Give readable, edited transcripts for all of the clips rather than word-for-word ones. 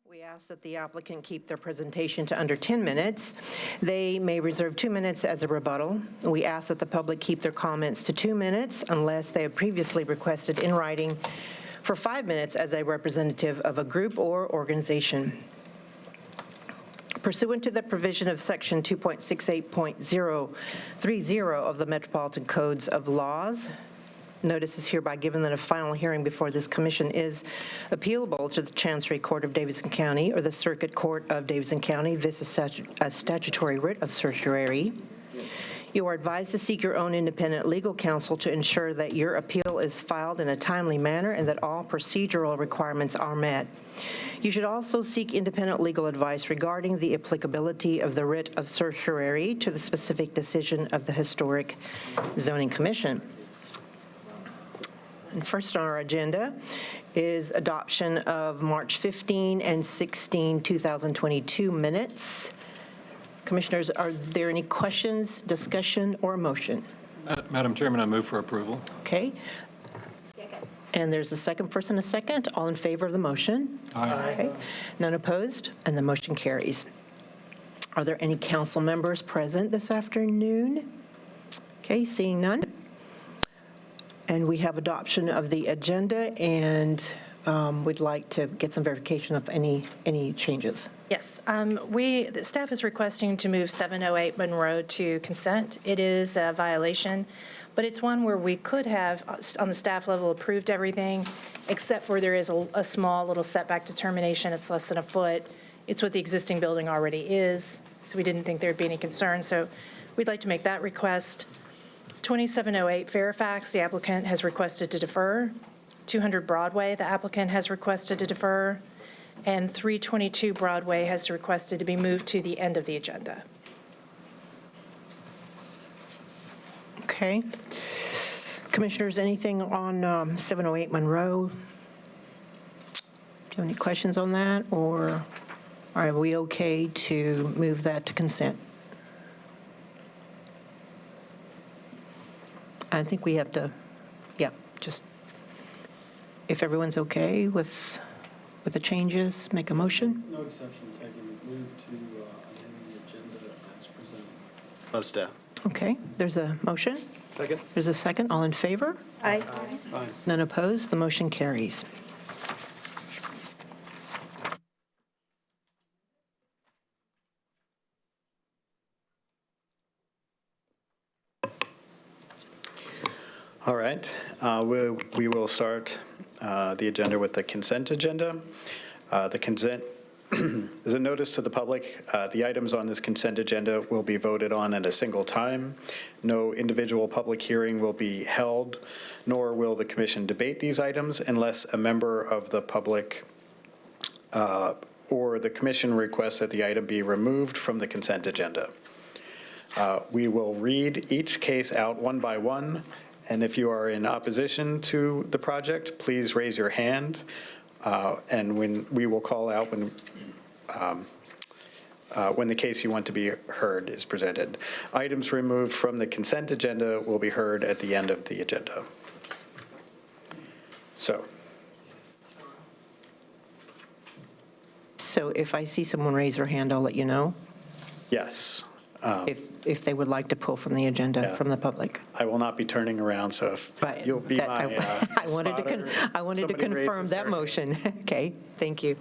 We ask that the applicant keep their presentation to under 10 minutes. They may reserve 2 minutes as a rebuttal. We ask that the public keep their comments to 2 minutes unless they have previously requested in writing for 5 minutes as a representative of a group or organization. Pursuant to the provision of Section 2.68.030 of the Metropolitan Codes of Laws, notice is hereby given that a final hearing before this commission is appealable to the Chancery Court of Davidson County or the Circuit Court of Davidson County. This is a statutory writ of certiorari. You are advised to seek your own independent legal counsel to ensure that your appeal is filed in a timely manner and that all procedural requirements are met. You should also seek independent legal advice regarding the applicability of the writ of certiorari to the specific decision of the Historic Zoning Commission. And first on our agenda is adoption of March 15 and 16, 2022 minutes. Commissioners, are there any questions, discussion, or motion? Madam Chairman, I move for approval. Okay. And there's a second person, a second. All in favor of the motion? Aye. Okay. None opposed, and the motion carries. Are there any council members present this afternoon? Okay, seeing none. And we have adoption of the agenda, and we'd like to get some verification of any changes. Yes, the staff is requesting to move 708 Monroe to consent. It is a violation, but it's one where we could have, on the staff level, approved everything, except for there is a small little setback determination. It's less than a foot. It's what the existing building already is, so we didn't think there'd be any concern. So we'd like to make that request. 2708 Fairfax, the applicant has requested to defer. 200 Broadway, the applicant has requested to defer. And 322 Broadway has requested to be moved to the end of the agenda. Okay. Commissioners, anything on 708 Monroe? Do you have any questions on that, or are we okay to move that to consent? I think we have to, just if everyone's okay with the changes, make a motion. No exception taken. Move to amend the agenda as presented by staff. Okay, there's a motion. Second. There's a second. All in favor? Aye. Aye. None opposed. The motion carries. All right, we will start the agenda with the consent agenda. The consent is a notice to the public. The items on this consent agenda will be voted on at a single time. No individual public hearing will be held, nor will the commission debate these items unless a member of the public or the commission requests that the item be removed from the consent agenda. We will read each case out one by one. And if you are in opposition to the project, please raise your hand, and we will call out when the case you want to be heard is presented. Items removed from the consent agenda will be heard at the end of the agenda. So if I see someone raise their hand, I'll let you know. Yes. If they would like to pull from the agenda from the public. I will not be turning around, so if you'll be my I wanted to confirm that motion. Okay, thank you.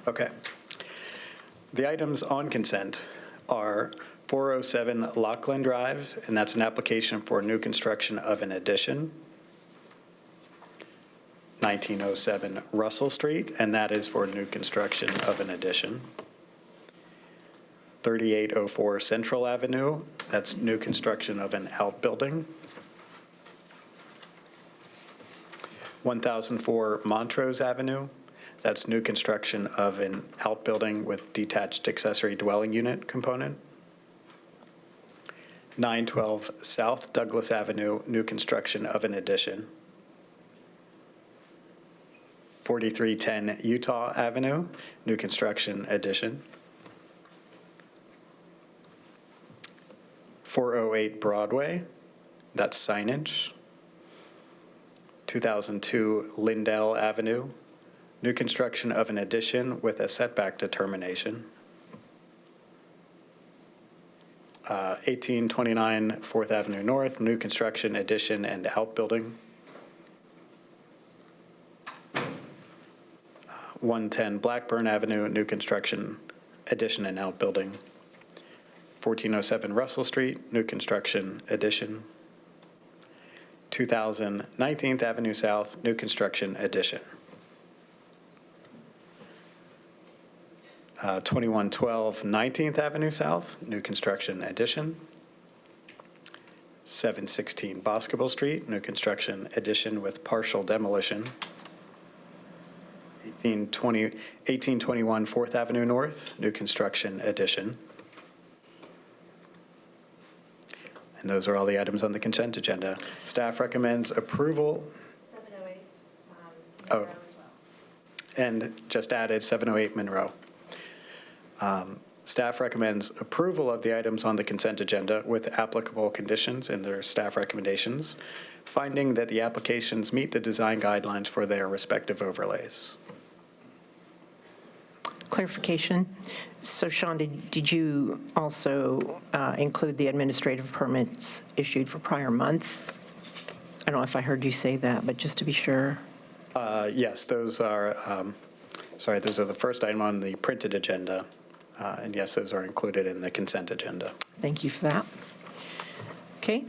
Okay. The items on consent are 407 Nocturne Drive, and that's an application for new construction of an addition. 1907 Russell Street, and that is for new construction of an addition. 3804 Central Avenue, that's new construction of an outbuilding. 1004 Montrose Avenue, that's new construction of an outbuilding with detached accessory dwelling unit component. 912 South Douglas Avenue, new construction of an addition. 4310 Utah Avenue, new construction addition. 408 Broadway, that's signage. 2002 Lindell Avenue, new construction of an addition with a setback determination. 1829 4th Avenue North, new construction, addition, and outbuilding. 110 Blackburn Avenue, new construction, addition, and outbuilding. 1407 Russell Street, new construction, addition. 2000 19th Avenue South, new construction, addition. 2112 19th Avenue South, new construction, addition. 716 Boscobel Street, new construction, addition with partial demolition. 1821 4th Avenue North, new construction, addition. And those are all the items on the consent agenda. Staff recommends approval. 708 Oh. Monroe as well. And just added 708 Monroe. Staff recommends approval of the items on the consent agenda with applicable conditions in their staff recommendations, finding that the applications meet the design guidelines for their respective overlays. Clarification. So Sean, did you also include the administrative permits issued for prior month? I don't know if I heard you say that, but just to be sure. Yes, those are, those are the first item on the printed agenda. And yes, those are included in the consent agenda. Thank you for that. Okay.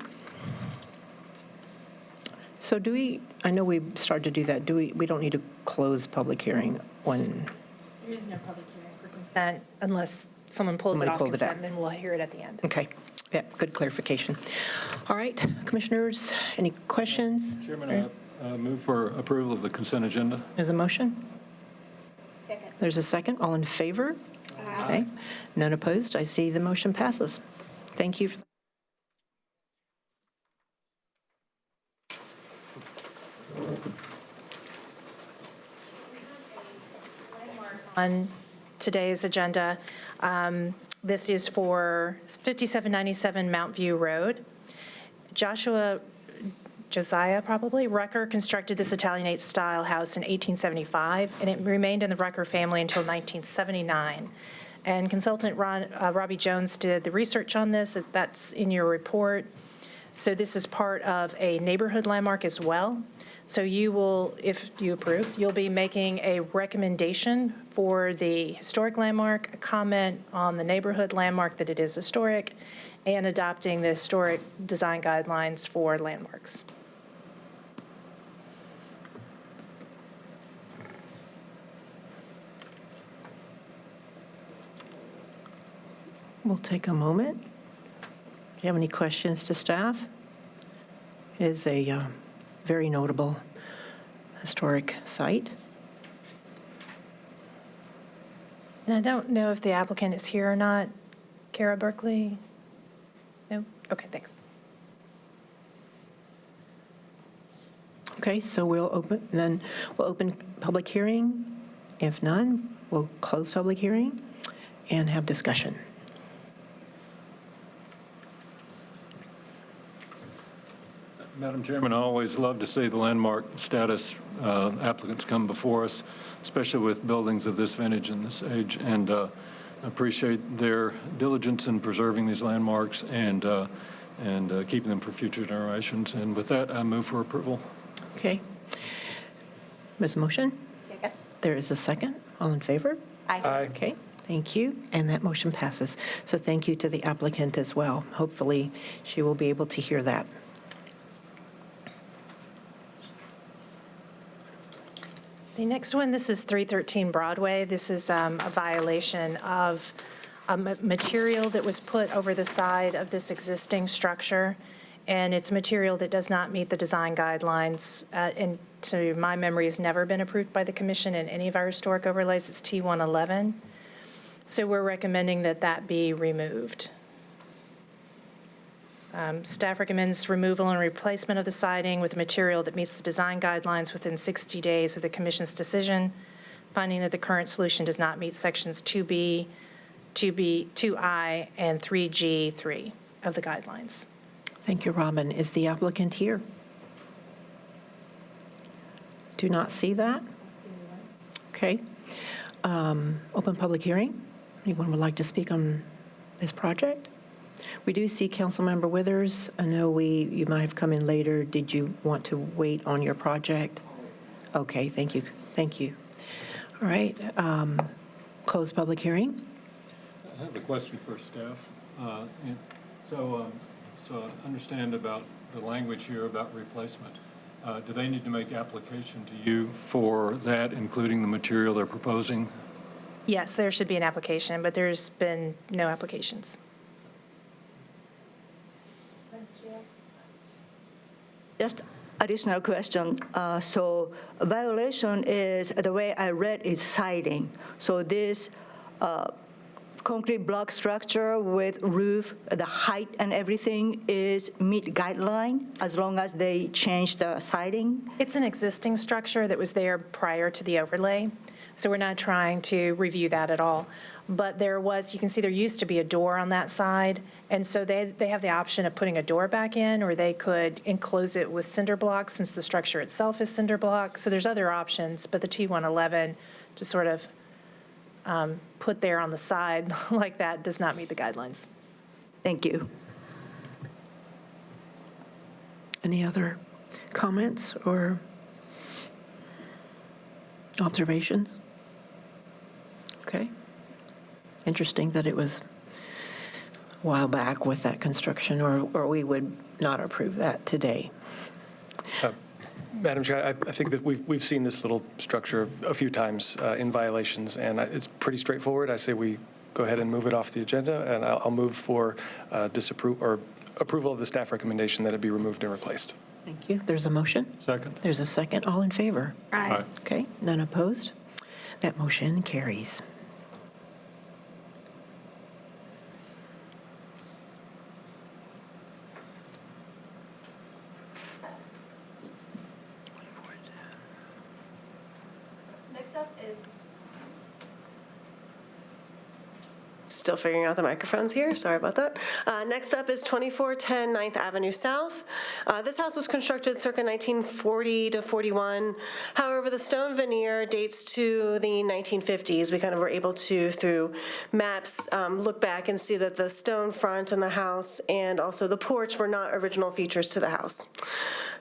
So do we, I know we started to do that, we don't need to close public hearing when, There is no public hearing for consent unless someone pulls it Somebody off pulled it consent, out. and then we'll hear it at the end. okay. Yeah, good clarification. All right, commissioners, any questions? Chairman, I move for approval of the consent agenda. There's a motion? Second. There's a second. All in favor? Okay. None opposed. I see the motion passes. Thank you. On today's agenda, this is for 5797 Mount View Road. Josiah Rucker constructed this Italianate-style house in 1875, and it remained in the Rucker family until 1979. And consultant Robbie Jones did the research on this. That's in your report. So this is part of a neighborhood landmark as well. So you will, if you approve, you'll be making a recommendation for the historic landmark, a comment on the neighborhood landmark that it is historic, and adopting the historic design guidelines for landmarks. We'll take a moment. Do you have any questions to staff? It is a very notable historic site. And I don't know if the applicant is here or not. Kara Berkeley? No? Okay, thanks. Okay, so we'll open public hearing. If none, we'll close public hearing and have discussion. Madam Chairman, I always love to see the landmark status applicants come before us, especially with buildings of this vintage and this age, and appreciate their diligence in preserving these landmarks and keeping them for future generations. And with that, I move for approval. Okay. There's a motion? Second. There is a second. All in favor? Aye. Okay, thank you. And that motion passes. So thank you to the applicant as well. Hopefully, she will be able to hear that. The next one, this is 313 Broadway. This is a violation of material that was put over the side of this existing structure, and it's material that does not meet the design guidelines, and to my memory has never been approved by the commission in any of our historic overlays. It's T111. So we're recommending that that be removed. Staff recommends removal and replacement of the siding with material that meets the design guidelines within 60 days of the commission's decision, finding that the current solution does not meet sections 2B, 2I, and 3G3 of the guidelines. Thank you, Robin. Is the applicant here? Do not see that. Okay. Open public hearing. Anyone would like to speak on this project? We do see Councilmember Withers. I know you might have come in later. Did you want to wait on your project? Okay, thank you. Thank you. All right. Close public hearing. I have a question for staff. So I understand about the language here about replacement. Do they need to make application to you for that, including the material they're proposing? Yes, there should be an application, but there's been no applications. Just additional question. So violation is, the way I read, is siding. So this concrete block structure with roof, the height and everything is meet guideline as long as they change the siding? It's an existing structure that was there prior to the overlay, so we're not trying to review that at all. But there was, you can see there used to be a door on that side, and so they have the option of putting a door back in, or they could enclose it with cinder blocks since the structure itself is cinder block. So there's other options, but the T111 to sort of put there on the side like that does not meet the guidelines. Thank you. Any other comments or observations? Okay. Interesting that it was a while back with that construction, or we would not approve that today. Madam Chair, I think that we've seen this little structure a few times in violations, and it's pretty straightforward. I say we go ahead and move it off the agenda, and I'll move for approval of the staff recommendation that it be removed and replaced. Thank you. There's a motion. Second. There's a second. All in favor? Aye. Okay, none opposed. That motion carries. Next up is... Still figuring out the microphones here. Sorry about that. Next up is 2410 9th Avenue South. This house was constructed circa 1940 to 41. However, the stone veneer dates to the 1950s. We kind of were able to, through maps, look back and see that the stone front and the house and also the porch were not original features to the house.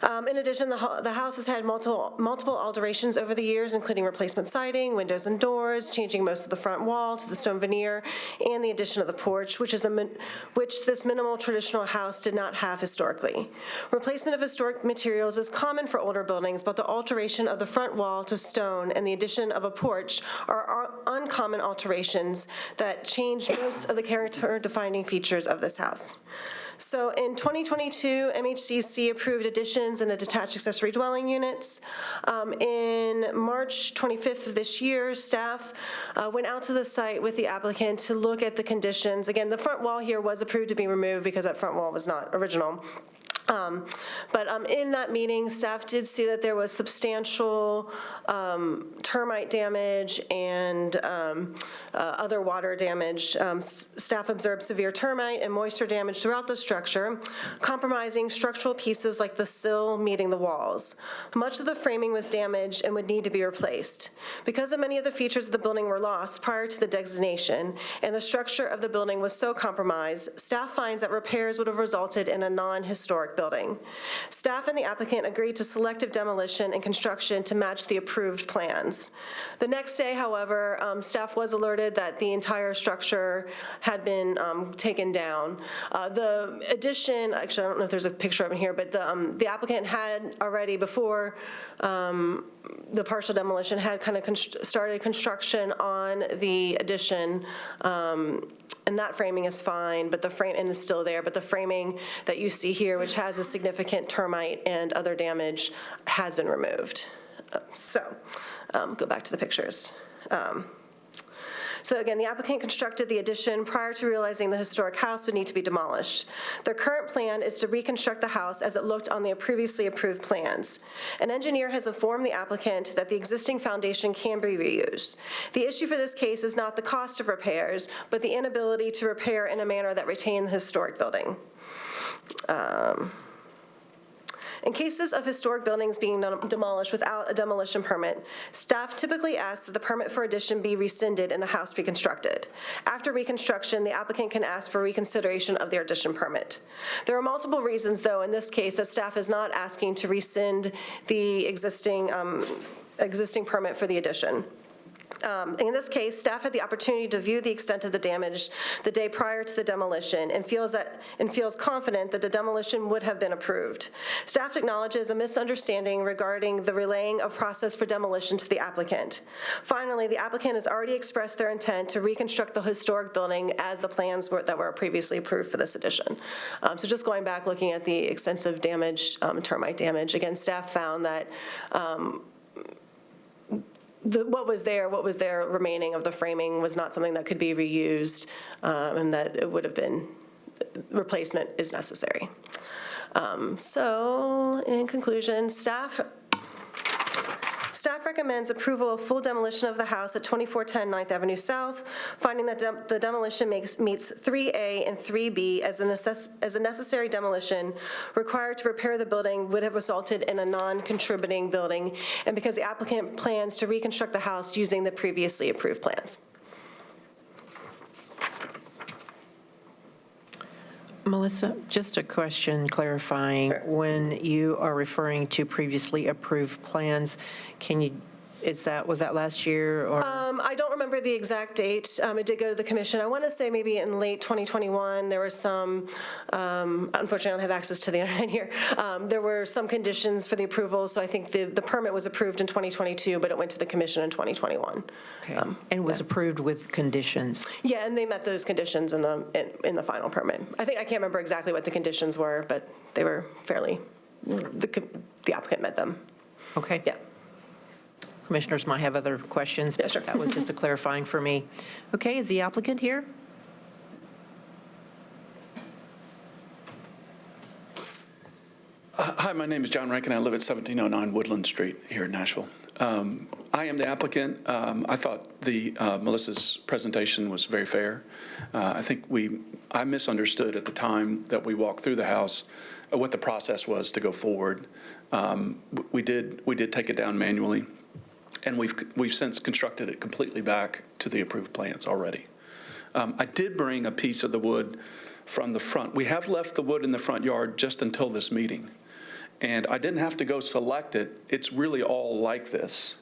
In addition, the house has had multiple alterations over the years, including replacement siding, windows and doors, changing most of the front wall to the stone veneer, and the addition of the porch, which this minimal traditional house did not have historically. Replacement of historic materials is common for older buildings, but the alteration of the front wall to stone and the addition of a porch are uncommon alterations that change most of the character-defining features of this house. So in 2022, Mhcc approved additions and detached accessory dwelling units. In March 25th of this year, staff went out to the site with the applicant to look at the conditions. Again, the front wall here was approved to be removed because that front wall was not original. But in that meeting, staff did see that there was substantial termite damage and other water damage. Staff observed severe termite and moisture damage throughout the structure, compromising structural pieces like the sill meeting the walls. Much of the framing was damaged and would need to be replaced. Because of many of the features of the building were lost prior to the designation, and the structure of the building was so compromised, staff finds that repairs would have resulted in a non-historic building. Staff and the applicant agreed to selective demolition and construction to match the approved plans. The next day, however, staff was alerted that the entire structure had been taken down. The addition, actually, I don't know if there's a picture of it here, but the applicant had already, before the partial demolition, had kind of started construction on the addition. And that framing is fine, but the frame and is still there. But the framing that you see here, which has a significant termite and other damage, has been removed. Go back to the pictures. So again, the applicant constructed the addition prior to realizing the historic house would need to be demolished. Their current plan is to reconstruct the house as it looked on the previously approved plans. An engineer has informed the applicant that the existing foundation can be reused. The issue for this case is not the cost of repairs, but the inability to repair in a manner that retains the historic building. In cases of historic buildings being demolished without a demolition permit, staff typically asks that the permit for addition be rescinded and the house be constructed. After reconstruction, the applicant can ask for reconsideration of their addition permit. There are multiple reasons, though, in this case, that staff is not asking to rescind the existing permit for the addition. In this case, staff had the opportunity to view the extent of the damage the day prior to the demolition and feels confident that the demolition would have been approved. Staff acknowledges a misunderstanding regarding the relaying of process for demolition to the applicant. Finally, the applicant has already expressed their intent to reconstruct the historic building as the plans that were previously approved for this addition. So just going back, looking at the extensive damage, termite damage, again, staff found that what was there remaining of the framing was not something that could be reused, and that it would have been, replacement is necessary. So in conclusion, staff recommends approval of full demolition of the house at 2410 9th Avenue South, finding that the demolition meets 3A and 3B as a necessary demolition required to repair the building would have resulted in a non-contributing building, and because the applicant plans to reconstruct the house using the previously approved plans. Melissa, just a question clarifying. Sure. When you are referring to previously approved plans, was that last year or? I don't remember the exact date. It did go to the commission. I want to say maybe in late 2021, there was some, unfortunately I don't have access to the internet here. There were some conditions for the approval, so I think the permit was approved in 2022, but it went to the commission in 2021. Okay. And was approved with conditions? Yeah, and they met those conditions in the final permit. I can't remember exactly what the conditions were, but they were fairly, the applicant met them. Okay. Yeah. Commissioners might have other questions, but sure. that was just a clarifying for me. Okay, is the applicant here? Hi, my name is John Rankin. I live at 1709 Woodland Street here in Nashville. I am the applicant. I thought Melissa's presentation was very fair. I think I misunderstood at the time that we walked through the house what the process was to go forward. We did take it down manually, and we've since constructed it completely back to the approved plans already. I did bring a piece of the wood from the front. We have left the wood in the front yard just until this meeting, and I didn't have to go select it. It's really all like this.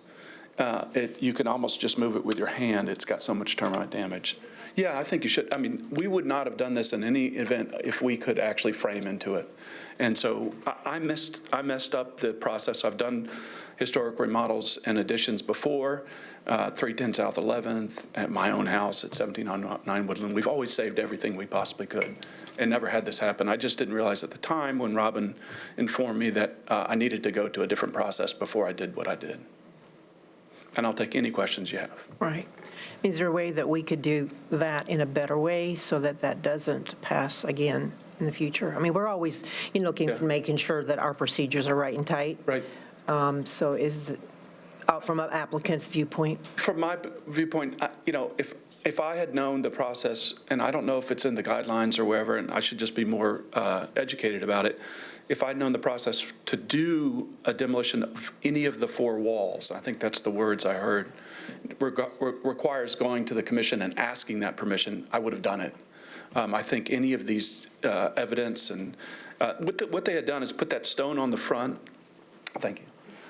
You can almost just move it with your hand. It's got so much termite damage. Yeah, I think you should. I mean, we would not have done this in any event if we could actually frame into it. And so I messed up the process. I've done historic remodels and additions before, 310 South 11th, at my own house at 1709 Woodland. We've always saved everything we possibly could and never had this happen. I just didn't realize at the time when Robin informed me that I needed to go to a different process before I did what I did. And I'll take any questions you have. Right. Is there a way that we could do that in a better way so that that doesn't pass again in the future? I mean, we're always looking for making sure that our procedures are right and tight. Right. So from an applicant's viewpoint? From my viewpoint, if I had known the process, and I don't know if it's in the guidelines or wherever, and I should just be more educated about it, if I'd known the process to do a demolition of any of the four walls, I think that's the words I heard, requires going to the commission and asking that permission, I would have done it. I think any of these evidence and what they had done is put that stone on the front. Thank you.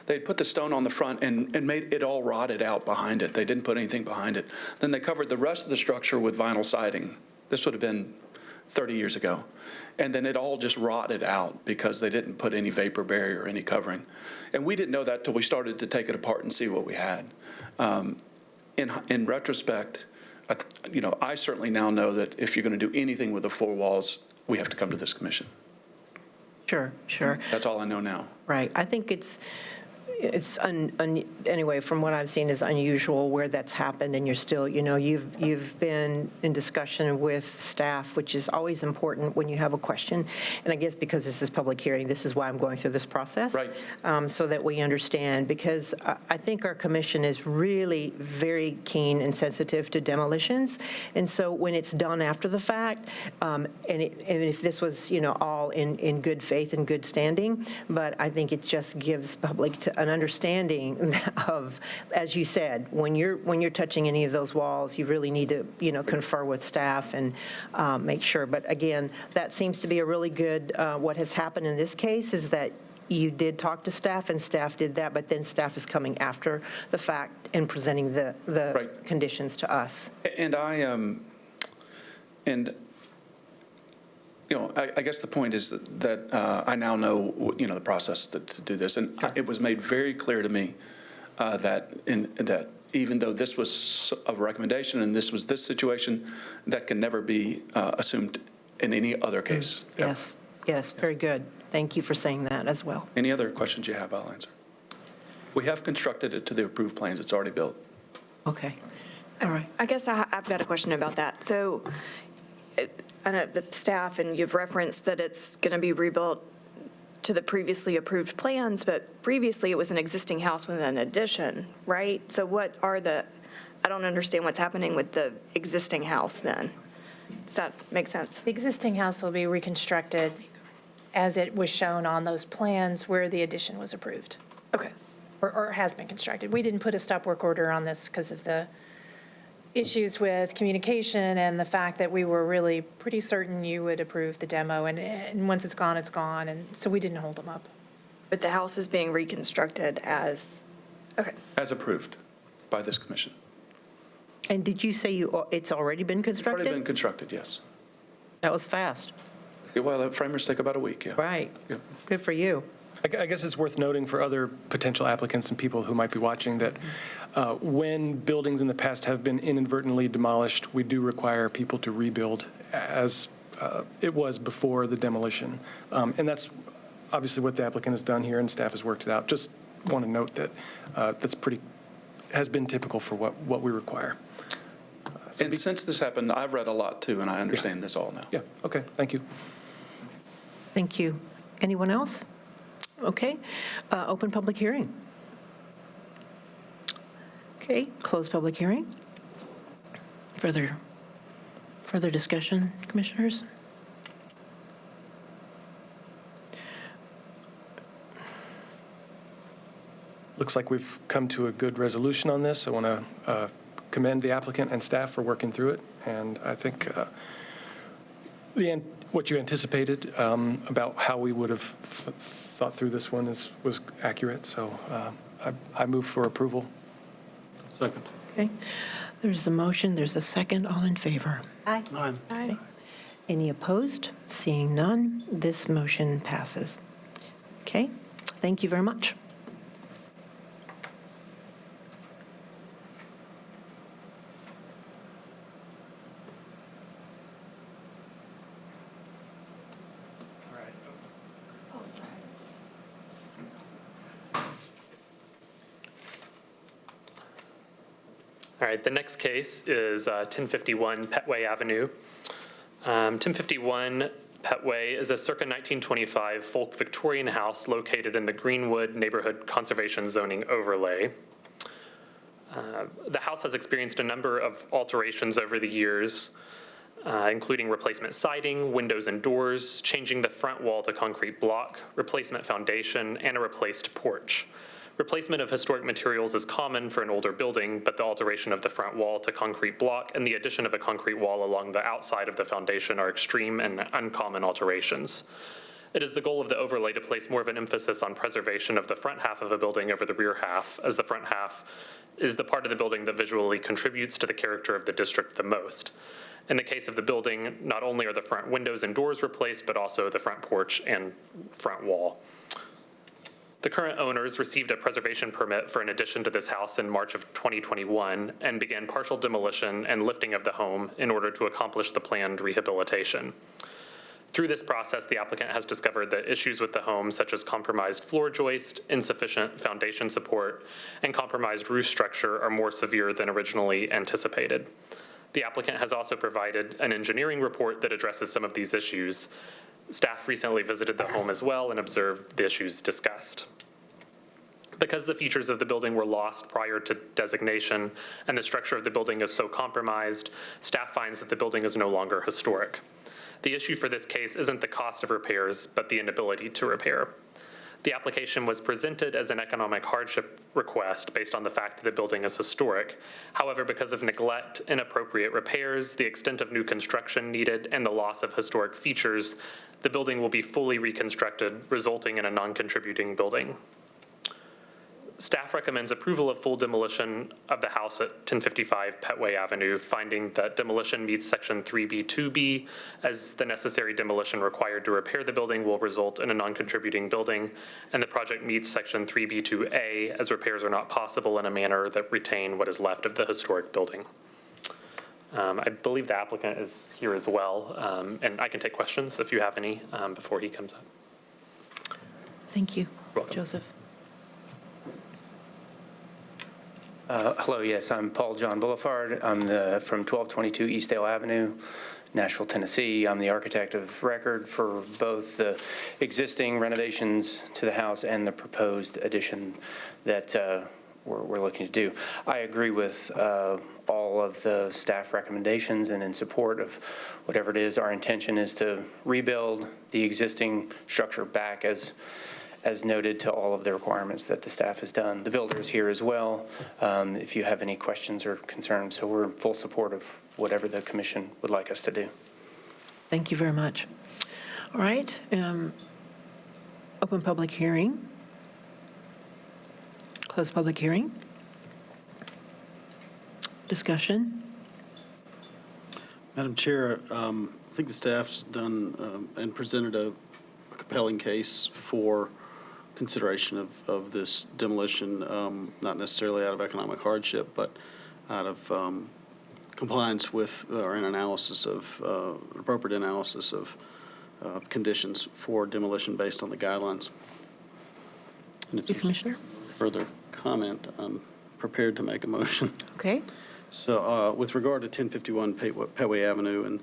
They put the stone on the front and made it all rotted out behind it. They didn't put anything behind it. Then they covered the rest of the structure with vinyl siding. This would have been 30 years ago. And then it all just rotted out because they didn't put any vapor barrier or any covering. And we didn't know that till we started to take it apart and see what we had. In retrospect, I certainly now know that if you're going to do anything with the four walls, we have to come to this commission. Sure. That's all I know now. Right. I think it's, it's, anyway, from what I've seen, is unusual where that's happened, and you're still, you've been in discussion with staff, which is always important when you have a question. And I guess because this is public hearing, this is why I'm going through this process. Right. So that we understand, because I think our commission is really very keen and sensitive to demolitions. And so when it's done after the fact, and if this was, all in good faith and good standing, but I think it just gives public an understanding of, as you said, when you're touching any of those walls, you really need to, confer with staff and make sure. But again, that seems to be a really good, what has happened in this case is that you did talk to staff and staff did that, but then staff is coming after the fact and presenting the Right. conditions to us. And I guess the point is that I now know, the process to do this. And it was made very clear to me that even though this was a recommendation and this was this situation, that can never be assumed in any other case. Yes, very good. Thank you for saying that as well. Any other questions you have, I'll answer. We have constructed it to the approved plans. It's already built. Okay. All right. I guess I've got a question about that. So I know the staff, and you've referenced that it's going to be rebuilt to the previously approved plans, but previously it was an existing house with an addition, right? So I don't understand what's happening with the existing house then. Does that make sense? The existing house will be reconstructed as it was shown on those plans where the addition was approved, Okay. or has been constructed. We didn't put a stop work order on this because of the issues with communication and the fact that we were really pretty certain you would approve the demo, and once it's gone, and so we didn't hold them up. But the house is being reconstructed okay. As approved by this commission. And did you say it's already been It's already constructed? been constructed, yes. That was fast. Well, framers take about a week, yeah. Right. Yep. Good for you. I guess it's worth noting for other potential applicants and people who might be watching that when buildings in the past have been inadvertently demolished, we do require people to rebuild as it was before the demolition. And that's obviously what the applicant has done here, and staff has worked it out. Just want to note that has been typical for what we require. And since this happened, I've read a lot too, and I understand this all now. Yeah, okay, thank you. Thank you. Anyone else? Okay. Open public hearing. Okay, close public hearing. Further discussion, commissioners? Looks like we've come to a good resolution on this. I want to commend the applicant and staff for working through it. And I think what you anticipated about how we would have thought through this one was accurate. So I move for approval. Second. Okay. There's a motion. There's a second. All in favor? Aye. Aye. Any opposed? Seeing none, this motion passes. Okay. Thank you very much. All right, the next case is 1051 Petway Avenue. 1051 Petway is a circa 1925 folk Victorian house located in the Greenwood neighborhood conservation zoning overlay. The house has experienced a number of alterations over the years, including replacement siding, windows and doors, changing the front wall to concrete block, replacement foundation, and a replaced porch. Replacement of historic materials is common for an older building, but the alteration of the front wall to concrete block and the addition of a concrete wall along the outside of the foundation are extreme and uncommon alterations. It is the goal of the overlay to place more of an emphasis on preservation of the front half of a building over the rear half, as the front half is the part of the building that visually contributes to the character of the district the most. In the case of the building, not only are the front windows and doors replaced, but also the front porch and front wall. The current owners received a preservation permit for an addition to this house in March of 2021 and began partial demolition and lifting of the home in order to accomplish the planned rehabilitation. Through this process, the applicant has discovered that issues with the home, such as compromised floor joist, insufficient foundation support, and compromised roof structure, are more severe than originally anticipated. The applicant has also provided an engineering report that addresses some of these issues. Staff recently visited the home as well and observed the issues discussed. Because the features of the building were lost prior to designation and the structure of the building is so compromised, staff finds that the building is no longer historic. The issue for this case isn't the cost of repairs, but the inability to repair. The application was presented as an economic hardship request based on the fact that the building is historic. However, because of neglect, inappropriate repairs, the extent of new construction needed, and the loss of historic features, the building will be fully reconstructed, resulting in a non-contributing building. Staff recommends approval of full demolition of the house at 1055 Petway Avenue, finding that demolition meets Section 3B2B, as the necessary demolition required to repair the building will result in a non-contributing building, and the project meets Section 3B2A, as repairs are not possible in a manner that retain what is left of the historic building. I believe the applicant is here as well, and I can take questions if you have any before he comes up. Thank you. Welcome. Joseph. Hello, yes, I'm Paul John Boulevard. I'm from 1222 Eastdale Avenue, Nashville, Tennessee. I'm the architect of record for both the existing renovations to the house and the proposed addition that we're looking to do. I agree with all of the staff recommendations and in support of whatever it is. Our intention is to rebuild the existing structure back as noted to all of the requirements that the staff has done. The builder is here as well, if you have any questions or concerns. So we're in full support of whatever the commission would like us to do. Thank you very much. All right. Open public hearing. Close public hearing. Discussion. Madam Chair, I think the staff's done and presented a compelling case for consideration of this demolition, not necessarily out of economic hardship, but out of compliance with or an analysis of appropriate analysis of conditions for demolition based on the guidelines. And if there's Commissioner. further comment, I'm prepared to make a motion. Okay. So with regard to 1051 Petway Avenue and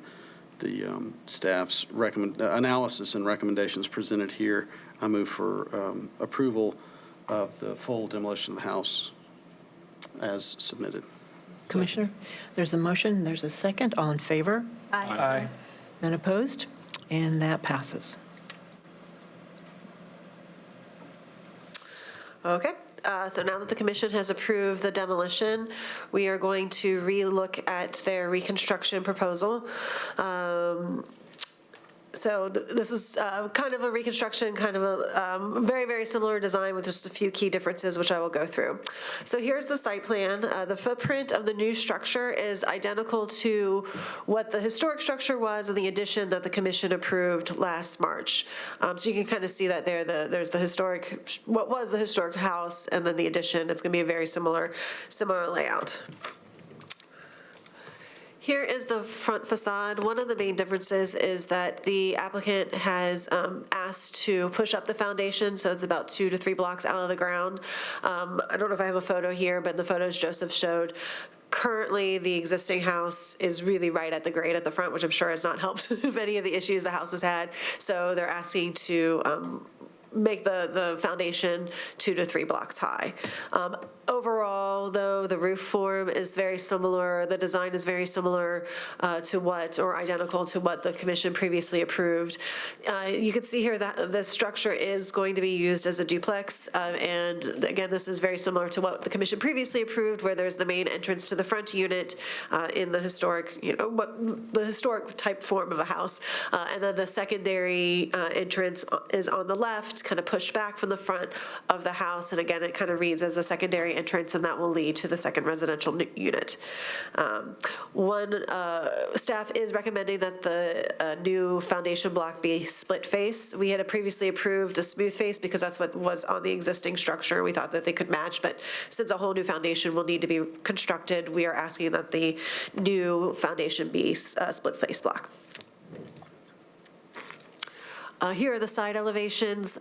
the staff's analysis and recommendations presented here, I move for approval of the full demolition of the house as submitted. Commissioner, there's a motion, there's a second. All in favor? Aye. None opposed? And that passes. Okay. So now that the commission has approved the demolition, we are going to relook at their reconstruction proposal. So this is kind of a reconstruction, kind of a very, very similar design with just a few key differences, which I will go through. So here's the site plan. The footprint of the new structure is identical to what the historic structure was in the addition that the commission approved last March. So you can kind of see that there. There's the historic, what was the historic house, and then the addition. It's going to be a very similar layout. Here is the front facade. One of the main differences is that the applicant has asked to push up the foundation, so it's about 2 to 3 blocks out of the ground. I don't know if I have a photo here, but in the photos Joseph showed, currently the existing house is really right at the grade at the front, which I'm sure has not helped many of the issues the house has had. So they're asking to make the foundation 2 to 3 blocks high. Overall, though, the roof form is very similar. The design is very similar to what, or identical to what the commission previously approved. You can see here that the structure is going to be used as a duplex. And again, this is very similar to what the commission previously approved, where there's the main entrance to the front unit in the historic, the historic type form of a house. And then the secondary entrance is on the left, kind of pushed back from the front of the house. And again, it kind of reads as a secondary entrance, and that will lead to the second residential unit. Staff is recommending that the new foundation block be split face. We had previously approved a smooth face because that's what was on the existing structure. We thought that they could match, but since a whole new foundation will need to be constructed, we are asking that the new foundation be split face block. Here are the side elevations.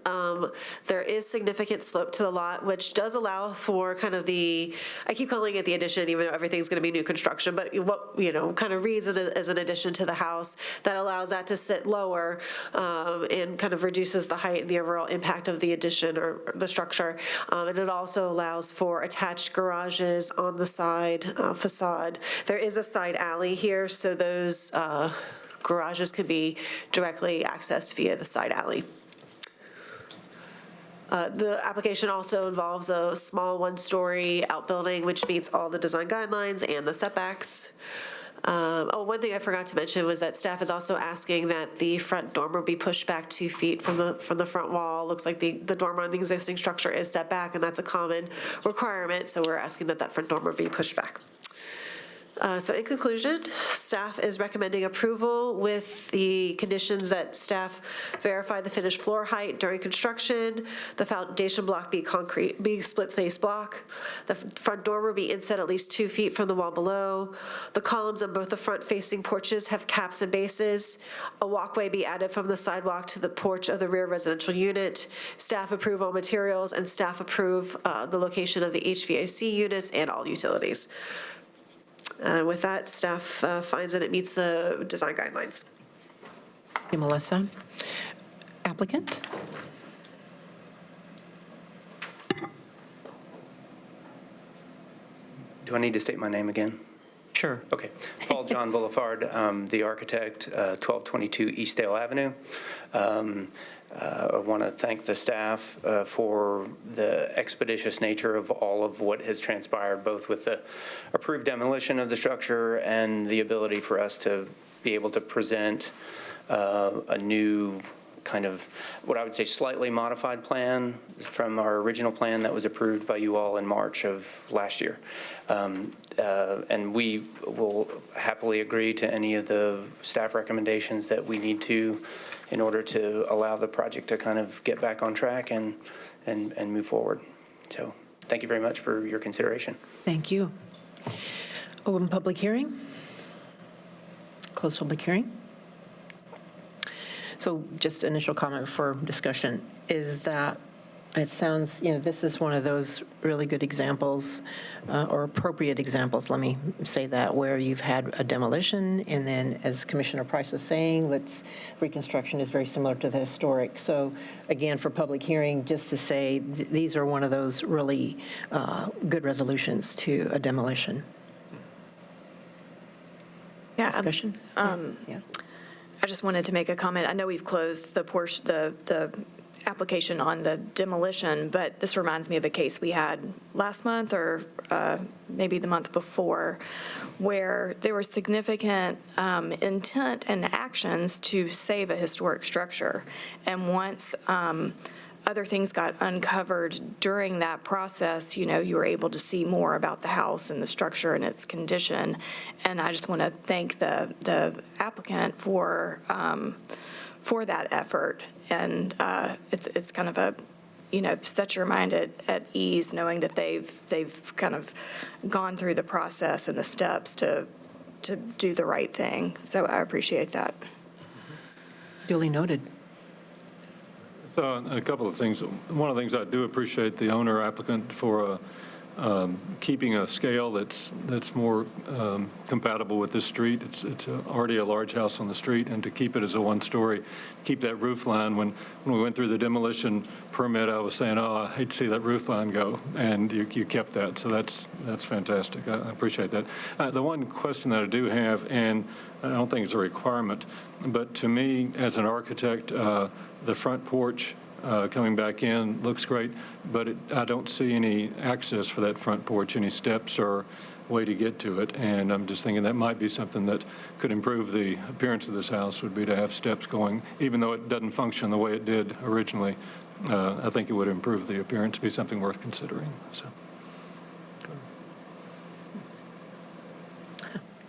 There is significant slope to the lot, which does allow for kind of I keep calling it the addition, even though everything's going to be new construction, but what, kind of reads it as an addition to the house that allows that to sit lower and kind of reduces the height and the overall impact of the addition or the structure. And it also allows for attached garages on the side facade. There is a side alley here, so those garages can be directly accessed via the side alley. The application also involves a small one-story outbuilding, which meets all the design guidelines and the setbacks. One thing I forgot to mention was that staff is also asking that the front dormer be pushed back 2 feet from the front wall. Looks like the dormer on the existing structure is set back, and that's a common requirement, so we're asking that front dormer be pushed back. So in conclusion, staff is recommending approval with the conditions that staff verify the finished floor height during construction, the foundation block be split face block, the front dormer be inset at least 2 feet from the wall below, the columns on both the front facing porches have caps and bases, a walkway be added from the sidewalk to the porch of the rear residential unit, staff approve all materials, and staff approve the location of the HVAC units and all utilities. With that, staff finds that it meets the design guidelines. Thank you, Melissa. Applicant? Do I need to state my name again? Sure. Okay. Paul John Boulevard, the architect, 1222 Eastdale Avenue. I want to thank the staff for the expeditious nature of all of what has transpired, both with the approved demolition of the structure and the ability for us to be able to present a new kind of, what I would say, slightly modified plan from our original plan that was approved by you all in March of last year. And we will happily agree to any of the staff recommendations that we need to in order to allow the project to kind of get back on track and move forward. So thank you very much for your consideration. Thank you. Open public hearing. Close public hearing. So just initial comment for discussion is that it sounds, this is one of those really good examples or appropriate examples, let me say that, where you've had a demolition and then, as Commissioner Price was saying, reconstruction is very similar to the historic. So again, for public hearing, just to say these are one of those really good resolutions to a demolition. Yeah. Discussion? Yeah. I just wanted to make a comment. I know we've closed the Porch, the application on the demolition, but this reminds me of a case we had last month or maybe the month before, where there was significant intent and actions to save a historic structure. And once other things got uncovered during that process, you were able to see more about the house and the structure and its condition. And I just want to thank the applicant for that effort. And it's kind of a, set your mind at ease knowing that they've kind of gone through the process and the steps to do the right thing. So I appreciate that. Duly noted. So a couple of things. One of the things I do appreciate the owner applicant for keeping a scale that's more compatible with this street. It's already a large house on the street, and to keep it as a one-story, keep that roof line. When we went through the demolition permit, I was saying, I hate to see that roof line go, and you kept that. So that's fantastic. I appreciate that. The one question that I do have, and I don't think it's a requirement, but to me, as an architect, the front porch coming back in looks great, but I don't see any access for that front porch, any steps or way to get to it. And I'm just thinking that might be something that could improve the appearance of this house, would be to have steps going, even though it doesn't function the way it did originally. I think it would improve the appearance, be something worth considering. So.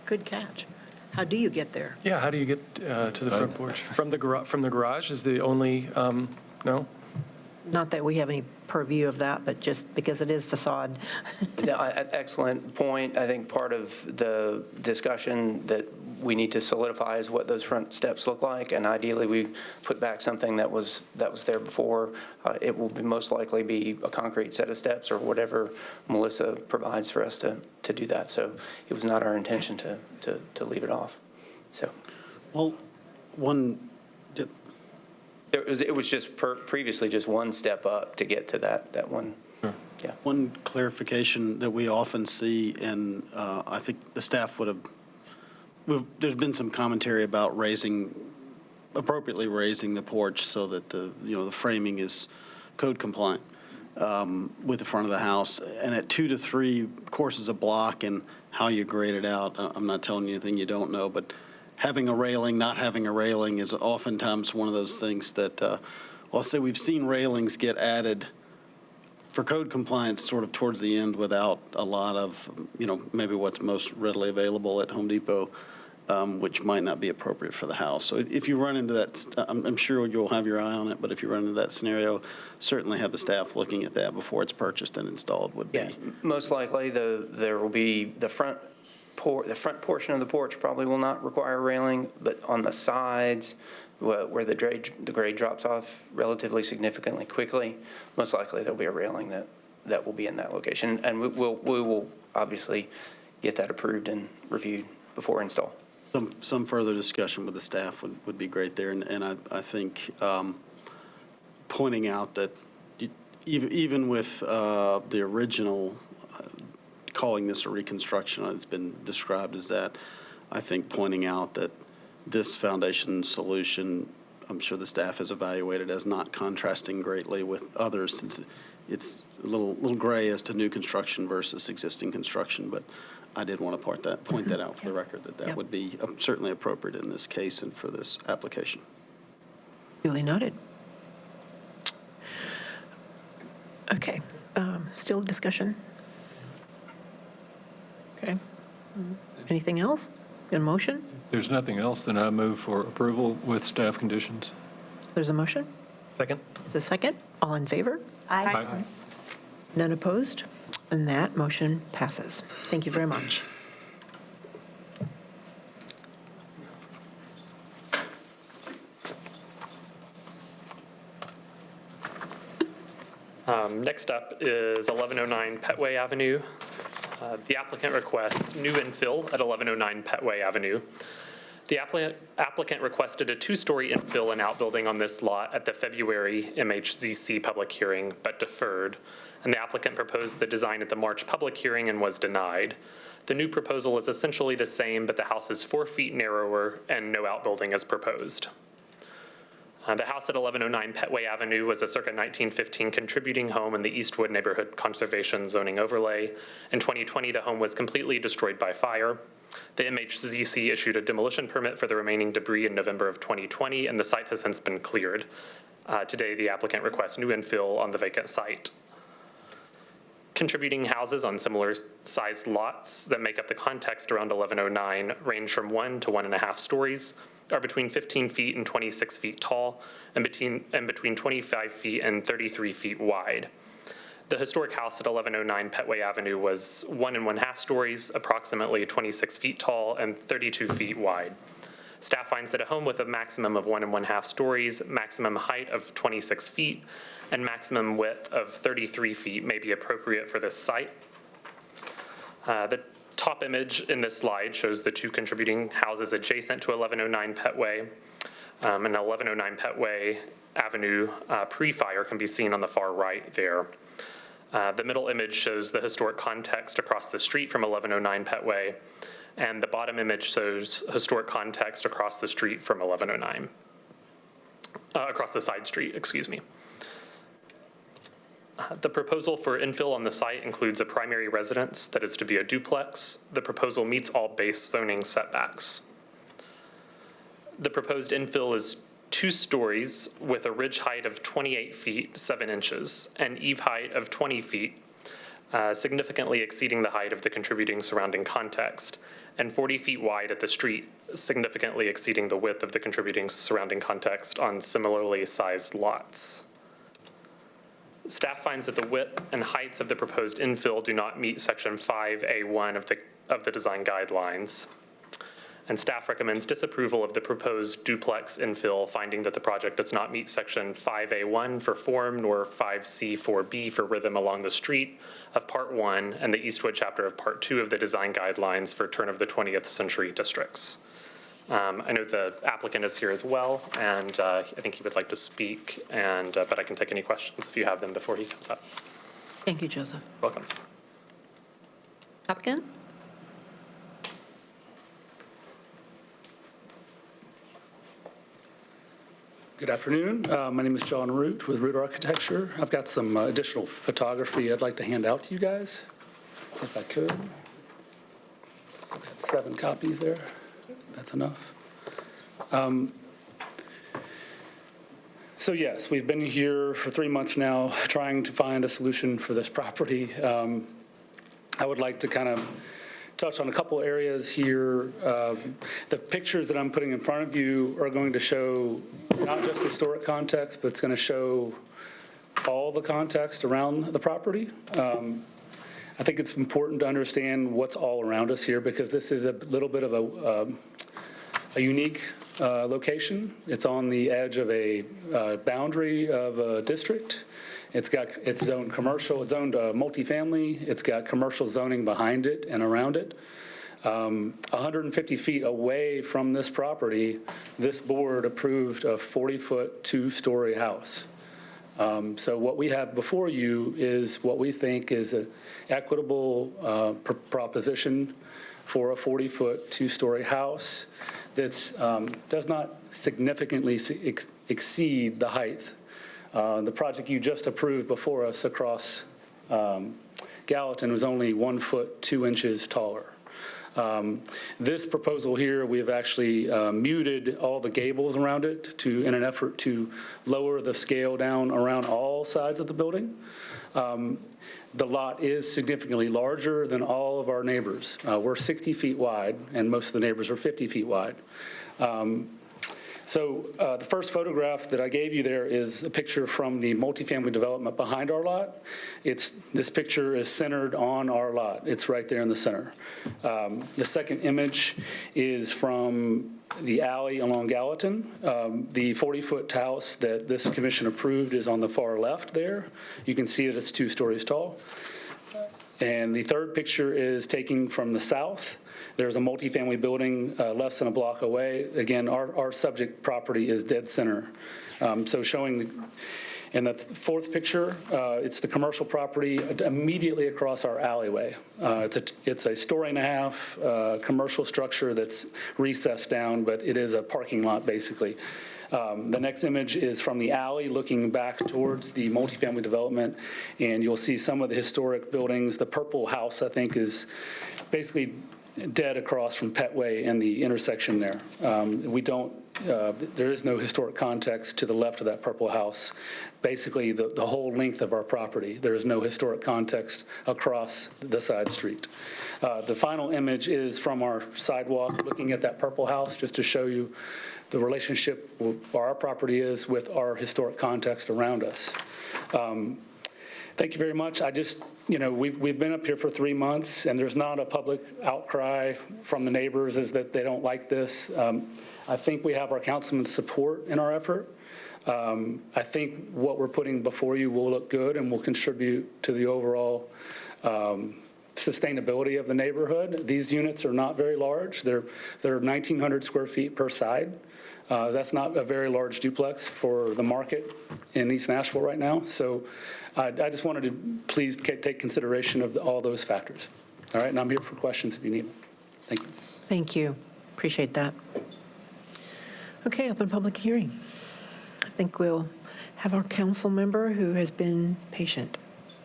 Good catch. How do you get there? Yeah, how do you get to the front porch? From the garage is the only, no? Not that we have any purview of that, but just because it is facade. No, excellent point. I think part of the discussion that we need to solidify is what those front steps look like, and ideally we put back something that was there before. It will most likely be a concrete set of steps or whatever Melissa provides for us to do that. So it was not our intention to leave it off. So, Well, it was just previously just one step up to get to that one. Sure. Yeah. one clarification that we often see, and I think the staff would have, there's been some commentary about appropriately raising the porch so that the framing is code compliant with the front of the house. And at 2 to 3 courses a block and how you grade it out, I'm not telling you anything you don't know, but having a railing, not having a railing is oftentimes one of those things that, I'll say we've seen railings get added for code compliance sort of towards the end without a lot of, maybe what's most readily available at Home Depot, which might not be appropriate for the house. So if you run into that, I'm sure you'll have your eye on it, but if you run into that scenario, certainly have the staff looking at that before it's purchased and installed would be. Yeah, most likely there will be the front portion of the porch probably will not require railing, but on the sides where the grade drops off relatively significantly quickly, most likely there'll be a railing that will be in that location. And we will obviously get that approved and reviewed before install. Some further discussion with the staff would be great there. And I think pointing out that even with the original calling this a reconstruction, it's been described as that, I think pointing out that this foundation solution, I'm sure the staff has evaluated as not contrasting greatly with others, since it's a little gray as to new construction versus existing construction. But I did want to point that out for the record, that would be certainly appropriate in this case and for this application. Duly noted. Okay. Still discussion? Okay. Anything else? Got a motion? If there's nothing else, then I move for approval with staff conditions. There's a motion? Second? There's a second? All in favor? Aye. None opposed? And that motion passes. Thank you very much. Next up is 1109 Petway Avenue. The applicant requests new infill at 1109 Petway Avenue. The applicant requested a 2-story infill and outbuilding on this lot at the February Mhcc public hearing, but deferred. And the applicant proposed the design at the March public hearing and was denied. The new proposal is essentially the same, but the house is 4 feet narrower and no outbuilding is proposed. The house at 1109 Petway Avenue was a circa 1915 contributing home in the Eastwood Neighborhood Conservation Zoning Overlay. In 2020, the home was completely destroyed by fire. The Mhcc issued a demolition permit for the remaining debris in November of 2020, and the site has since been cleared. Today, the applicant requests new infill on the vacant site. Contributing houses on similar sized lots that make up the context around 1109 range from 1 to 1.5 stories, are between 15 feet and 26 feet tall, and between 25 feet and 33 feet wide. The historic house at 1109 Petway Avenue was 1.5 stories, approximately 26 feet tall and 32 feet wide. Staff finds that a home with a maximum of 1.5 stories, maximum height of 26 feet, and maximum width of 33 feet may be appropriate for this site. The top image in this slide shows the 2 contributing houses adjacent to 1109 Petway. And 1109 Petway Avenue pre-fire can be seen on the far right there. The middle image shows the historic context across the street from 1109 Petway, and the bottom image shows historic context across the street from 1109, across the side street, excuse me. The proposal for infill on the site includes a primary residence that is to be a duplex. The proposal meets all base zoning setbacks. The proposed infill is 2 stories with a ridge height of 28 feet 7 inches and eave height of 20 feet, significantly exceeding the height of the contributing surrounding context, and 40 feet wide at the street, significantly exceeding the width of the contributing surrounding context on similarly sized lots. Staff finds that the width and heights of the proposed infill do not meet Section 5A1 of the design guidelines. And staff recommends disapproval of the proposed duplex infill, finding that the project does not meet section 5A1 for form nor 5C4B for rhythm along the street of Part 1 and the Eastwood chapter of Part 2 of the design guidelines for turn of the 20th century districts. I know the applicant is here as well, and I think he would like to speak, but I can take any questions if you have them before he comes up. Thank you, Joseph. Welcome. Applicant? Good afternoon. My name is John Root with Root Architecture. I've got some additional photography I'd like to hand out to you guys, if I could. I've got 7 copies there. That's enough. So yes, we've been here for 3 months now trying to find a solution for this property. I would like to kind of touch on a couple areas here. The pictures that I'm putting in front of you are going to show not just historic context, but it's going to show all the context around the property. I think it's important to understand what's all around us here, because this is a little bit of a unique location. It's on the edge of a boundary of a district. It's zoned commercial, it's zoned multifamily. It's got commercial zoning behind it and around it. 150 feet away from this property, this board approved a 40-foot, 2-story house. So what we have before you is what we think is an equitable proposition for a 40-foot, 2-story house that does not significantly exceed the height. The project you just approved before us across Gallatin was only 1 foot 2 inches taller. This proposal here, we have actually muted all the gables around it in an effort to lower the scale down around all sides of the building. The lot is significantly larger than all of our neighbors. We're 60 feet wide, and most of the neighbors are 50 feet wide. So the first photograph that I gave you there is a picture from the multifamily development behind our lot. This picture is centered on our lot. It's right there in the center. The second image is from the alley along Gallatin. The 40-foot house that this commission approved is on the far left there. You can see that it's 2 stories tall. And the third picture is taken from the south. There's a multifamily building less than a block away. Again, our subject property is dead center. So showing in the fourth picture, it's the commercial property immediately across our alleyway. It's a 1.5-story commercial structure that's recessed down, but it is a parking lot basically. The next image is from the alley looking back towards the multifamily development, and you'll see some of the historic buildings. The purple house, I think, is basically dead across from Petway and the intersection there. There is no historic context to the left of that purple house. Basically, the whole length of our property, there is no historic context across the side street. The final image is from our sidewalk looking at that purple house, just to show you the relationship where our property is with our historic context around us. Thank you very much. We've been up here for 3 months, and there's not a public outcry from the neighbors is that they don't like this. I think we have our councilman's support in our effort. I think what we're putting before you will look good and will contribute to the overall sustainability of the neighborhood. These units are not very large. They're 1,900 square feet per side. That's not a very large duplex for the market in East Nashville right now. So I just wanted to please take consideration of all those factors. All right, and I'm here for questions if you need them. Thank you. Thank you. Appreciate that. Okay, open public hearing. I think we'll have our council member who has been patient,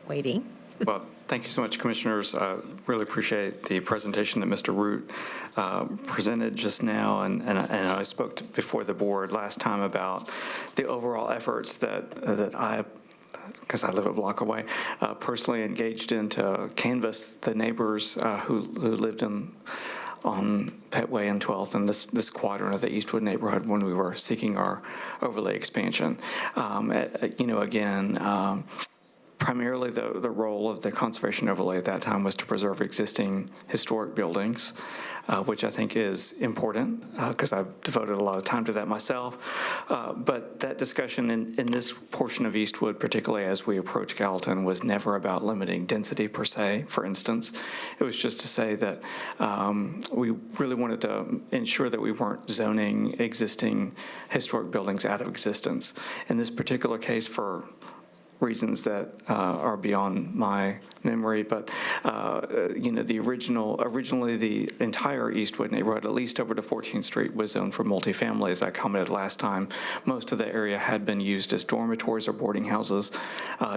waiting. Well, thank you so much, Commissioners. I really appreciate the presentation that Mr. Root presented just now, and I spoke before the board last time about the overall efforts that I, because I live a block away, personally engaged in to canvass the neighbors who lived on Petway and 12th and this quadrant of the Eastwood neighborhood when we were seeking our overlay expansion. Again, primarily the role of the conservation overlay at that time was to preserve existing historic buildings, which I think is important because I've devoted a lot of time to that myself. But that discussion in this portion of Eastwood, particularly as we approach Gallatin, was never about limiting density per se, for instance. It was just to say that we really wanted to ensure that we weren't zoning existing historic buildings out of existence. In this particular case, for reasons that are beyond my memory, but originally the entire Eastwood neighborhood, at least over to 14th Street, was zoned for multifamily. As I commented last time, most of the area had been used as dormitories or boarding houses,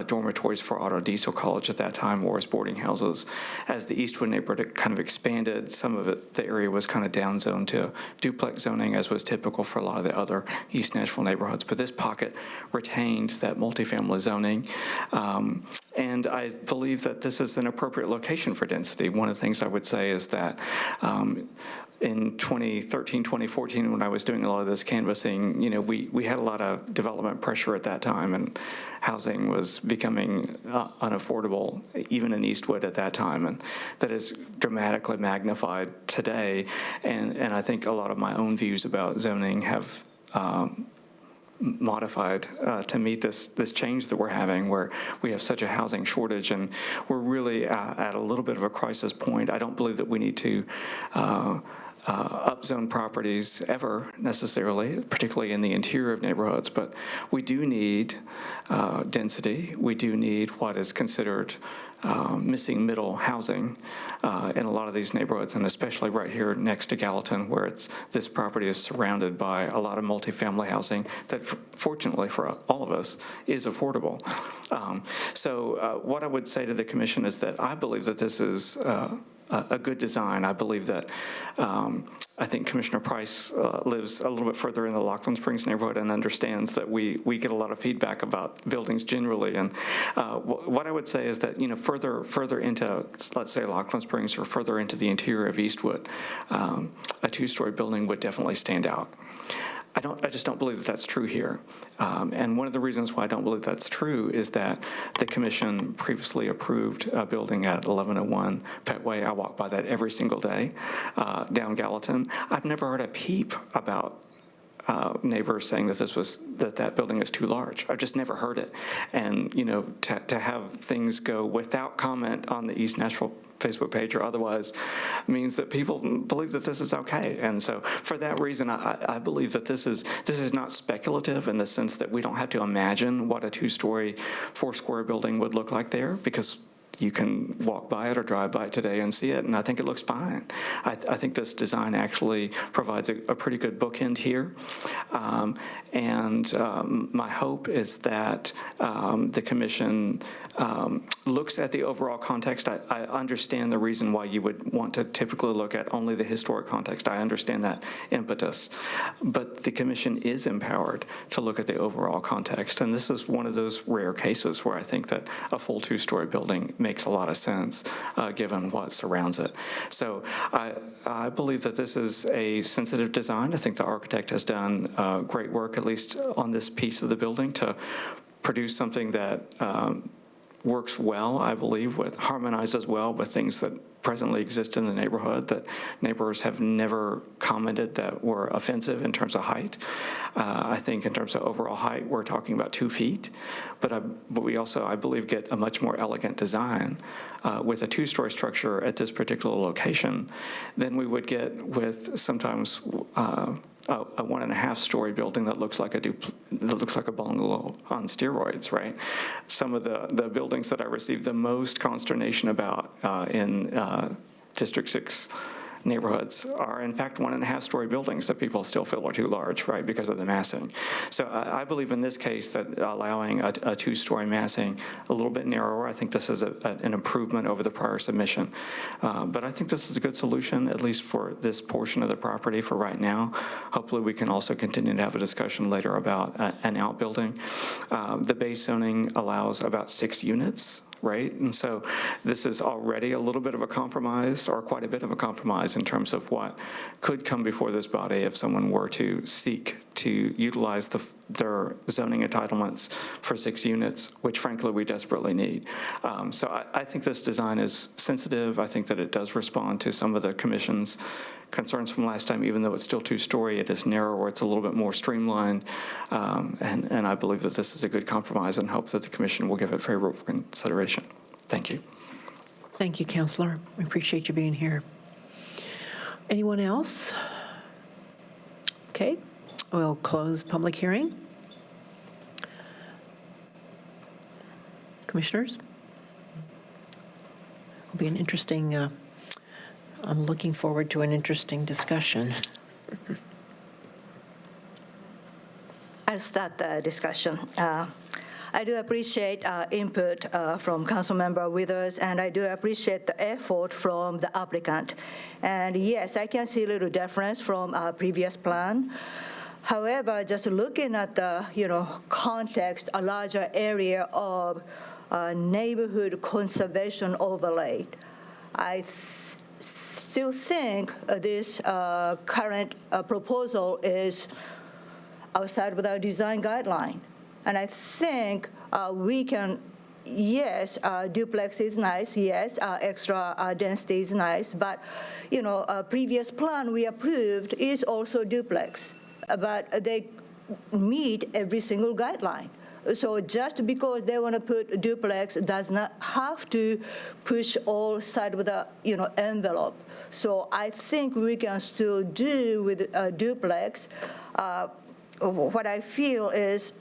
dormitories for Auto Diesel College at that time, or as boarding houses. As the Eastwood neighborhood kind of expanded, some of it, the area was kind of downzoned to duplex zoning, as was typical for a lot of the other East Nashville neighborhoods. But this pocket retained that multifamily zoning. And I believe that this is an appropriate location for density. One of the things I would say is that in 2013, 2014, when I was doing a lot of this canvassing, we had a lot of development pressure at that time, and housing was becoming unaffordable, even in Eastwood at that time, and that is dramatically magnified today. And I think a lot of my own views about zoning have modified to meet this change that we're having, where we have such a housing shortage, and we're really at a little bit of a crisis point. I don't believe that we need to upzone properties ever necessarily, particularly in the interior of neighborhoods, but we do need density. We do need what is considered missing middle housing in a lot of these neighborhoods, and especially right here next to Gallatin, where this property is surrounded by a lot of multifamily housing that, fortunately for all of us, is affordable. So what I would say to the commission is that I believe that this is a good design. I believe that I think Commissioner Price lives a little bit further in the Laughlin Springs neighborhood and understands that we get a lot of feedback about buildings generally. And what I would say is that, further into, let's say, Laughlin Springs or further into the interior of Eastwood, a two-story building would definitely stand out. I just don't believe that that's true here. And one of the reasons why I don't believe that's true is that the commission previously approved a building at 1101 Petway. I walk by that every single day down Gallatin. I've never heard a peep about neighbors saying that that building is too large. I've just never heard it. And, to have things go without comment on the East Nashville Facebook page or otherwise means that people believe that this is okay. And so for that reason, I believe that this is not speculative in the sense that we don't have to imagine what a two-story, four-square building would look like there, because you can walk by it or drive by it today and see it, and I think it looks fine. I think this design actually provides a pretty good bookend here. My hope is that the commission looks at the overall context. I understand the reason why you would want to typically look at only the historic context. I understand that impetus. But the commission is empowered to look at the overall context, and this is one of those rare cases where I think that a full two-story building makes a lot of sense given what surrounds it. So I believe that this is a sensitive design. I think the architect has done great work, at least on this piece of the building, to produce something that works well, I believe, harmonizes well with things that presently exist in the neighborhood that neighbors have never commented that were offensive in terms of height. I think in terms of overall height, we're talking about 2 feet, but we also, I believe, get a much more elegant design with a two-story structure at this particular location than we would get with sometimes a 1.5-story building that looks like a bungalow on steroids, right? Some of the buildings that I received the most consternation about in District 6 neighborhoods are, in fact, 1.5-story buildings that people still feel are too large, right, because of the massing. So I believe in this case that allowing a two-story massing a little bit narrower, I think this is an improvement over the prior submission. But I think this is a good solution, at least for this portion of the property for right now. Hopefully we can also continue to have a discussion later about an outbuilding. The base zoning allows about 6 units right? And so this is already a little bit of a compromise, or quite a bit of a compromise in terms of what could come before this body if someone were to seek to utilize their zoning entitlements for 6 units, which frankly we desperately need. So I think this design is sensitive. I think that it does respond to some of the commission's concerns from last time. Even though it's still 2-story, it is narrower, it's a little bit more streamlined, and I believe that this is a good compromise and hope that the commission will give it favorable consideration. Thank you. Thank you, Councilor. We appreciate you being here. Anyone else? Okay, we'll close public hearing. Commissioners? It'll be an interesting, I'm looking forward to an interesting discussion. I'll start the discussion. I do appreciate input from Councilmember Withers, and I do appreciate the effort from the applicant. And yes, I can see a little difference from our previous plan. However, just looking at the context, a larger area of neighborhood conservation overlay, I still think this current proposal is outside of our design guideline. And I think we can, yes, duplex is nice, yes, extra density is nice, but, a previous plan we approved is also duplex, but they meet every single guideline. So just because they want to put duplex does not have to push all sides of the envelope. So I think we can still do with duplex. What I feel is,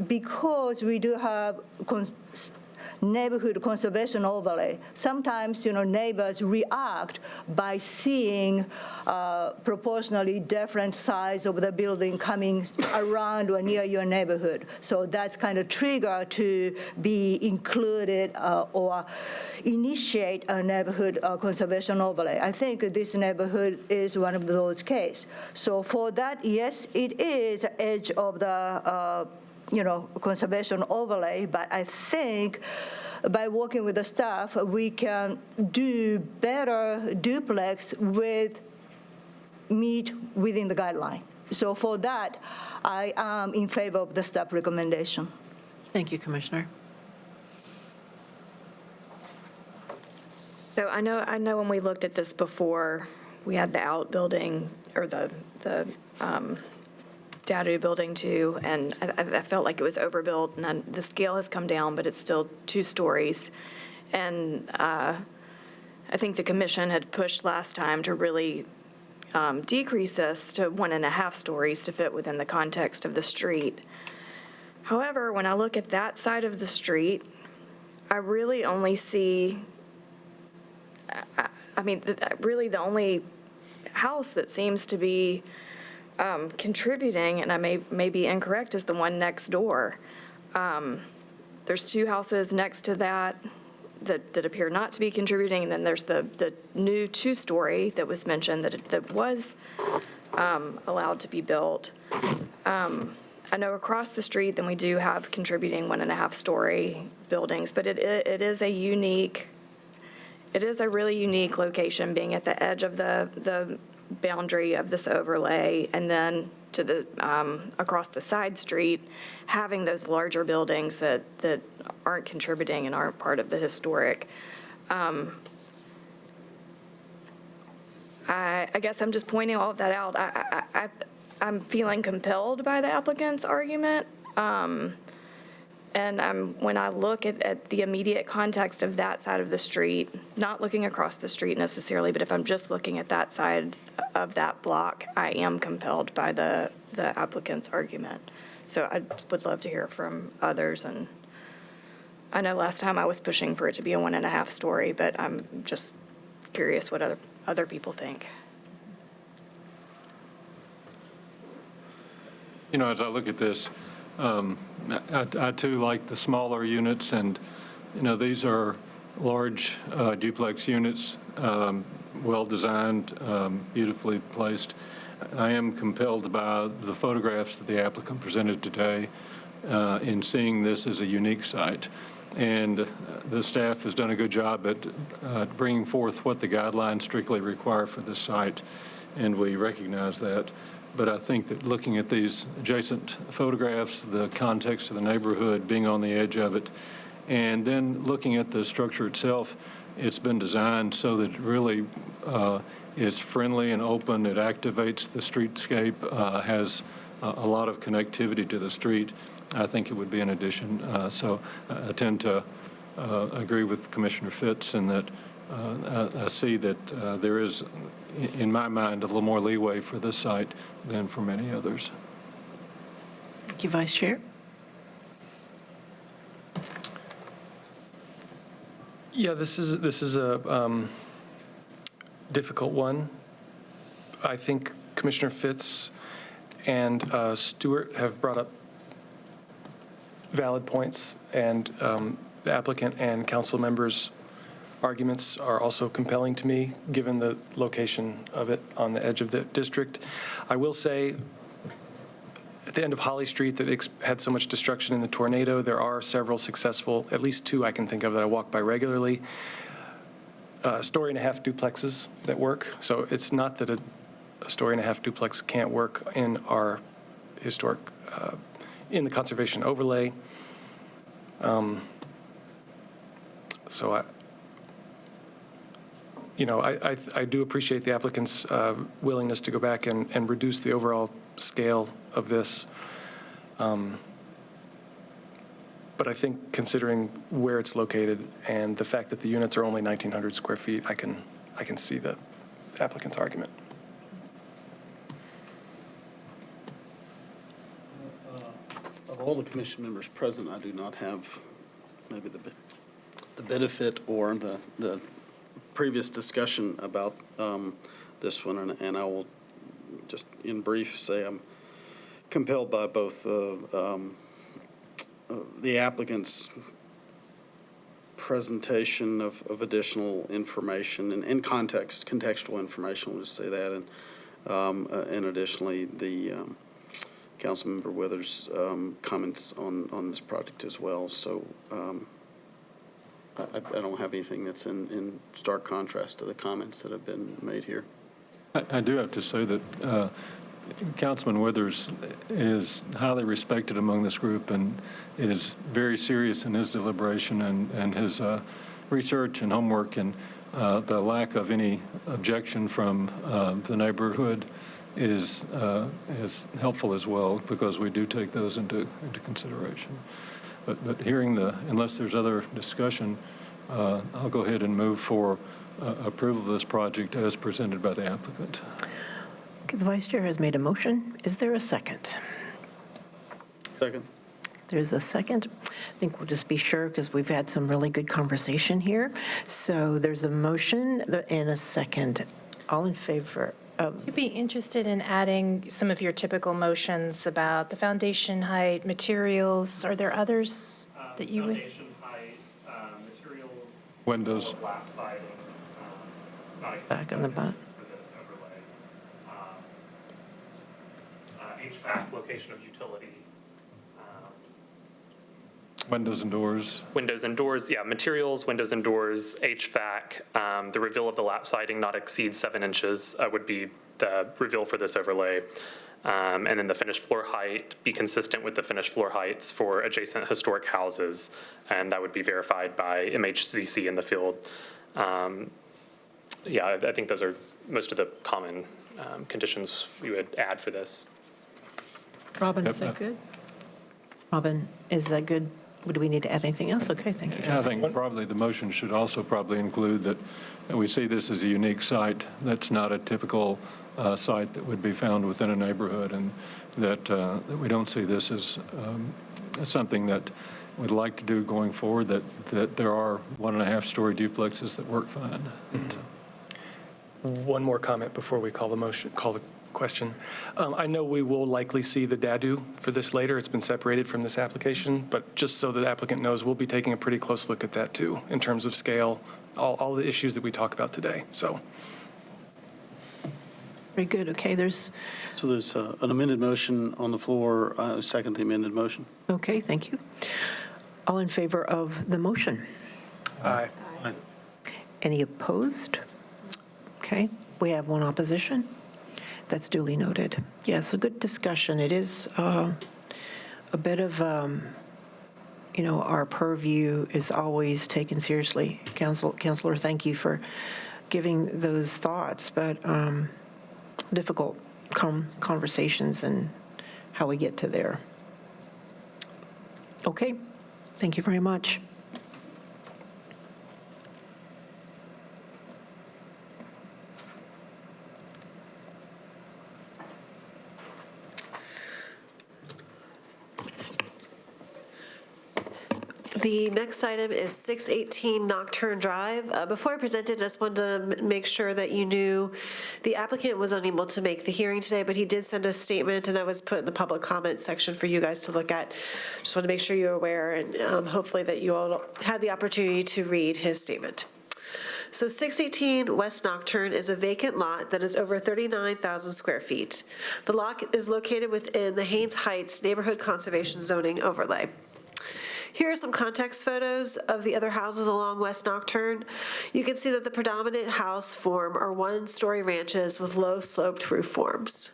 because we do have neighborhood conservation overlay, sometimes, neighbors react by seeing proportionally different size of the building coming around or near your neighborhood. So that's kind of trigger to be included or initiate a neighborhood conservation overlay. I think this neighborhood is one of those cases. So for that, yes, it is edge of the conservation overlay, but I think by working with the staff, we can do better duplex meet within the guideline. So for that, I am in favor of the staff recommendation. Thank you, Commissioner. So I know when we looked at this before, we had the outbuilding or the Dadu building too, and I felt like it was overbuilt, and the scale has come down, but it's still 2 stories. And I think the commission had pushed last time to really decrease this to 1.5 stories to fit within the context of the street. However, when I look at that side of the street, I really only see, really the only house that seems to be contributing, and I may be incorrect, is the one next door. There's 2 houses next to that appear not to be contributing, and then there's the new 2-story that was mentioned that was allowed to be built. I know across the street, then we do have contributing 1.5-story buildings, but it is a really unique location, being at the edge of the boundary of this overlay, and then to the across the side street, having those larger buildings that aren't contributing and aren't part of the historic. I guess I'm just pointing all of that out. I'm feeling compelled by the applicant's argument. And when I look at the immediate context of that side of the street, not looking across the street necessarily, but if I'm just looking at that side of that block, I am compelled by the applicant's argument. So I would love to hear from others. And I know last time I was pushing for it to be a 1.5-story, but I'm just curious what other people think. As I look at this, I too like the smaller units, and these are large duplex units, well designed, beautifully placed. I am compelled by the photographs that the applicant presented today in seeing this as a unique site. And the staff has done a good job at bringing forth what the guidelines strictly require for this site, and we recognize that. But I think that looking at these adjacent photographs, the context of the neighborhood, being on the edge of it, and then looking at the structure itself, it's been designed so that it really is friendly and open. It activates the streetscape, has a lot of connectivity to the street. I think it would be an addition. So I tend to agree with Commissioner Fitz in that I see that there is, in my mind, a little more leeway for this site than for many others. Thank you, Vice Chair. Yeah, this is a difficult one. I think Commissioner Fitz and Stewart have brought up valid points, and the applicant and council members' arguments are also compelling to me, given the location of it on the edge of the district. I will say, at the end of Holly Street that had so much destruction in the tornado, there are several successful, at least two I can think of that I walk by regularly, story-and-a-half duplexes that work. So it's not that a story-and-a-half duplex can't work in our historic, in the conservation overlay. So I do appreciate the applicant's willingness to go back and reduce the overall scale of this. But I think considering where it's located and the fact that the units are only 1,900 square feet, I can see the applicant's argument. Of all the commission members present, I do not have maybe the benefit or the previous discussion about this one, and I will just in brief say I'm compelled by both the applicant's presentation of additional information and contextual information, we'll just say that, and additionally the Councilmember Withers' comments on this project as well. So I don't have anything that's in stark contrast to the comments that have been made here. I do have to say that Councilman Withers is highly respected among this group and is very serious in his deliberation and his research and homework, and the lack of any objection from the neighborhood is helpful as well, because we do take those into consideration. But hearing unless there's other discussion, I'll go ahead and move for approval of this project as presented by the applicant. Okay, the Vice Chair has made a motion. Is there a second? Second. There's a second. I think we'll just be sure because we've had some really good conversation here. So there's a motion and a second. All in favor? You'd be interested in adding some of your typical motions about the foundation height, materials. Are there others that you would? Foundation height, materials. Windows. Lap siding, Back on the bottom. for this overlay. HVAC, location of utility. Windows and doors. Windows and doors, yeah, materials, windows and doors, HVAC, the reveal of the lap siding not exceed 7 inches would be the reveal for this overlay. And then the finished floor height be consistent with the finished floor heights for adjacent historic houses, and that would be verified by Mhcc in the field. Yeah, I think those are most of the common conditions we would add for this. Robin, is that good? Robin, is that good? Do we need to add anything else? Okay, thank you, I Joseph. think probably the motion should also probably include that we see this as a unique site. That's not a typical site that would be found within a neighborhood, and that we don't see this as something that we'd like to do going forward, that there are 1.5-story duplexes that work fine. One more comment before we call the question. I know we will likely see the DADU for this later. It's been separated from this application, but just so the applicant knows, we'll be taking a pretty close look at that too, in terms of scale, all the issues that we talk about today. So. Very good. Okay, So there's an amended motion on the floor. Second the amended motion. Okay, thank you. All in favor of the motion? Aye. Any opposed? Okay, we have one opposition. That's duly noted. Yes, a good discussion. It is a bit of, our purview is always taken seriously. Counselor, thank you for giving those thoughts, but difficult conversations and how we get to there. Okay, thank you very much. The next item is 618 Nocturne Drive. Before I presented, I just wanted to make sure that you knew the applicant was unable to make the hearing today, but he did send a statement, and that was put in the public comment section for you guys to look at. Just want to make sure you're aware, and hopefully that you all had the opportunity to read his statement. So 618 West Nocturne is a vacant lot that is over 39,000 square feet. The lot is located within the Haynes Heights Neighborhood Conservation Zoning Overlay. Here are some context photos of the other houses along West Nocturne. You can see that the predominant house form are one-story ranches with low-sloped roof forms.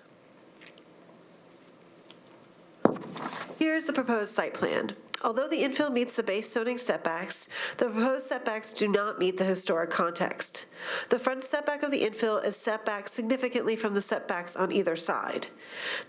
Here's the proposed site plan. Although the infill meets the base zoning setbacks, the proposed setbacks do not meet the historic context. The front setback of the infill is set back significantly from the setbacks on either side.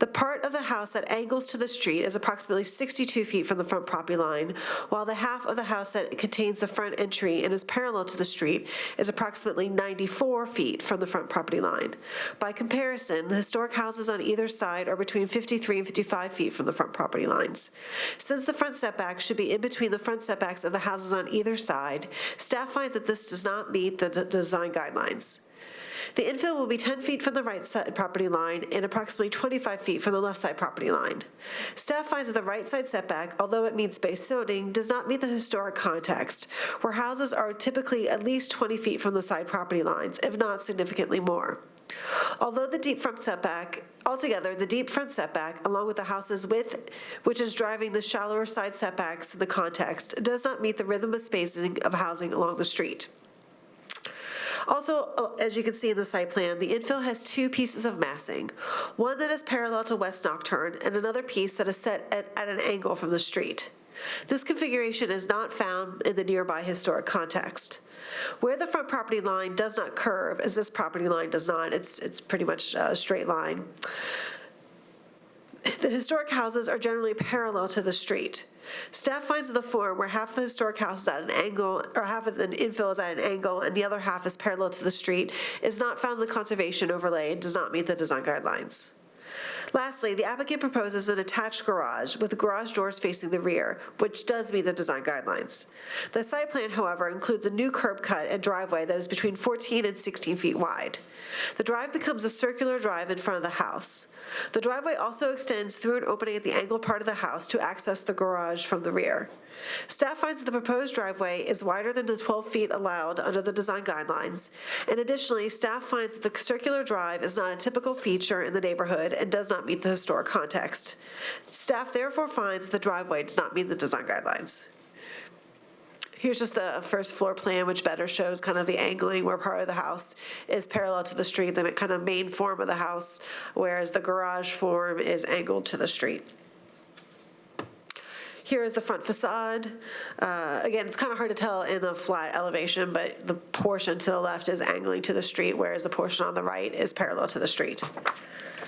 The part of the house that angles to the street is approximately 62 feet from the front property line, while the half of the house that contains the front entry and is parallel to the street is approximately 94 feet from the front property line. By comparison, the historic houses on either side are between 53 and 55 feet from the front property lines. Since the front setback should be in between the front setbacks of the houses on either side, staff finds that this does not meet the design guidelines. The infill will be 10 feet from the right side property line and approximately 25 feet from the left side property line. Staff finds that the right side setback, although it meets base zoning, does not meet the historic context, where houses are typically at least 20 feet from the side property lines, if not significantly more. Although the deep front setback, altogether, the deep front setback, along with the house's width, which is driving the shallower side setbacks in the context, does not meet the rhythm of spacing of housing along the street. Also, as you can see in the site plan, the infill has two pieces of massing, one that is parallel to West Nocturne and another piece that is set at an angle from the street. This configuration is not found in the nearby historic context. Where the front property line does not curve, as this property line does not, it's pretty much a straight line. The historic houses are generally parallel to the street. Staff finds the form where half the historic house is at an angle, or half of the infill is at an angle, and the other half is parallel to the street, is not found in the conservation overlay and does not meet the design guidelines. Lastly, the applicant proposes an attached garage with garage doors facing the rear, which does meet the design guidelines. The site plan, however, includes a new curb cut and driveway that is between 14 and 16 feet wide. The drive becomes a circular drive in front of the house. The driveway also extends through an opening at the angled part of the house to access the garage from the rear. Staff finds that the proposed driveway is wider than the 12 feet allowed under the design guidelines, and additionally, staff finds that the circular drive is not a typical feature in the neighborhood and does not meet the historic context. Staff therefore finds that the driveway does not meet the design guidelines. Here's just a first floor plan, which better shows kind of the angling where part of the house is parallel to the street, the kind of main form of the house, whereas the garage form is angled to the street. Here is the front facade. Again, it's kind of hard to tell in a flat elevation, but the portion to the left is angling to the street, whereas the portion on the right is parallel to the street.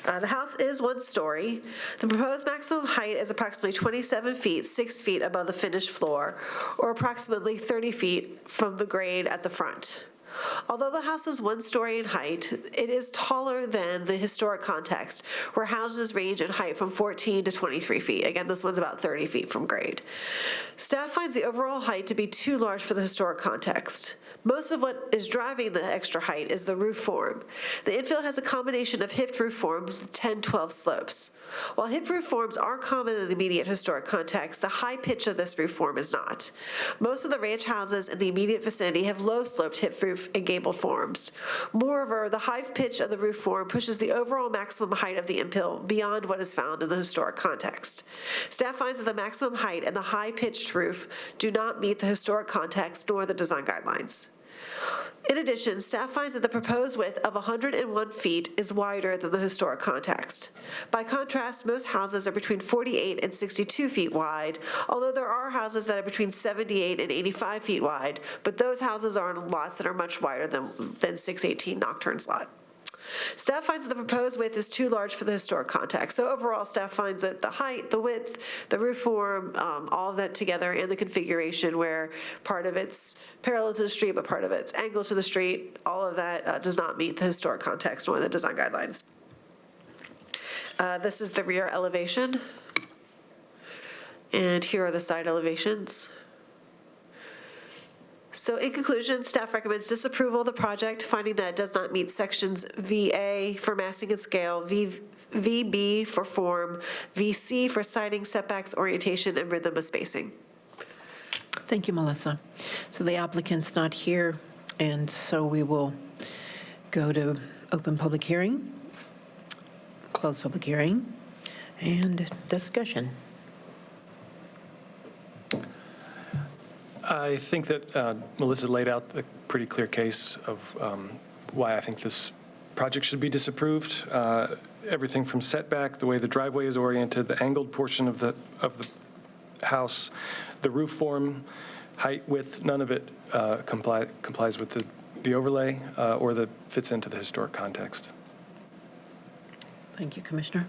The house is one story. The proposed maximum height is approximately 27 feet, 6 feet above the finished floor, or approximately 30 feet from the grade at the front. Although the house is one story in height, it is taller than the historic context, where houses range in height from 14 to 23 feet. Again, this one's about 30 feet from grade. Staff finds the overall height to be too large for the historic context. Most of what is driving the extra height is the roof form. The infill has a combination of hipped roof forms with 10-12 slopes. While hipped roof forms are common in the immediate historic context, the high pitch of this roof form is not. Most of the ranch houses in the immediate vicinity have low-sloped hipped roof and gabled forms. Moreover, the high pitch of the roof form pushes the overall maximum height of the infill beyond what is found in the historic context. Staff finds that the maximum height and the high-pitched roof do not meet the historic context nor the design guidelines. In addition, staff finds that the proposed width of 101 feet is wider than the historic context. By contrast, most houses are between 48 and 62 feet wide, although there are houses that are between 78 and 85 feet wide, but those houses are on lots that are much wider than 618 Nocturne's lot. Staff finds that the proposed width is too large for the historic context. So overall, staff finds that the height, the width, the roof form, all of that together, and the configuration where part of it's parallel to the street, but part of it's angled to the street, all of that does not meet the historic context or the design guidelines. This is the rear elevation. And here are the side elevations. So in conclusion, staff recommends disapproval of the project, finding that it does not meet sections VA for massing and scale, VB for form, VC for siding, setbacks, orientation, and rhythm of spacing. Thank you, Melissa. So the applicant's not here, and so we will go to open public hearing, close public hearing, and discussion. I think that Melissa laid out a pretty clear case of why I think this project should be disapproved. Everything from setback, the way the driveway is oriented, the angled portion of the house, the roof form, height, width, none of it complies with the overlay or that fits into the historic context. Thank you, Commissioner.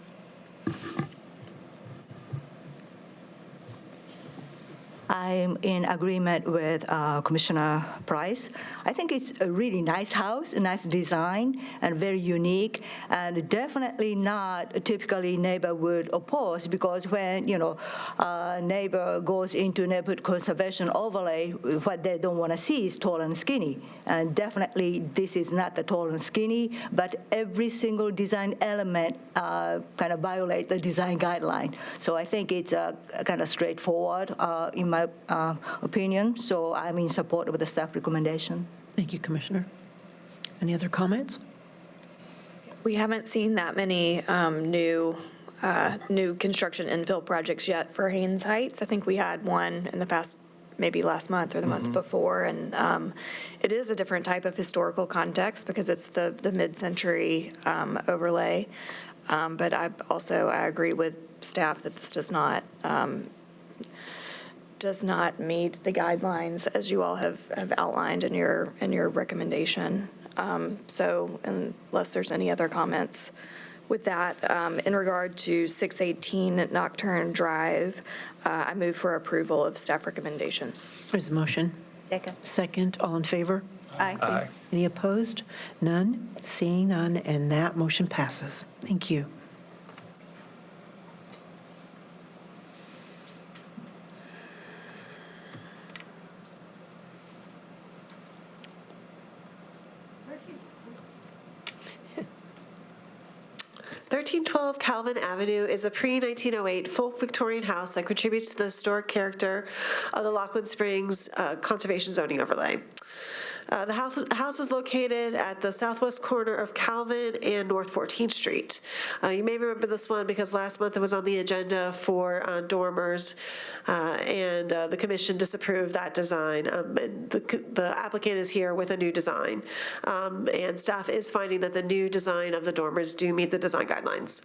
I'm in agreement with Commissioner Price. I think it's a really nice house, a nice design, and very unique, and definitely not typically neighbor would oppose, because when, neighbor goes into neighborhood conservation overlay, what they don't want to see is tall and skinny. And definitely this is not the tall and skinny, but every single design element kind of violate the design guideline. So I think it's kind of straightforward in my opinion. So I'm in support of the staff recommendation. Thank you, Commissioner. Any other comments? We haven't seen that many new construction infill projects yet for Haynes Heights. I think we had one in the past, maybe last month or the month before, and it is a different type of historical context because it's the mid-century overlay. But I agree with staff that this does not meet the guidelines as you all have outlined in your recommendation. So unless there's any other comments with that, in regard to 618 Nocturne Drive, I move for approval of staff recommendations. There's a motion. Second. Second. All in favor? Aye. Aye. Any opposed? None? Seeing none, and that motion passes. Thank you. (1312) Calvin Avenue is a pre-1908 folk Victorian house that contributes to the historic character of the Lockland Springs Conservation Zoning Overlay. The house is located at the southwest corner of Calvin and North 14th Street. You may remember this one because last month it was on the agenda for dormers, and the commission disapproved that design. The applicant is here with a new design, and staff is finding that the new design of the dormers do meet the design guidelines.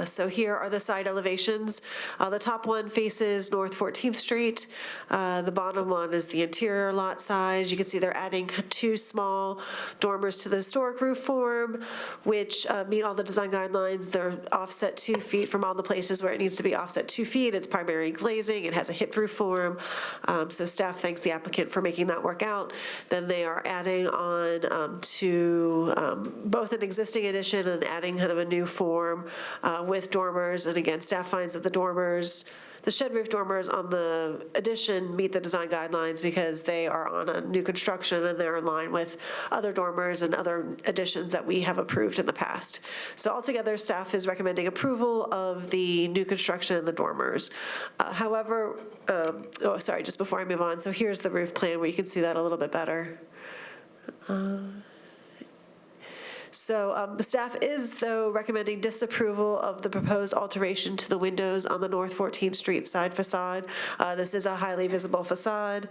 So here are the side elevations. The top one faces North 14th Street. The bottom one is the interior lot size. You can see they're adding 2 small dormers to the historic roof form, which meet all the design guidelines. They're offset 2 feet from all the places where it needs to be offset 2 feet. It's primary glazing. It has a hip roof form. So staff thanks the applicant for making that work out. Then they are adding on to both an existing addition and adding kind of a new form with dormers, and again, staff finds that the dormers the shed roof dormers on the addition meet the design guidelines because they are on a new construction and they're in line with other dormers and other additions that we have approved in the past. So altogether, staff is recommending approval of the new construction and the dormers. However, just before I move on, so here's the roof plan where you can see that a little bit better. So the staff is, though, recommending disapproval of the proposed alteration to the windows on the North 14th Street side facade. This is a highly visible facade,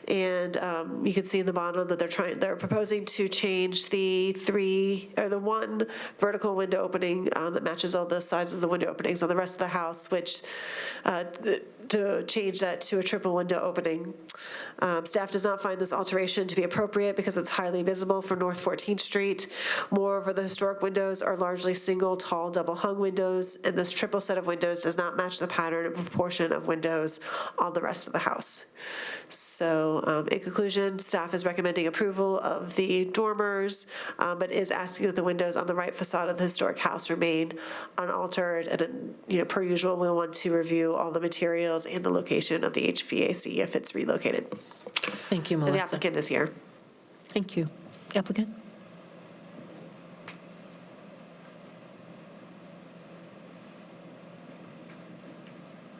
and you can see in the bottom that they're proposing to change the one vertical window opening that matches all the sizes of the window openings on the rest of the house, which to change that to a triple window opening. Staff does not find this alteration to be appropriate because it's highly visible for North 14th Street. Moreover, the historic windows are largely single, tall, double-hung windows, and this triple set of windows does not match the pattern and proportion of windows on the rest of the house. So in conclusion, staff is recommending approval of the dormers, but is asking that the windows on the right facade of the historic house remain unaltered. And per usual, we'll want to review all the materials and the location of the HVAC if it's relocated. Thank you, Melissa. And the applicant is here. Thank you. Applicant?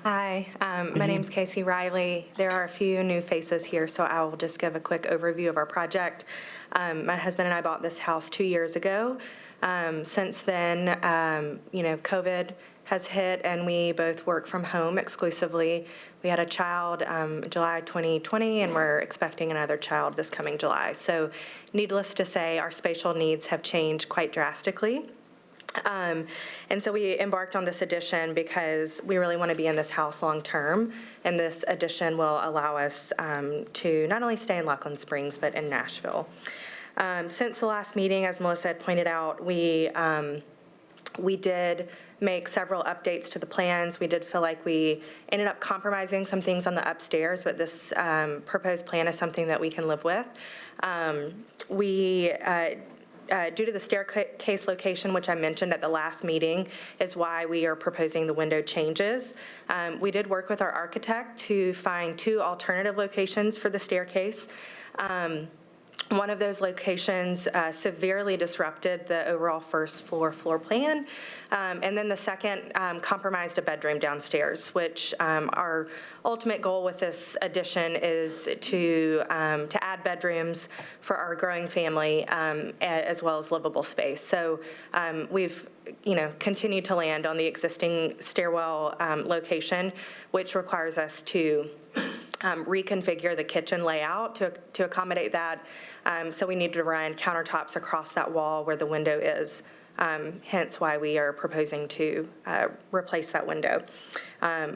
Hi, my name's Casey Riley. There are a few new faces here, so I will just give a quick overview of our project. My husband and I bought this house 2 years ago. Since then, COVID has hit, and we both work from home exclusively. We had a child July 2020, and we're expecting another child this coming July. So needless to say, our spatial needs have changed quite drastically. And so we embarked on this addition because we really want to be in this house long term, and this addition will allow us to not only stay in Lackland Springs, but in Nashville. Since the last meeting, as Melissa had pointed out, we did make several updates to the plans. We did feel like we ended up compromising some things on the upstairs, but this proposed plan is something that we can live with. Due to the staircase location, which I mentioned at the last meeting, is why we are proposing the window changes. We did work with our architect to find 2 alternative locations for the staircase. One of those locations severely disrupted the overall first floor plan. And then the second compromised a bedroom downstairs, which our ultimate goal with this addition is to add bedrooms for our growing family as well as livable space. So we've continued to land on the existing stairwell location, which requires us to reconfigure the kitchen layout to accommodate that. So we needed to run countertops across that wall where the window is, hence why we are proposing to replace that window.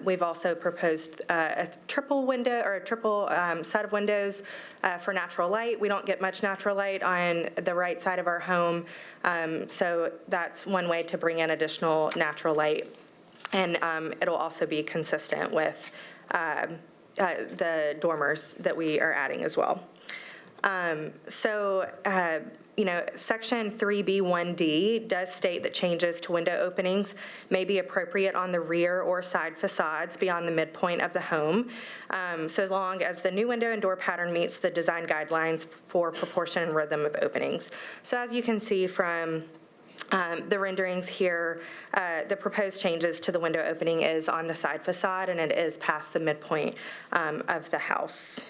We've also proposed a triple window or a triple set of windows for natural light. We don't get much natural light on the right side of our home, so that's one way to bring in additional natural light. And it'll also be consistent with the dormers that we are adding as well. Section 3B1D does state that changes to window openings may be appropriate on the rear or side facades beyond the midpoint of the home. So as long as the new window and door pattern meets the design guidelines for proportion and rhythm of openings. So as you can see from the renderings here, the proposed changes to the window opening is on the side facade, and it is past the midpoint of the house.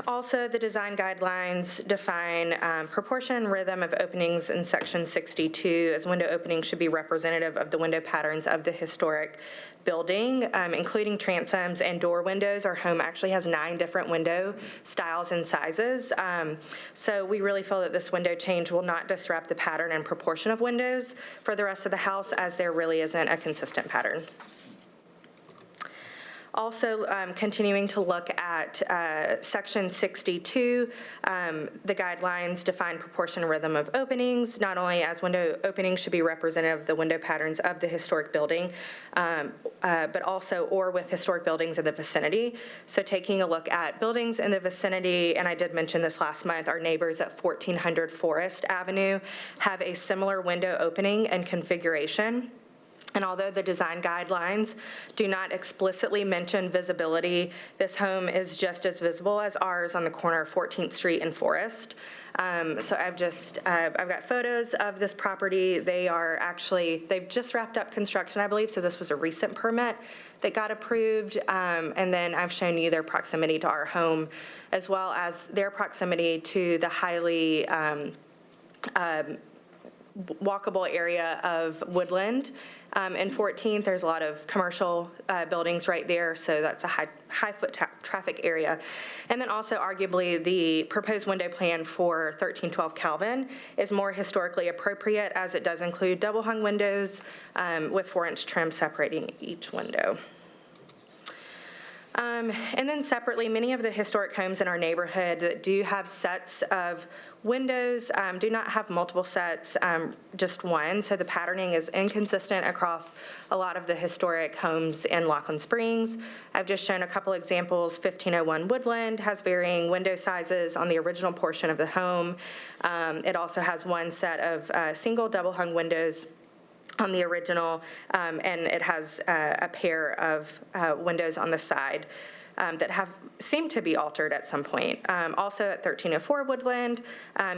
Also, the design guidelines define proportion and rhythm of openings in section 62, as window openings should be representative of the window patterns of the historic building, including transoms and door windows. Our home actually has 9 different window styles and sizes. So we really feel that this window change will not disrupt the pattern and proportion of windows for the rest of the house, as there really isn't a consistent pattern. Also, continuing to look at section 62, the guidelines define proportion and rhythm of openings, not only as window openings should be representative of the window patterns of the historic building, but also or with historic buildings in the vicinity. So taking a look at buildings in the vicinity, and I did mention this last month, our neighbors at 1400 Forest Avenue have a similar window opening and configuration. And although the design guidelines do not explicitly mention visibility, this home is just as visible as ours on the corner of 14th Street and Forest. So I've got photos of this property. They've just wrapped up construction, I believe, so this was a recent permit that got approved. And then I've shown you their proximity to our home, as well as their proximity to the highly walkable area of Woodland. In 14th, there's a lot of commercial buildings right there, so that's a high foot traffic area. And then also arguably the proposed window plan for 1312 Calvin is more historically appropriate, as it does include double hung windows with 4-inch trim separating each window. And then separately, many of the historic homes in our neighborhood that do have sets of windows do not have multiple sets, just one. So the patterning is inconsistent across a lot of the historic homes in Laughlin Springs. I've just shown a couple examples. 1501 Woodland has varying window sizes on the original portion of the home. It also has one set of single double hung windows on the original, and it has a pair of windows on the side that seem to be altered at some point. Also at 1304 Woodland,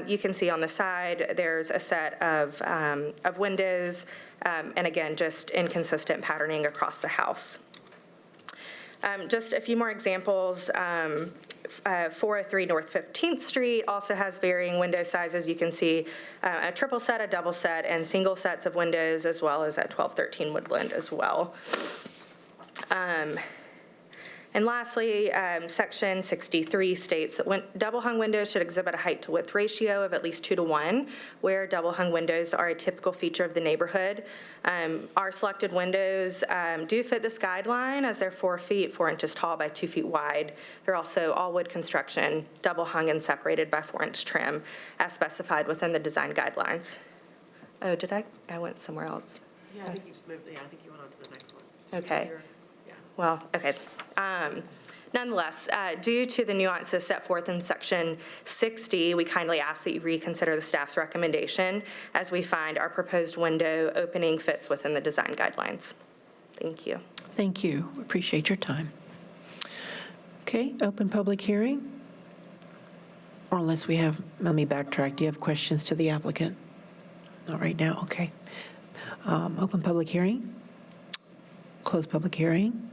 you can see on the side there's a set of windows, and again, just inconsistent patterning across the house. Just a few more examples. 403 North 15th Street also has varying window sizes. You can see a triple set, a double set, and single sets of windows, as well as at 1213 Woodland as well. And lastly, Section 63 states that double hung windows should exhibit a height to width ratio of at least 2 to 1, where double hung windows are a typical feature of the neighborhood. Our selected windows do fit this guideline, as they're 4 feet, 4 inches tall by 2 feet wide. They're also all wood construction, double hung and separated by 4-inch trim, as specified within the design guidelines. Oh, did I? I went somewhere else. Yeah, I think you just moved. Yeah, I think you went on to the next one. Okay. Well, okay. Nonetheless, due to the nuances set forth in Section 60, we kindly ask that you reconsider the staff's recommendation, as we find our proposed window opening fits within the design guidelines. Thank you. Thank you. Appreciate your time. Okay, open public hearing. Or unless we have, let me backtrack. Do you have questions to the applicant? Not right now, okay. Open public hearing. Close public hearing.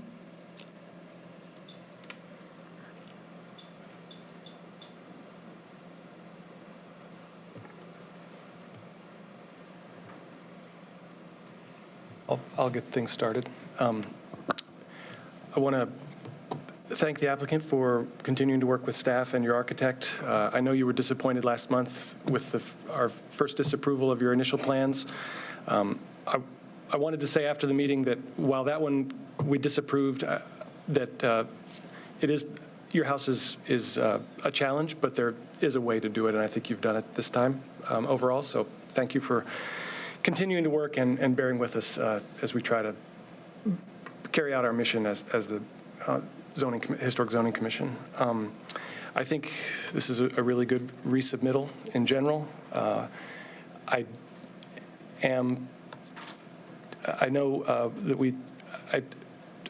I'll get things started. I want to thank the applicant for continuing to work with staff and your architect. I know you were disappointed last month with our first disapproval of your initial plans. I wanted to say after the meeting that while that one we disapproved, that your house is a challenge, but there is a way to do it, and I think you've done it this time overall. So thank you for continuing to work and bearing with us as we try to carry out our mission as the Historic Zoning Commission. I think this is a really good resubmittal in general. I know that I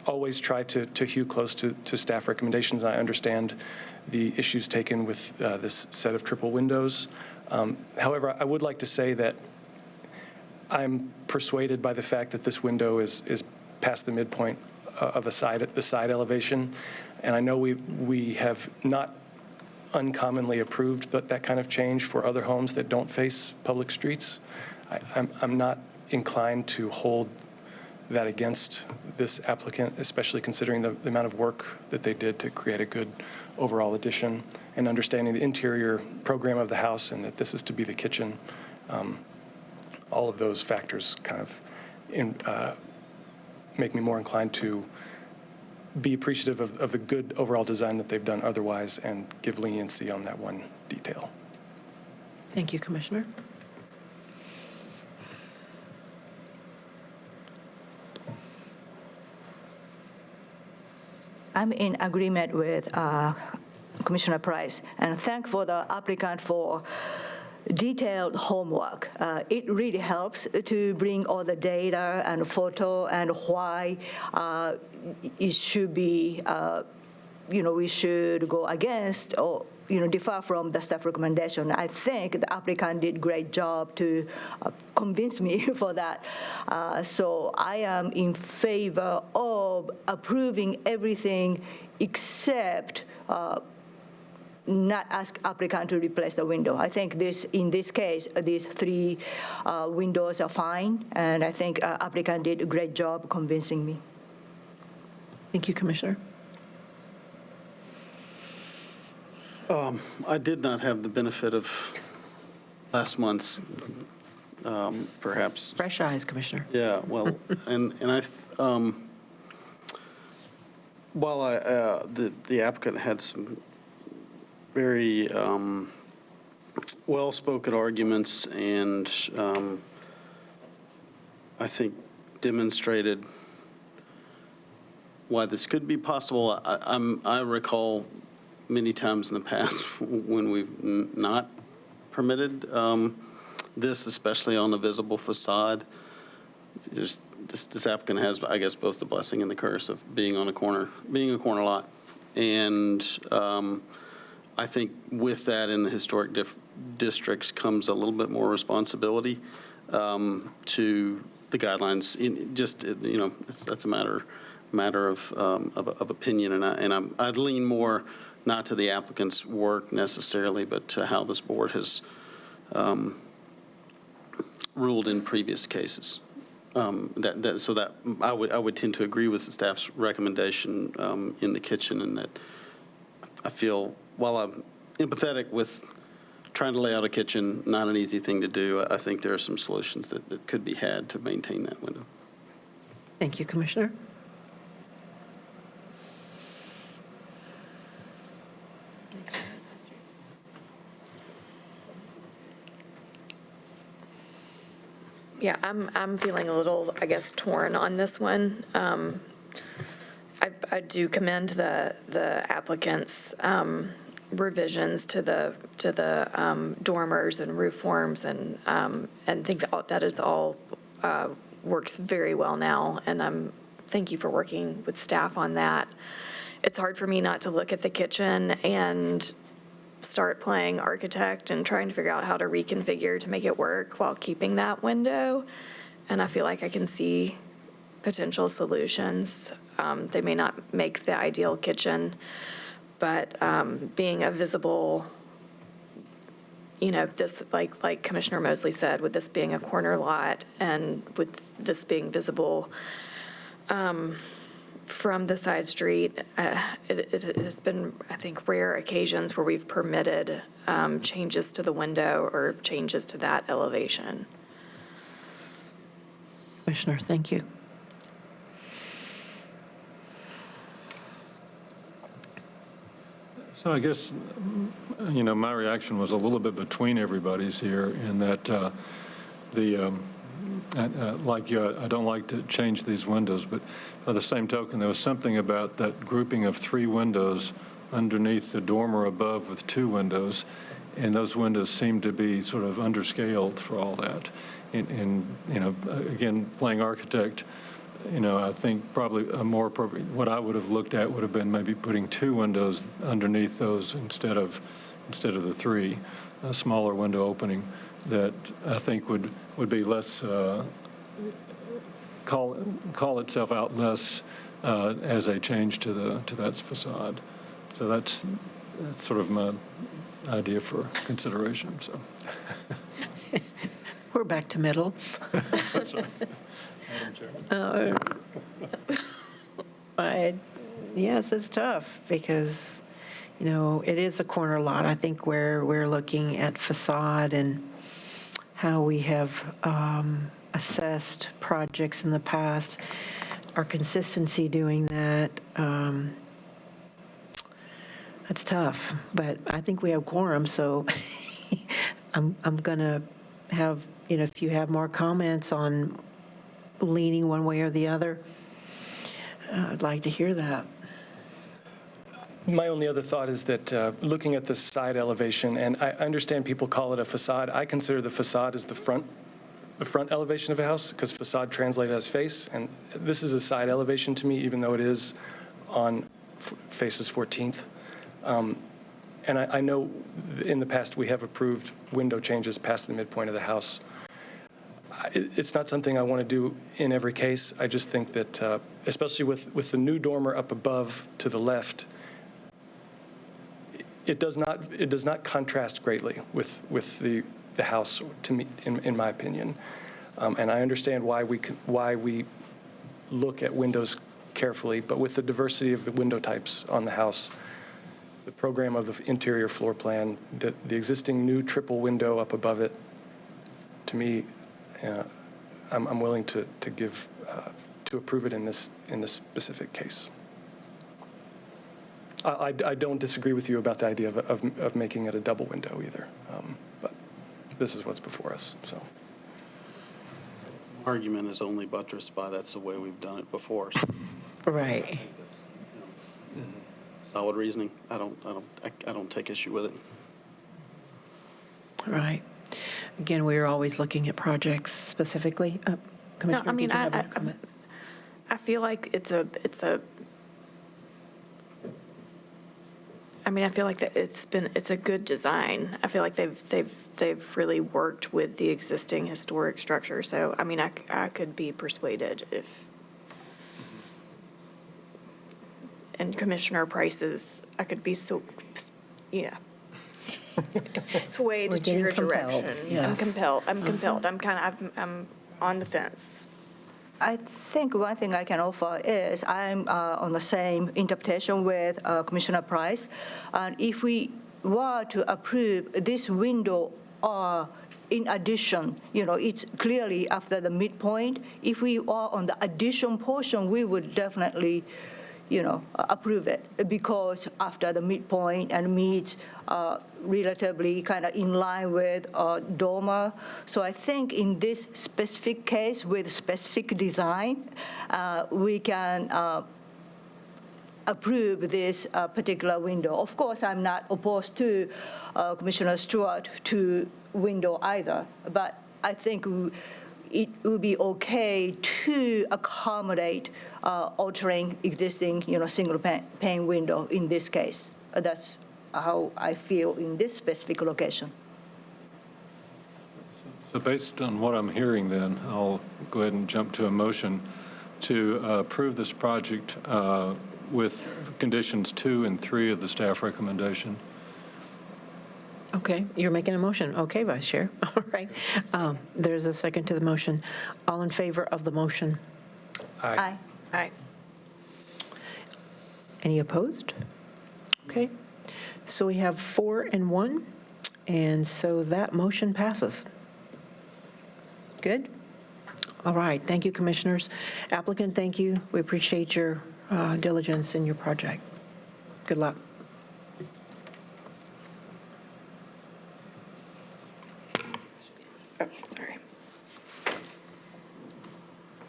always try to hew close to staff recommendations. I understand the issues taken with this set of triple windows. However, I would like to say that I'm persuaded by the fact that this window is past the midpoint of the side elevation, and I know we have not uncommonly approved that kind of change for other homes that don't face public streets. I'm not inclined to hold that against this applicant, especially considering the amount of work that they did to create a good overall addition, and understanding the interior program of the house and that this is to be the kitchen. All of those factors kind of make me more inclined to be appreciative of the good overall design that they've done otherwise and give leniency on that one detail. Thank you, Commissioner. I'm in agreement with Commissioner Price, and thank for the applicant for detailed homework. It really helps to bring all the data and photo and why it should be, we should go against or differ from the staff recommendation. I think the applicant did a great job to convince me for that. So I am in favor of approving everything except not ask applicant to replace the window. I think in this case, these 3 windows are fine, and I think applicant did a great job convincing me. Thank you, Commissioner. I did not have the benefit of last month's, perhaps. Fresh eyes, Commissioner. Yeah, well, and I, while the applicant had some very well-spoken arguments and I think demonstrated why this could be possible, I recall many times in the past when we've not permitted this, especially on a visible facade. This applicant has, I guess, both the blessing and the curse of being a corner lot. And I think with that in the historic districts comes a little bit more responsibility to the guidelines. That's a matter of opinion, and I'd lean more not to the applicant's work necessarily, but to how this board has ruled in previous cases. So I would tend to agree with the staff's recommendation in the kitchen, and that I feel, while I'm empathetic with trying to lay out a kitchen, not an easy thing to do, I think there are some solutions that could be had to maintain that window. Thank you, Commissioner. Yeah, I'm feeling a little, I guess, torn on this one. I do commend the applicant's revisions to the dormers and roof forms, and think that is all works very well now. And thank you for working with staff on that. It's hard for me not to look at the kitchen and start playing architect and trying to figure out how to reconfigure to make it work while keeping that window. And I feel like I can see potential solutions. They may not make the ideal kitchen, but being a visible, this, like Commissioner Mosley said, with this being a corner lot and with this being visible from the side street, it has been, I think, rare occasions where we've permitted changes to the window or changes to that elevation. Commissioner, thank you. So I guess, my reaction was a little bit between everybody's here in that like you, I don't like to change these windows, but by the same token, there was something about that grouping of 3 windows underneath the dormer above with 2 windows, and those windows seem to be sort of underscaled for all that. And again, playing architect, I think probably a more appropriate, what I would have looked at would have been maybe putting 2 windows underneath those instead of the 3, a smaller window opening that I think would be less, call itself out less as a change to that facade. So that's sort of my idea for consideration. So We're back to middle. That's right. Madam Chairman. Yes, it's tough because, it is a corner lot. I think we're looking at facade and how we have assessed projects in the past, our consistency doing that. That's tough, but I think we have quorum, so I'm going to have, if you have more comments on leaning one way or the other, I'd like to hear that. My only other thought is that looking at the side elevation, and I understand people call it a facade, I consider the facade as the front elevation of a house, because facade translated as face, and this is a side elevation to me, even though it is on faces 14th. And I know in the past we have approved window changes past the midpoint of the house. It's not something I want to do in every case. I just think that, especially with the new dormer up above to the left, it does not contrast greatly with the house, to me, in my opinion. And I understand why we look at windows carefully, but with the diversity of the window types on the house, the program of the interior floor plan, the existing new triple window up above it, to me, I'm willing to approve it in this specific case. I don't disagree with you about the idea of making it a double window either, but this is what's before us. So, argument is only buttressed by that's the way we've done it before. So Right. solid reasoning. I don't take issue with it. Right. Again, we are always looking at projects specifically. Commissioner, No, I mean, did you have a comment? I feel like I feel like that it's a good design. I feel like they've really worked with the existing historic structure. So, I mean, I could be persuaded if, and Commissioner Price's, I could be swayed to your direction. Yes. I'm compelled. I'm on the fence. I think one thing I can offer is I'm on the same interpretation with Commissioner Price. And if we were to approve this window in addition, it's clearly after the midpoint. If we are on the addition portion, we would definitely, approve it because after the midpoint and meets relatively kind of in line with dormer. So I think in this specific case with specific design, we can approve this particular window. Of course, I'm not opposed to Commissioner Stewart to window either, but I think it would be okay to accommodate altering existing, single pane window in this case. That's how I feel in this specific location. So based on what I'm hearing then, I'll go ahead and jump to a motion to approve this project with conditions 2 and 3 of the staff recommendation. Okay, you're making a motion. Okay, Vice Chair. All right. There's a second to the motion. All in favor of the motion? Aye. Aye. Any opposed? Okay. So we have 4 and 1, and so that motion passes. Good? All right. Thank you, Commissioners. Applicant, thank you. We appreciate your diligence in your project. Good luck.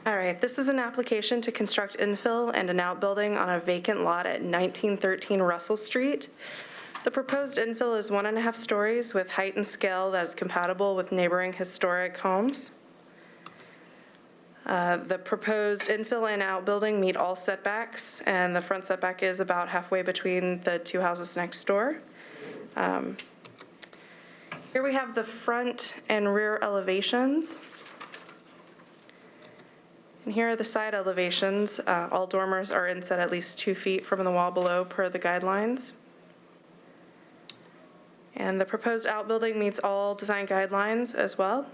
All right, this is an application to construct infill and an outbuilding on a vacant lot at 1913 Russell Street. The proposed infill is 1.5 stories with height and scale that is compatible with neighboring historic homes. The proposed infill and outbuilding meet all setbacks, and the front setback is about halfway between the two houses next door. Here we have the front and rear elevations. And here are the side elevations. All dormers are inset at least 2 feet from the wall below per the guidelines. And the proposed outbuilding meets all design guidelines as well.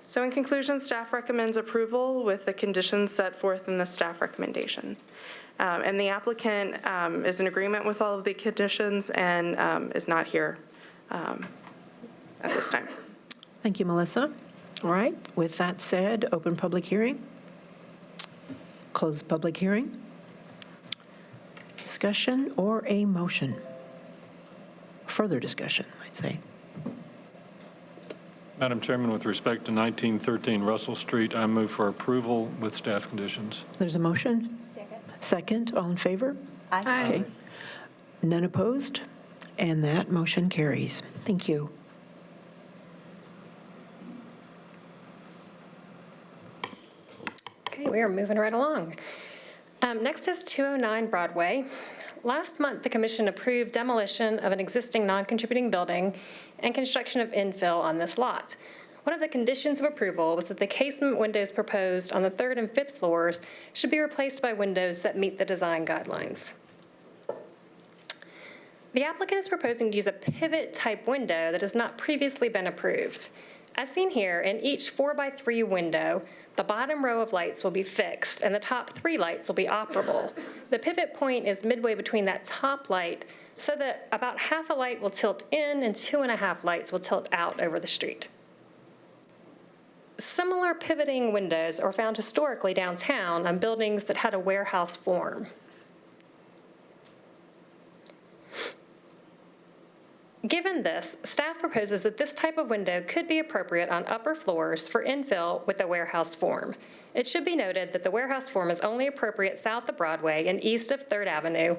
So in conclusion, staff recommends approval with the conditions set forth in the staff recommendation. And the applicant is in agreement with all of the conditions and is not here at this time. Thank you, Melissa. All right. With that said, open public hearing. Close public hearing. Discussion or a motion? Further discussion, I'd say. Madam Chairman, with respect to 1913 Russell Street, I move for approval with staff conditions. There's a motion? Second. Second. All in favor? Okay. None opposed, and that motion carries. Thank you. Okay, we are moving right along. Next is 209 Broadway. Last month, the commission approved demolition of an existing non-contributing building and construction of infill on this lot. One of the conditions of approval was that the casement windows proposed on the 3rd and 5th floors should be replaced by windows that meet the design guidelines. The applicant is proposing to use a pivot-type window that has not previously been approved. As seen here, in each 4x3 window, the bottom row of lights will be fixed and the top 3 lights will be operable. The pivot point is midway between that top light so that about half a light will tilt in and 2.5 lights will tilt out over the street. Similar pivoting windows are found historically downtown on buildings that had a warehouse form. Given this, staff proposes that this type of window could be appropriate on upper floors for infill with a warehouse form. It should be noted that the warehouse form is only appropriate south of Broadway and east of 3rd Avenue,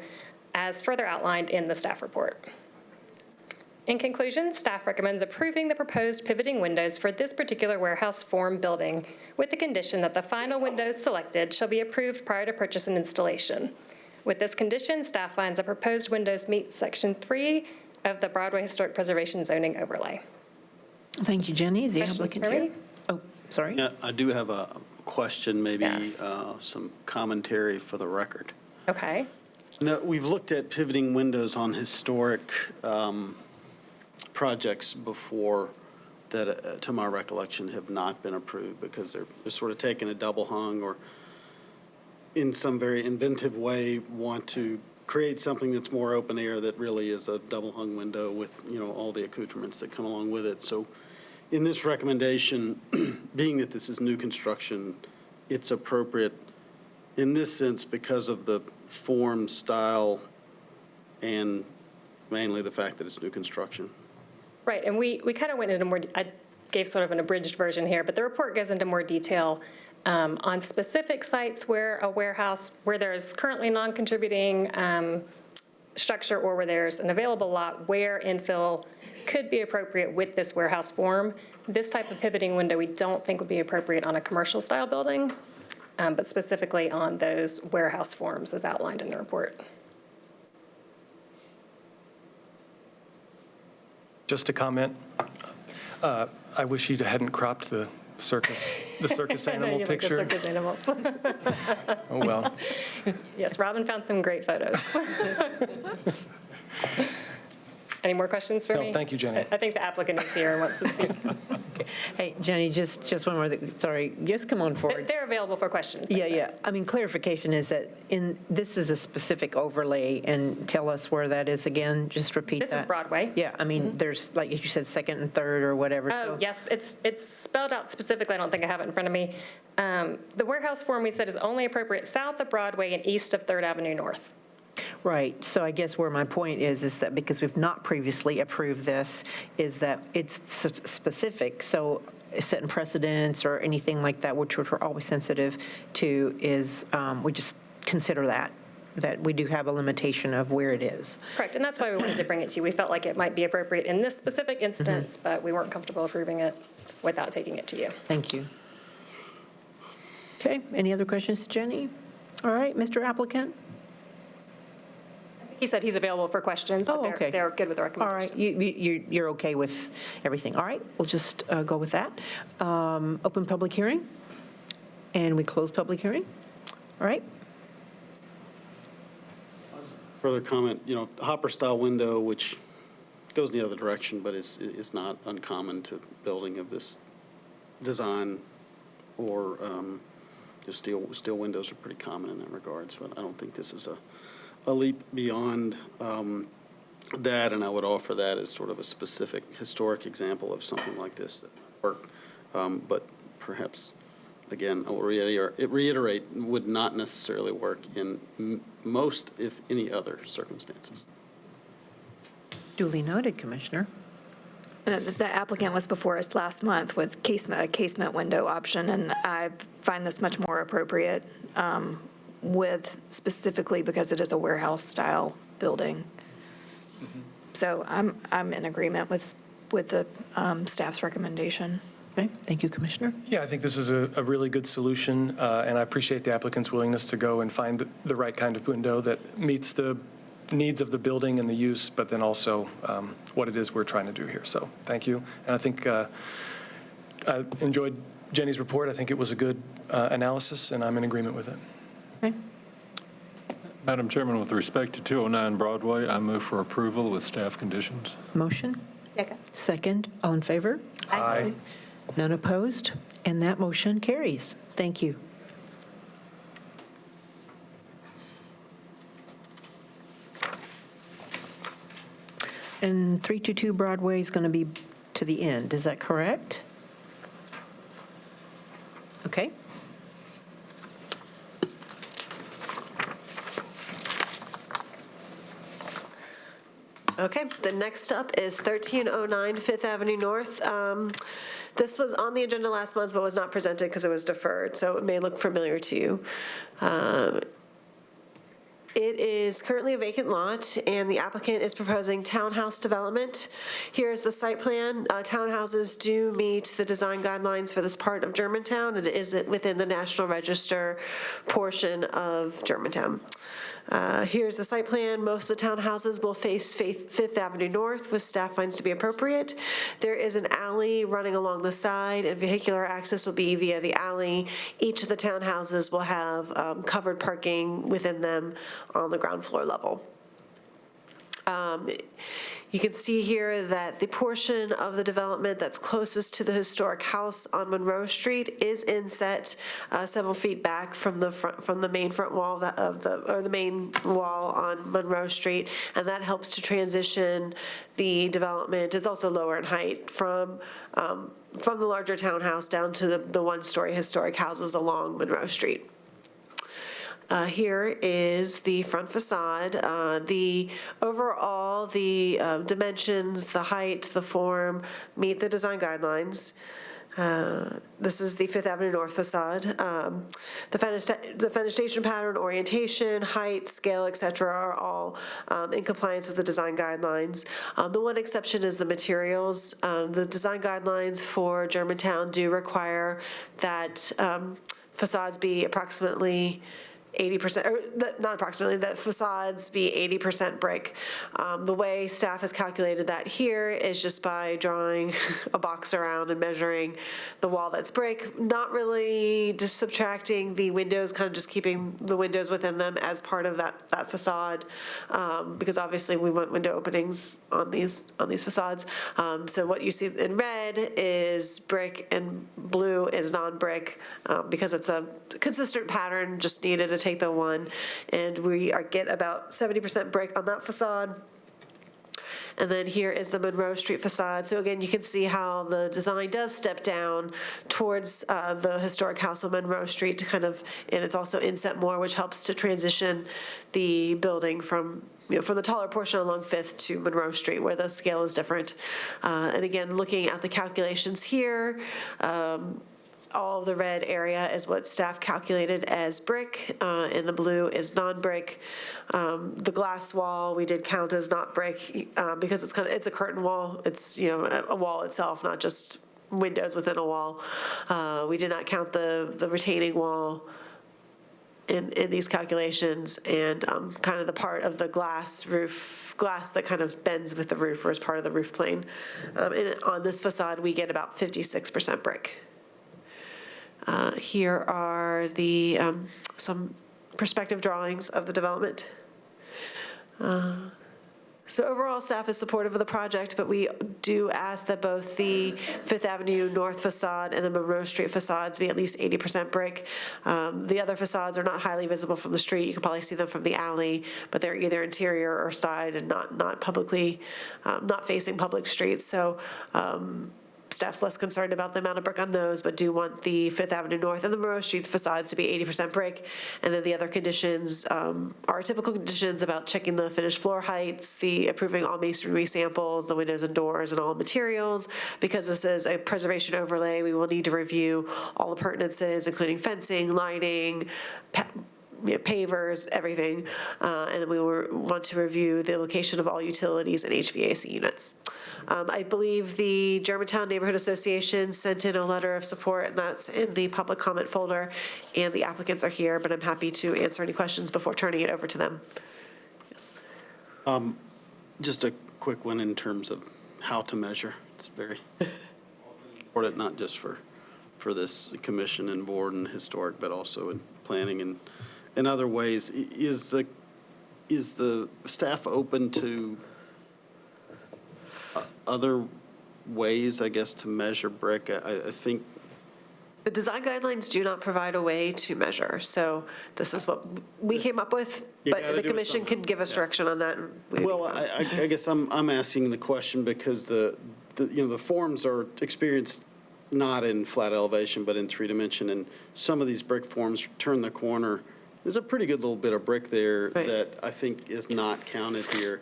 as further outlined in the staff report. In conclusion, staff recommends approving the proposed pivoting windows for this particular warehouse form building with the condition that the final windows selected shall be approved prior to purchase and installation. With this condition, staff finds the proposed windows meet Section 3 of the Broadway Historic Preservation Zoning Overlay. Thank you, Jenny. Is the Questions applicant for me? here? Oh, sorry. Yeah, I do have a question, maybe Yes. some commentary for the record. Okay. No, we've looked at pivoting windows on historic projects before that, to my recollection, have not been approved because they're sort of taking a double hung or in some very inventive way want to create something that's more open air that really is a double hung window with, you know, all the accoutrements that come along with it. So in this recommendation, being that this is new construction, it's appropriate in this sense because of the form, style, and mainly the fact that it's new construction. Right, and we kind of went into more, I gave sort of an abridged version here, but the report goes into more detail on specific sites where a warehouse, where there's currently non-contributing structure or where there's an available lot where infill could be appropriate with this warehouse form. This type of pivoting window we don't think would be appropriate on a commercial style building, but specifically on those warehouse forms as outlined in the report. Just a comment. I wish you hadn't cropped the circus animal picture. Like the circus animals. Oh, well. Yes, Robin found some great photos. Any more questions for me? No, thank you, Jenny. I think the applicant is here and wants to speak. Hey, Jenny, just one more thing. Sorry, just come on forward. They're available for questions. Yeah. I mean, clarification is that this is a specific overlay, and tell us where that is again. Just repeat that. This is Broadway. Yeah, I mean, there's, like you said, 2nd and 3rd or whatever. Oh, yes, it's spelled out specifically. I don't think I have it in front of me. The warehouse form we said is only appropriate south of Broadway and east of 3rd Avenue North. Right. So I guess where my point is that because we've not previously approved this, is that it's specific. So setting precedents or anything like that, which we're always sensitive to, is we just consider that we do have a limitation of where it is. Correct, and that's why we wanted to bring it to you. We felt like it might be appropriate in this specific instance, but we weren't comfortable approving it without taking it to you. Thank you. Okay, any other questions, Jenny? All right, Mr. Applicant? He said he's available for questions, but okay. they're good with the All recommendation. right, you're okay with everything. All right, we'll just go with that. Open public hearing, and we close public hearing. All right. Further comment, you know, hopper-style window, which goes in the other direction, but is not uncommon to building of this design, or just steel windows are pretty common in that regard, so I don't think this is a leap beyond that, and I would offer that as sort of a specific historic example of something like this that work. But perhaps, again, I will reiterate, would not necessarily work in most, if any, other circumstances. Duly noted, Commissioner. The applicant was before us last month with a casement window option, and I find this much more appropriate specifically because it is a warehouse-style building. So I'm in agreement with the staff's recommendation. Okay, thank you, Commissioner. Yeah, I think this is a really good solution, and I appreciate the applicant's willingness to go and find the right kind of window that meets the needs of the building and the use, but then also what it is we're trying to do here. So thank you. And I think I enjoyed Jenny's report. I think it was a good analysis, and I'm in agreement with it. Okay. Madam Chairman, with respect to 209 Broadway, I move for approval with staff conditions. Motion? Second. Second. All in favor? Aye. None opposed? And that motion carries. Thank you. And 322 Broadway is going to be to the end. Is that correct? Okay. Okay, the next up is 1309 Fifth Avenue North. This was on the agenda last month, but was not presented because it was deferred, so it may look familiar to you. It is currently a vacant lot, and the applicant is proposing townhouse development. Here's the site plan. Townhouses do meet the design guidelines for this part of Germantown. It is within the National Register portion of Germantown. Here's the site plan. Most of the townhouses will face Fifth Avenue North, which staff finds to be appropriate. There is an alley running along the side, and vehicular access will be via the alley. Each of the townhouses will have covered parking within them on the ground floor level. You can see here that the portion of the development that's closest to the historic house on Monroe Street is inset several feet back from the main front wall the main wall on Monroe Street, and that helps to transition the development. It's also lower in height from the larger townhouse down to the one-story historic houses along Monroe Street. Here is the front facade. The overall, the dimensions, the height, the form meet the design guidelines. This is the Fifth Avenue North facade. The fenestration pattern, orientation, height, scale, et cetera, are all in compliance with the design guidelines. The one exception is the materials. The design guidelines for Germantown do require that facades be approximately 80%, or not approximately, that facades be 80% brick. The way staff has calculated that here is just by drawing a box around and measuring the wall that's brick, not really just subtracting the windows, kind of just keeping the windows within them as part of that facade, because obviously we want window openings on these facades. So what you see in red is brick and blue is non-brick, because it's a consistent pattern, just needed to take the one, and we get about 70% brick on that facade. And then here is the Monroe Street facade. So again, you can see how the design does step down towards the historic house on Monroe Street to kind of, and it's also inset more, which helps to transition the building from the taller portion along Fifth to Monroe Street, where the scale is different. And again, looking at the calculations here, all of the red area is what staff calculated as brick, and the blue is non-brick. The glass wall we did count as not brick because it's a curtain wall. It's a wall itself, not just windows within a wall. We did not count the retaining wall in these calculations, and kind of the part of the glass that kind of bends with the roof or is part of the roof plane. And on this facade, we get about 56% brick. Here are the some perspective drawings of the development. So overall, staff is supportive of the project, but we do ask that both the Fifth Avenue North facade and the Monroe Street facades be at least 80% brick. The other facades are not highly visible from the street. You can probably see them from the alley, but they're either interior or side and not publicly, not facing public streets. So staff's less concerned about the amount of brick on those, but do want the Fifth Avenue North and the Monroe Street facades to be 80% brick. And then the other conditions are typical conditions about checking the finished floor heights, the approving all masonry samples, the windows and doors, and all materials. Because this is a preservation overlay, we will need to review all appurtenances, including fencing, lighting, pavers, everything. And then we want to review the location of all utilities and HVAC units. I believe the Germantown Neighborhood Association sent in a letter of support, and that's in the public comment folder, and the applicants are here, but I'm happy to answer any questions before turning it over to them. Yes. Just a quick one in terms of how to measure. It's very important, not just for this commission and board and historic, but also in planning and in other ways. Is the staff open to other ways, I guess, to measure brick? I think the design guidelines do not provide a way to measure, so this is what we came up with, but the commission can give us direction on that. Well, I guess I'm asking the question because the forms are experienced not in flat elevation, but in 3 dimension, and some of these brick forms turn the corner. There's a pretty good little bit of brick there that I think is not counted here,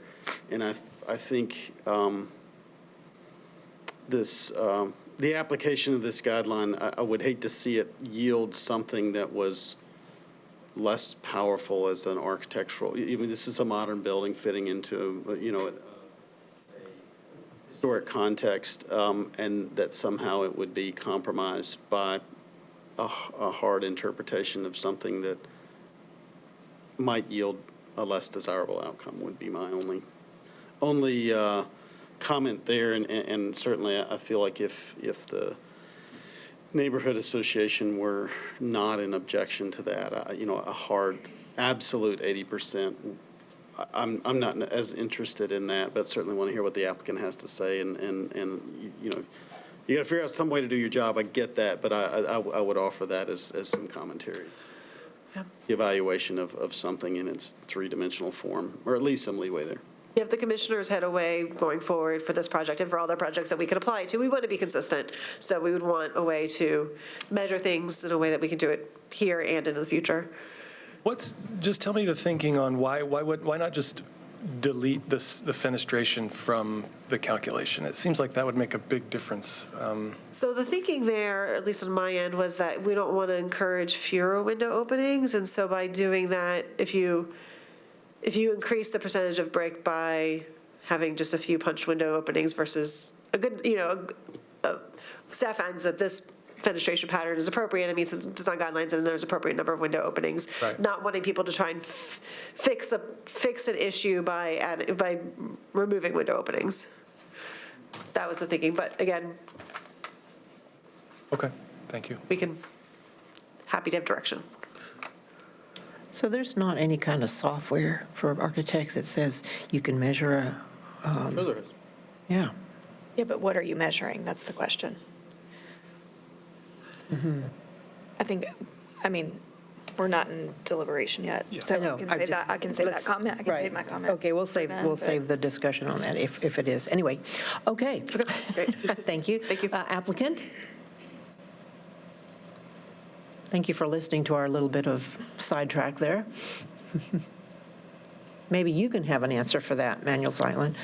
and I think the application of this guideline, I would hate to see it yield something that was less powerful as an architectural. I mean, this is a modern building fitting into a historic context, and that somehow it would be compromised by a hard interpretation of something that might yield a less desirable outcome would be my only comment there, and certainly I feel like if the neighborhood association were not in objection to that, a hard absolute 80%, I'm not as interested in that, but certainly want to hear what the applicant has to say, and you got to figure out some way to do your job. I get that, but I would offer that as some commentary. Yeah. The evaluation of something in its 3-dimensional form, or at least some leeway there. If the commissioners had a way going forward for this project and for all their projects that we could apply to, we want to be consistent. So we would want a way to measure things in a way that we can do it here and into the future. Just tell me the thinking on why not just delete the fenestration from the calculation? It seems like that would make a big difference. So the thinking there, at least on my end, was that we don't want to encourage fewer window openings. And so by doing that, if you increase the percentage of brick by having just a few punch window openings versus a good, staff finds that this fenestration pattern is appropriate, it meets the design guidelines, and there's appropriate number of window openings. Right. Not wanting people to try and fix an issue by removing window openings. That was the thinking, but again. Okay, thank you. Happy to have direction. So there's not any kind of software for architects that says you can measure Sure there is. Yeah. Yeah, but what are you measuring? That's the question. Mm-hmm. We're not in deliberation yet, so I know. I can save that comment. I can save my comments. Okay, we'll save the discussion on that if it is. Anyway, okay. Great. Thank you. Thank you. Applicant? Thank you for listening to our little bit of sidetrack there. Maybe you can have an answer for that, Manuel Zeitlin.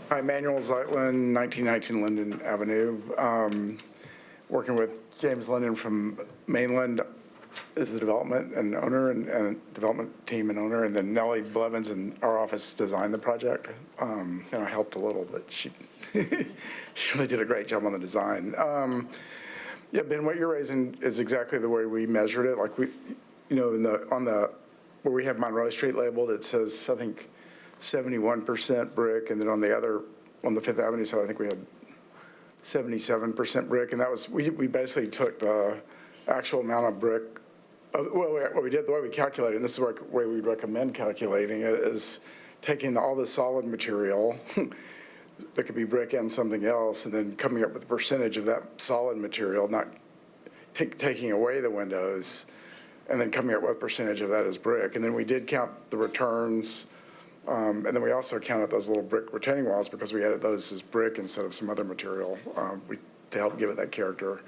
Hi, Manuel Zeitlin, 1919 Linden Avenue. Working with James Linden from Mainland is the development and owner, and development team and owner, and then Nellie Blevins in our office designed the project. I helped a little, but she really did a great job on the design. Yeah, Ben, what you're raising is exactly the way we measured it. Like where we have Monroe Street labeled, it says, I think, 71% brick, and then on the Fifth Avenue side, I think we had 77% brick, and that was, we basically took the actual amount of brick. What we did, the way we calculated, and this is the way we'd recommend calculating it, is taking all the solid material that could be brick and something else, and then coming up with a percentage of that solid material, not taking away the windows, and then coming up with a percentage of that as brick. And then we did count the returns, and then we also counted those little brick retaining walls because we added those as brick instead of some other material to help give it that character.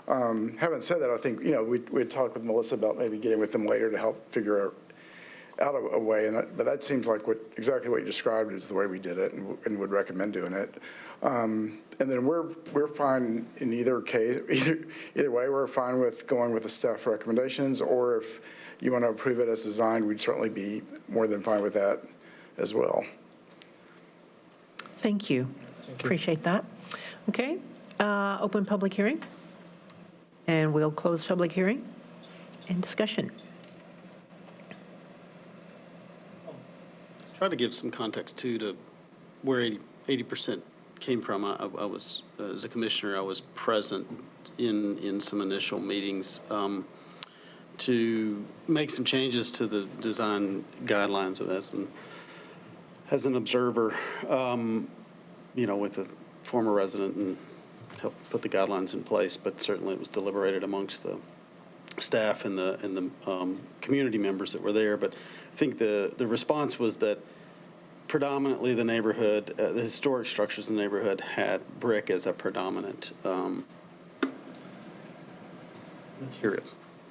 Having said that, I think, we had talked with Melissa about maybe getting with them later to help figure out of a way, but that seems like exactly what you described is the way we did it and would recommend doing it. And then we're fine in either case, either way, we're fine with going with the staff recommendations, or if you want to approve it as designed, we'd certainly be more than fine with that as well. Thank you. Appreciate that. Okay, open public hearing. And we'll close public hearing and discussion. Try to give some context, too, to where 80% came from. I was, as a commissioner, I was present in some initial meetings to make some changes to the design guidelines as an observer, with a former resident, and help put the guidelines in place. But certainly it was deliberated amongst the staff and the community members that were there. But I think the response was that predominantly the neighborhood, the historic structures in the neighborhood had brick as a predominant material,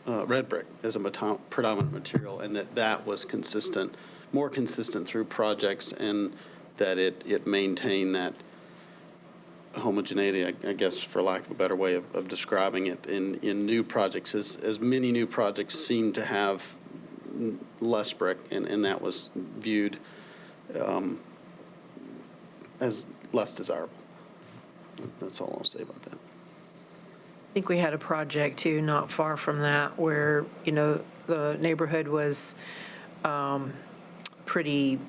red brick as a predominant material, and that was consistent, more consistent through projects, and that it maintained that homogeneity, I guess, for lack of a better way of describing it, in new projects, as many new projects seem to have less brick, and that was viewed as less desirable. That's all I'll say about that. I think we had a project, too, not far from that, where, the neighborhood was pretty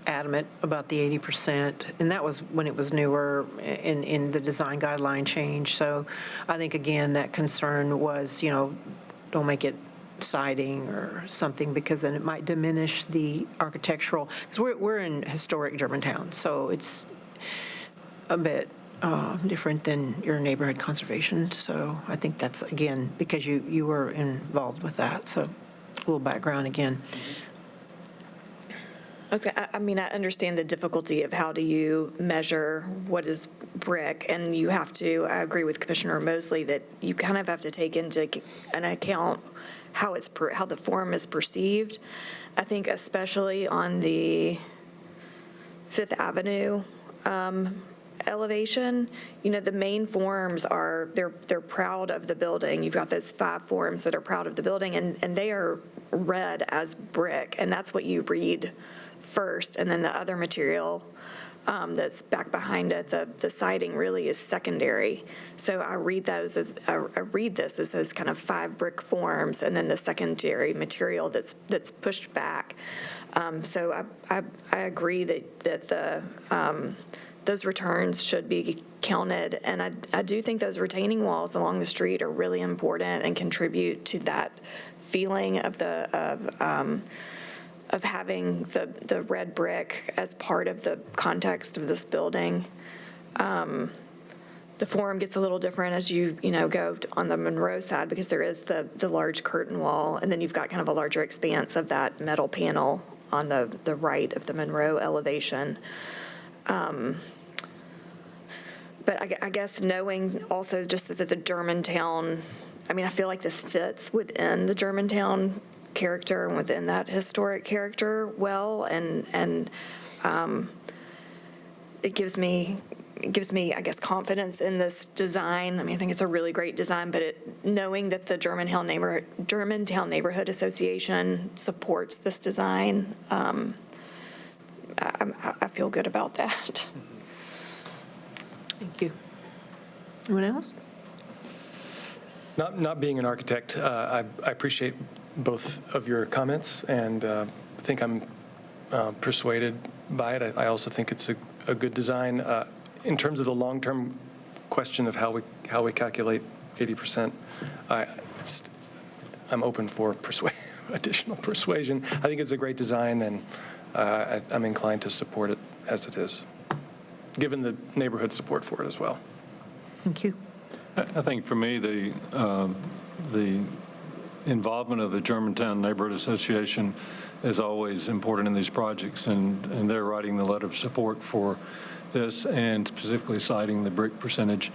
adamant about the 80%, and that was when it was newer in the design guideline change. So I think, again, that concern was, don't make it siding or something, because then it might diminish the architectural, because we're in historic Germantown, so it's a bit different than your neighborhood conservation. So I think that's, again, because you were involved with that. So a little background again. I understand the difficulty of how do you measure what is brick, and you have to, I agree with Commissioner Mosley that you kind of have to take into an account how the form is perceived. I think especially on the Fifth Avenue elevation, the main forms are, they're proud of the building. You've got those 5 forms that are proud of the building, and they are read as brick, and that's what you read first, and then the other material that's back behind it, the siding, really is secondary. So I read this as those kind of 5 brick forms, and then the secondary material that's pushed back. So I agree that the those returns should be counted, and I do think those retaining walls along the street are really important and contribute to that feeling of having the red brick as part of the context of this building. The form gets a little different as you go on the Monroe side, because there is the large curtain wall, and then you've got kind of a larger expanse of that metal panel on the right of the Monroe elevation. But I guess knowing also just that the Germantown, I feel like this fits within the Germantown character and within that historic character well, and it gives me, I guess, confidence in this design. I think it's a really great design, but knowing that the Germantown Neighborhood Association supports this design, I feel good about that. Thank you. Anyone else? Not being an architect, I appreciate both of your comments, and think I'm persuaded by it. I also think it's a good design. In terms of the long-term question of how we calculate 80%, I'm open for additional persuasion. I think it's a great design, and I'm inclined to support it as it is, given the neighborhood support for it as well. Thank you. I think for me, the involvement of the Germantown Neighborhood Association is always important in these projects, and they're writing the letter of support for this, and specifically citing the brick percentage.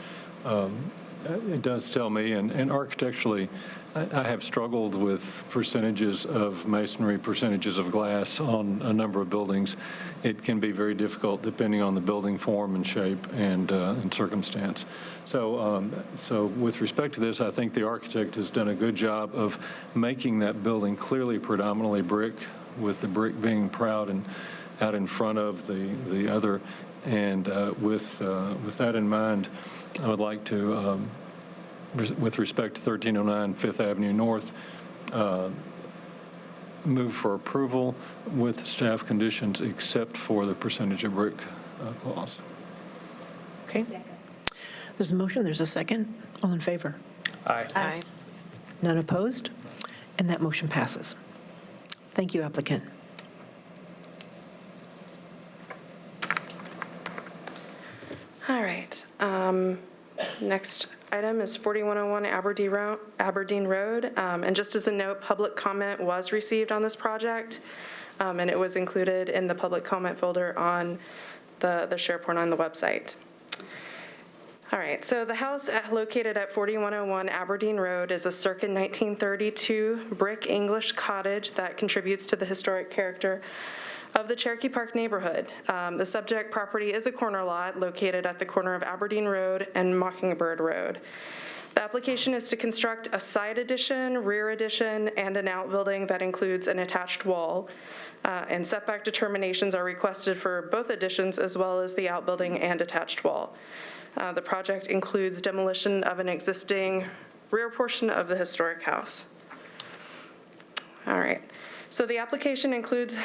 it does tell me, and architecturally, I have struggled with percentages of masonry, percentages of glass on a number of buildings. It can be very difficult depending on the building form and shape and circumstance. So with respect to this, I think the architect has done a good job of making that building clearly predominantly brick, with the brick being proud and out in front of the other. And with that in mind, I would like to, with respect to 1309 Fifth Avenue North, move for approval with staff conditions except for the percentage of brick clause. Okay. There's a motion, there's a second. All in favor? Aye. Aye. None opposed? And that motion passes. Thank you, applicant. All right. Next item is 4101 Aberdeen Road. And just as a note, public comment was received on this project, and it was included in the public comment folder on the SharePoint on the website. All right, so the house located at 4101 Aberdeen Road is a circa 1932 brick English cottage that contributes to the historic character of the Cherokee Park neighborhood. The subject property is a corner lot located at the corner of Aberdeen Road and Mockingbird Road. The application is to construct a side addition, rear addition, and an outbuilding that includes an attached wall. And setback determinations are requested for both additions as well as the outbuilding and attached wall. The project includes demolition of an existing rear portion of the historic house. All right, so the application includes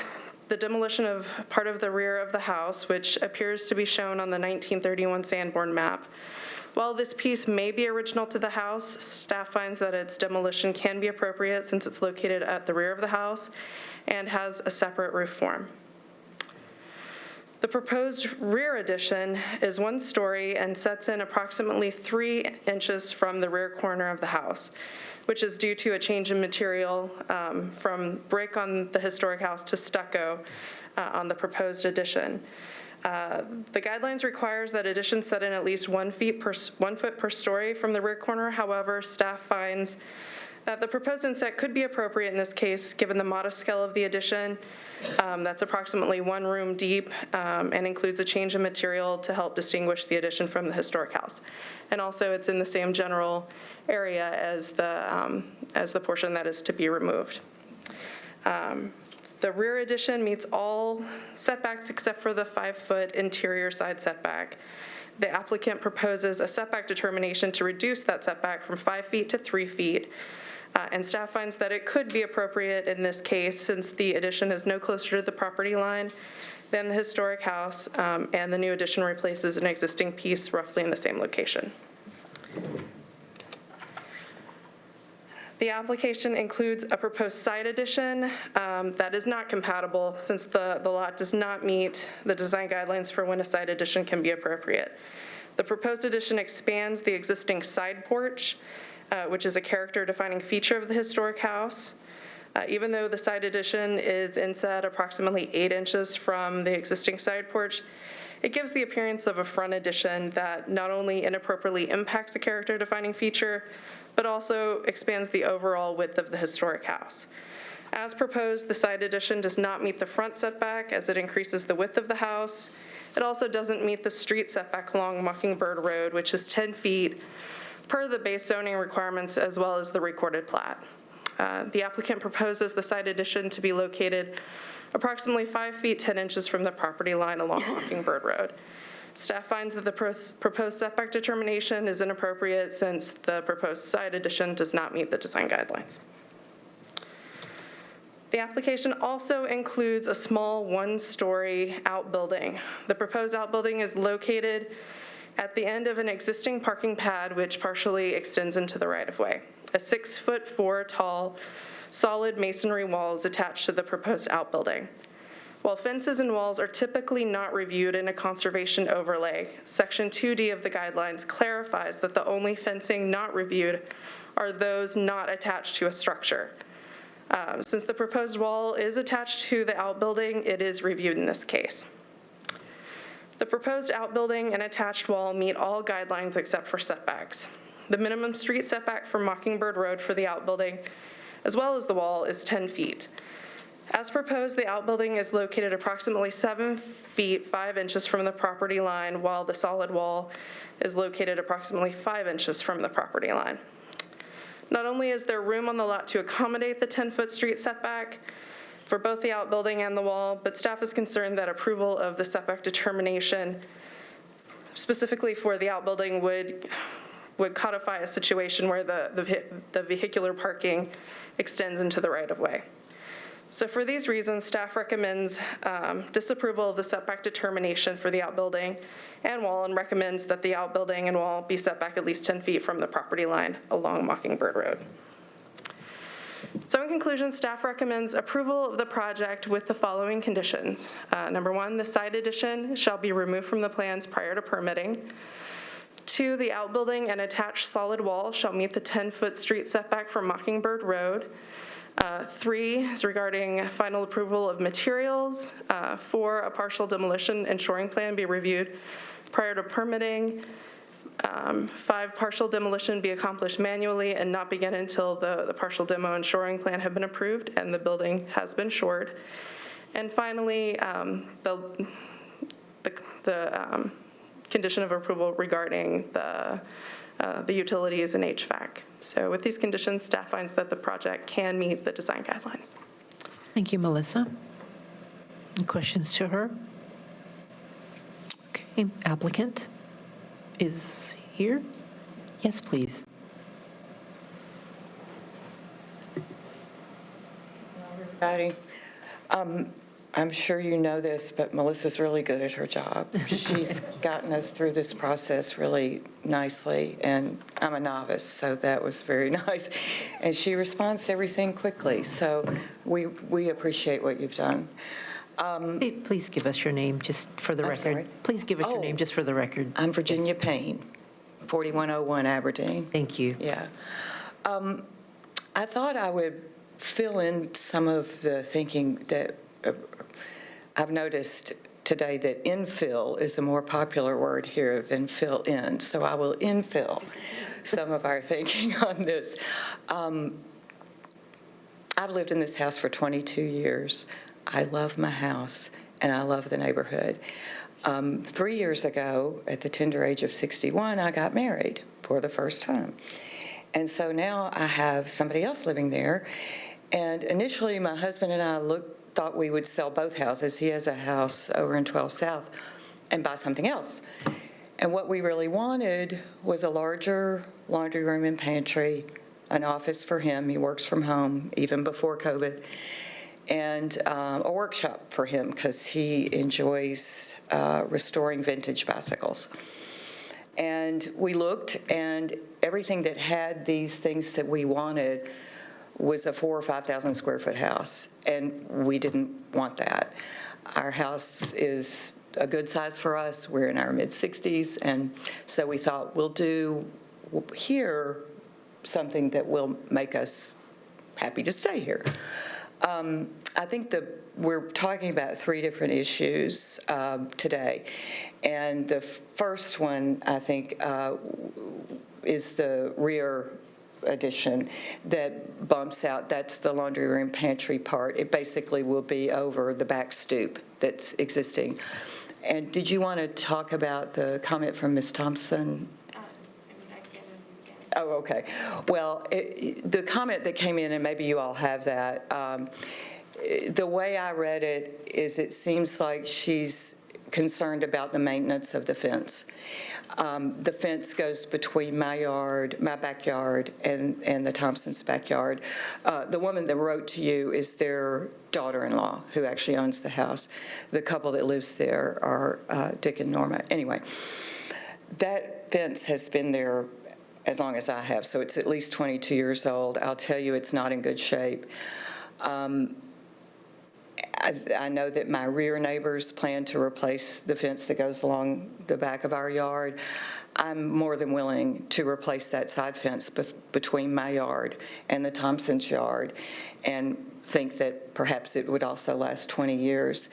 the demolition of part of the rear of the house, which appears to be shown on the 1931 Sanborn map. While this piece may be original to the house, staff finds that its demolition can be appropriate since it's located at the rear of the house and has a separate roof form. The proposed rear addition is 1 story and sets in approximately 3 inches from the rear corner of the house, which is due to a change in material from brick on the historic house to stucco on the proposed addition. The guidelines requires that additions set in at least 1 foot per story from the rear corner. However, staff finds that the proposed inset could be appropriate in this case, given the modest scale of the addition. That's approximately 1 room deep and includes a change in material to help distinguish the addition from the historic house. And also, it's in the same general area as the portion that is to be removed. The rear addition meets all setbacks except for the 5-foot interior side setback. The applicant proposes a setback determination to reduce that setback from 5 feet to 3 feet. And staff finds that it could be appropriate in this case since the addition is no closer to the property line than the historic house, and the new addition replaces an existing piece roughly in the same location. The application includes a proposed side addition that is not compatible since the lot does not meet the design guidelines for when a side addition can be appropriate. The proposed addition expands the existing side porch, which is a character-defining feature of the historic house. Even though the side addition is inset approximately 8 inches from the existing side porch, it gives the appearance of a front addition that not only inappropriately impacts a character-defining feature, but also expands the overall width of the historic house. As proposed, the side addition does not meet the front setback as it increases the width of the house. It also doesn't meet the street setback along Mockingbird Road, which is 10 feet per the base zoning requirements as well as the recorded plat. The applicant proposes the side addition to be located approximately 5 feet 10 inches from the property line along Mockingbird Road. Staff finds that the proposed setback determination is inappropriate since the proposed side addition does not meet the design guidelines. The application also includes a small 1-story outbuilding. The proposed outbuilding is located at the end of an existing parking pad, which partially extends into the right-of-way. A 6'4" tall, solid masonry wall is attached to the proposed outbuilding. While fences and walls are typically not reviewed in a conservation overlay, Section 2D of the guidelines clarifies that the only fencing not reviewed are those not attached to a structure. Since the proposed wall is attached to the outbuilding, it is reviewed in this case. The proposed outbuilding and attached wall meet all guidelines except for setbacks. The minimum street setback from Mockingbird Road for the outbuilding, as well as the wall, is 10 feet. As proposed, the outbuilding is located approximately 7 feet 5 inches from the property line, while the solid wall is located approximately 5 inches from the property line. Not only is there room on the lot to accommodate the 10-foot street setback for both the outbuilding and the wall, but staff is concerned that approval of the setback determination, specifically for the outbuilding, would codify a situation where the vehicular parking extends into the right-of-way. So for these reasons, staff recommends disapproval of the setback determination for the outbuilding and wall, and recommends that the outbuilding and wall be set back at least 10 feet from the property line along Mockingbird Road. So in conclusion, staff recommends approval of the project with the following conditions. Number 1, the side addition shall be removed from the plans prior to permitting. 2, the outbuilding and attached solid wall shall meet the 10-foot street setback from Mockingbird Road. 3 is regarding final approval of materials. 4, a partial demolition and shoring plan be reviewed prior to permitting. 5, partial demolition be accomplished manually and not begin until the partial demo and shoring plan have been approved and the building has been shored. And finally, the condition of approval regarding the utilities and HVAC. So with these conditions, staff finds that the project can meet the design guidelines. Thank you, Melissa. Any questions to her? Okay, applicant is here. Yes, please. Everybody. I'm sure you know this, but Melissa's really good at her job. She's gotten us through this process really nicely, and I'm a novice, so that was very nice. And she responds to everything quickly, so we appreciate what you've done. Please give us your name just for the record. Sorry? Please give us your name just for the record. I'm Virginia Payne, 4101 Aberdeen. Thank you. Yeah. I thought I would fill in some of the thinking that I've noticed today that infill is a more popular word here than fill in, so I will infill some of our thinking on this. I've lived in this house for 22 years. I love my house, and I love the neighborhood. 3 years ago, at the tender age of 61, I got married for the first time. And so now I have somebody else living there. And initially, my husband and I thought we would sell both houses. He has a house over in 12 South, and buy something else. And what we really wanted was a larger laundry room and pantry, an office for him. He works from home even before COVID. And a workshop for him because he enjoys restoring vintage bicycles. And we looked, and everything that had these things that we wanted was a 4,000 or 5,000 square foot house, and we didn't want that. Our house is a good size for us. We're in our mid-60s, and so we thought we'll do here something that will make us happy to stay here. I think that we're talking about 3 different issues today, and the first one, I think, is the rear addition that bumps out. That's the laundry room pantry part. It basically will be over the back stoop that's existing. And did you want to talk about the comment from Ms. Thompson? Oh, okay. Well, the comment that came in, and maybe you all have that, the way I read it is it seems like she's concerned about the maintenance of the fence. The fence goes between my backyard, and the Thompsons' backyard. The woman that wrote to you is their daughter-in-law who actually owns the house. The couple that lives there are Dick and Norma. Anyway, that fence has been there as long as I have, so it's at least 22 years old. I'll tell you, it's not in good shape. I know that my rear neighbors plan to replace the fence that goes along the back of our yard. I'm more than willing to replace that side fence between my yard and the Thompsons' yard, and think that perhaps it would also last 20 years.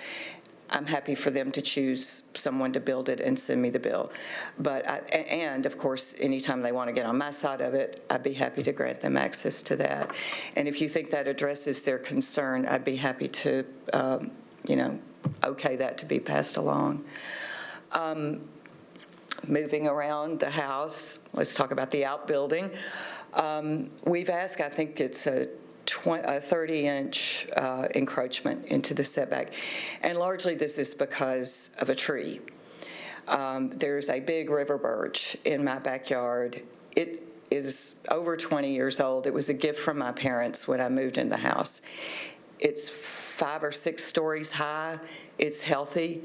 I'm happy for them to choose someone to build it and send me the bill. But, and of course, anytime they want to get on my side of it, I'd be happy to grant them access to that. And if you think that addresses their concern, I'd be happy to, okay that to be passed along. Moving around the house, let's talk about the outbuilding. We've asked, I think it's a 30-inch encroachment into the setback. And largely this is because of a tree. There's a big river birch in my backyard. It is over 20 years old. It was a gift from my parents when I moved in the house. It's 5 or 6 stories high. It's healthy.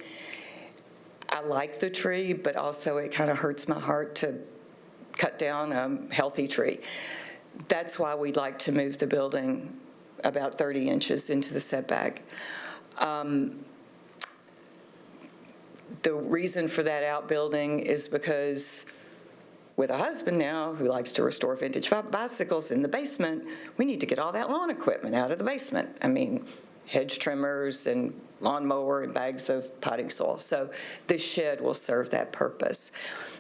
I like the tree, but also it kind of hurts my heart to cut down a healthy tree. That's why we'd like to move the building about 30 inches into the setback. The reason for that outbuilding is because with a husband now who likes to restore vintage bicycles in the basement, we need to get all that lawn equipment out of the basement. I mean, hedge trimmers and lawnmower and bags of potting soil. So this shed will serve that purpose.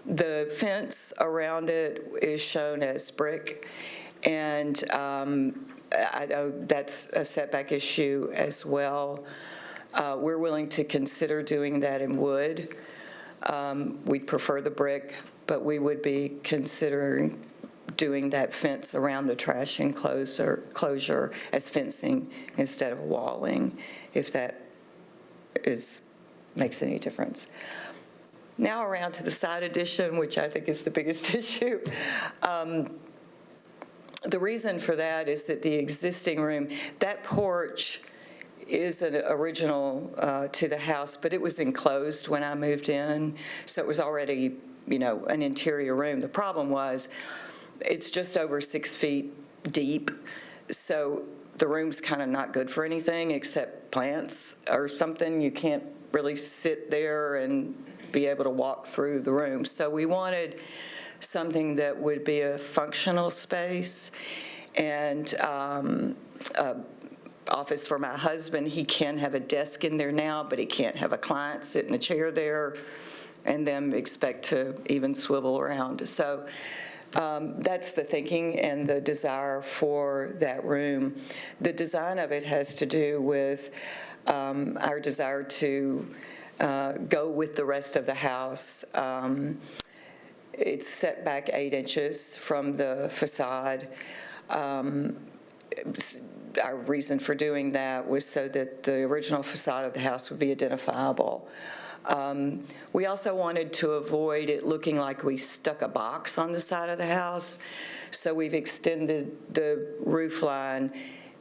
The fence around it is shown as brick, and I know that's a setback issue as well. We're willing to consider doing that in wood. We'd prefer the brick, but we would be considering doing that fence around the trash enclosure as fencing instead of walling, if that makes any difference. Now around to the side addition, which I think is the biggest issue. The reason for that is that the existing room, that porch is an original to the house, but it was enclosed when I moved in, so it was already, an interior room. The problem was it's just over 6 feet deep, so the room's kind of not good for anything except plants or something. You can't really sit there and be able to walk through the room. So we wanted something that would be a functional space and office for my husband. He can have a desk in there now, but he can't have a client sit in a chair there and then expect to even swivel around. So that's the thinking and the desire for that room. The design of it has to do with our desire to go with the rest of the house. It's set back 8 inches from the facade. Our reason for doing that was so that the original facade of the house would be identifiable. We also wanted to avoid it looking like we stuck a box on the side of the house, so we've extended the roof line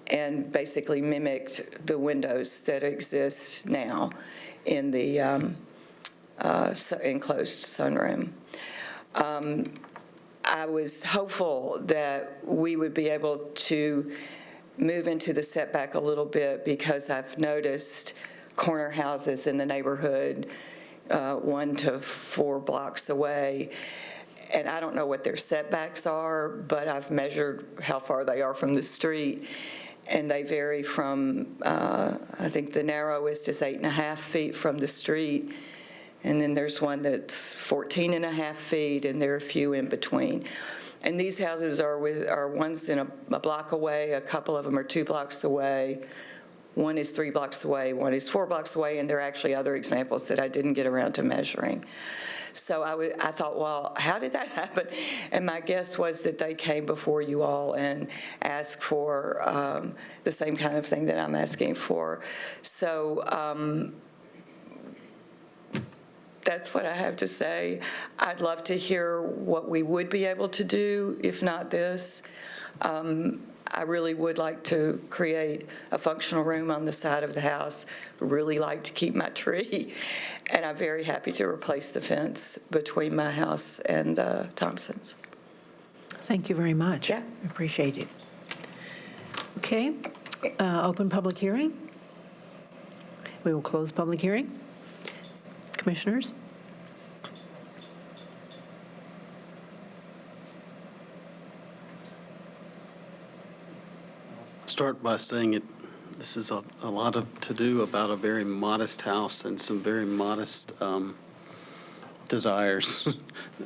and basically mimicked the windows that exist now in the enclosed sunroom. I was hopeful that we would be able to move into the setback a little bit because I've noticed corner houses in the neighborhood 1 to 4 blocks away, and I don't know what their setbacks are, but I've measured how far they are from the street, and they vary from, I think the narrowest is 8.5 feet from the street, and then there's one that's 14.5 feet, and there are a few in between. And these houses are one's in a block away, a couple of them are 2 blocks away, one is 3 blocks away, one is 4 blocks away, and there are actually other examples that I didn't get around to measuring. So I thought, well, how did that happen? And my guess was that they came before you all and asked for the same kind of thing that I'm asking for. So that's what I have to say. I'd love to hear what we would be able to do, if not this. I really would like to create a functional room on the side of the house, really like to keep my tree, and I'm very happy to replace the fence between my house and Thompson's. Thank you very much. Yeah. Appreciate it. Okay, open public hearing. We will close public hearing. Commissioners? Start by saying This is a lot of to-do about a very modest house and some very modest desires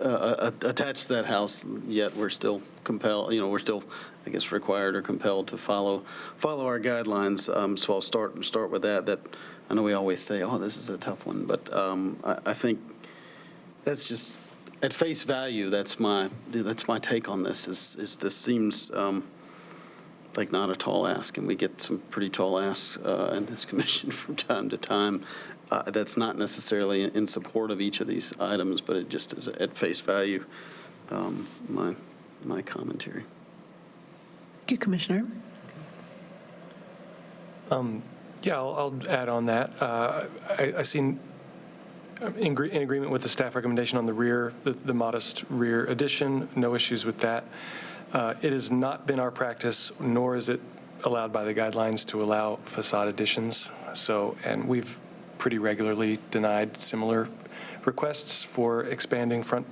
attached to that house, yet we're still compelled, we're still, I guess, required or compelled to follow our guidelines. So I'll start with that. I know we always say, oh, this is a tough one, but I think that's just, at face value, that's my take on this, is this seems like not a tall ask, and we get some pretty tall asks in this commission from time to time. That's not necessarily in support of each of these items, but it just is at face value my commentary. Thank you, Commissioner. Yeah, I'll add on that. I seen in agreement with the staff recommendation on the rear, the modest rear addition, no issues with that. It has not been our practice, nor is it allowed by the guidelines, to allow facade additions. And we've pretty regularly denied similar requests for expanding front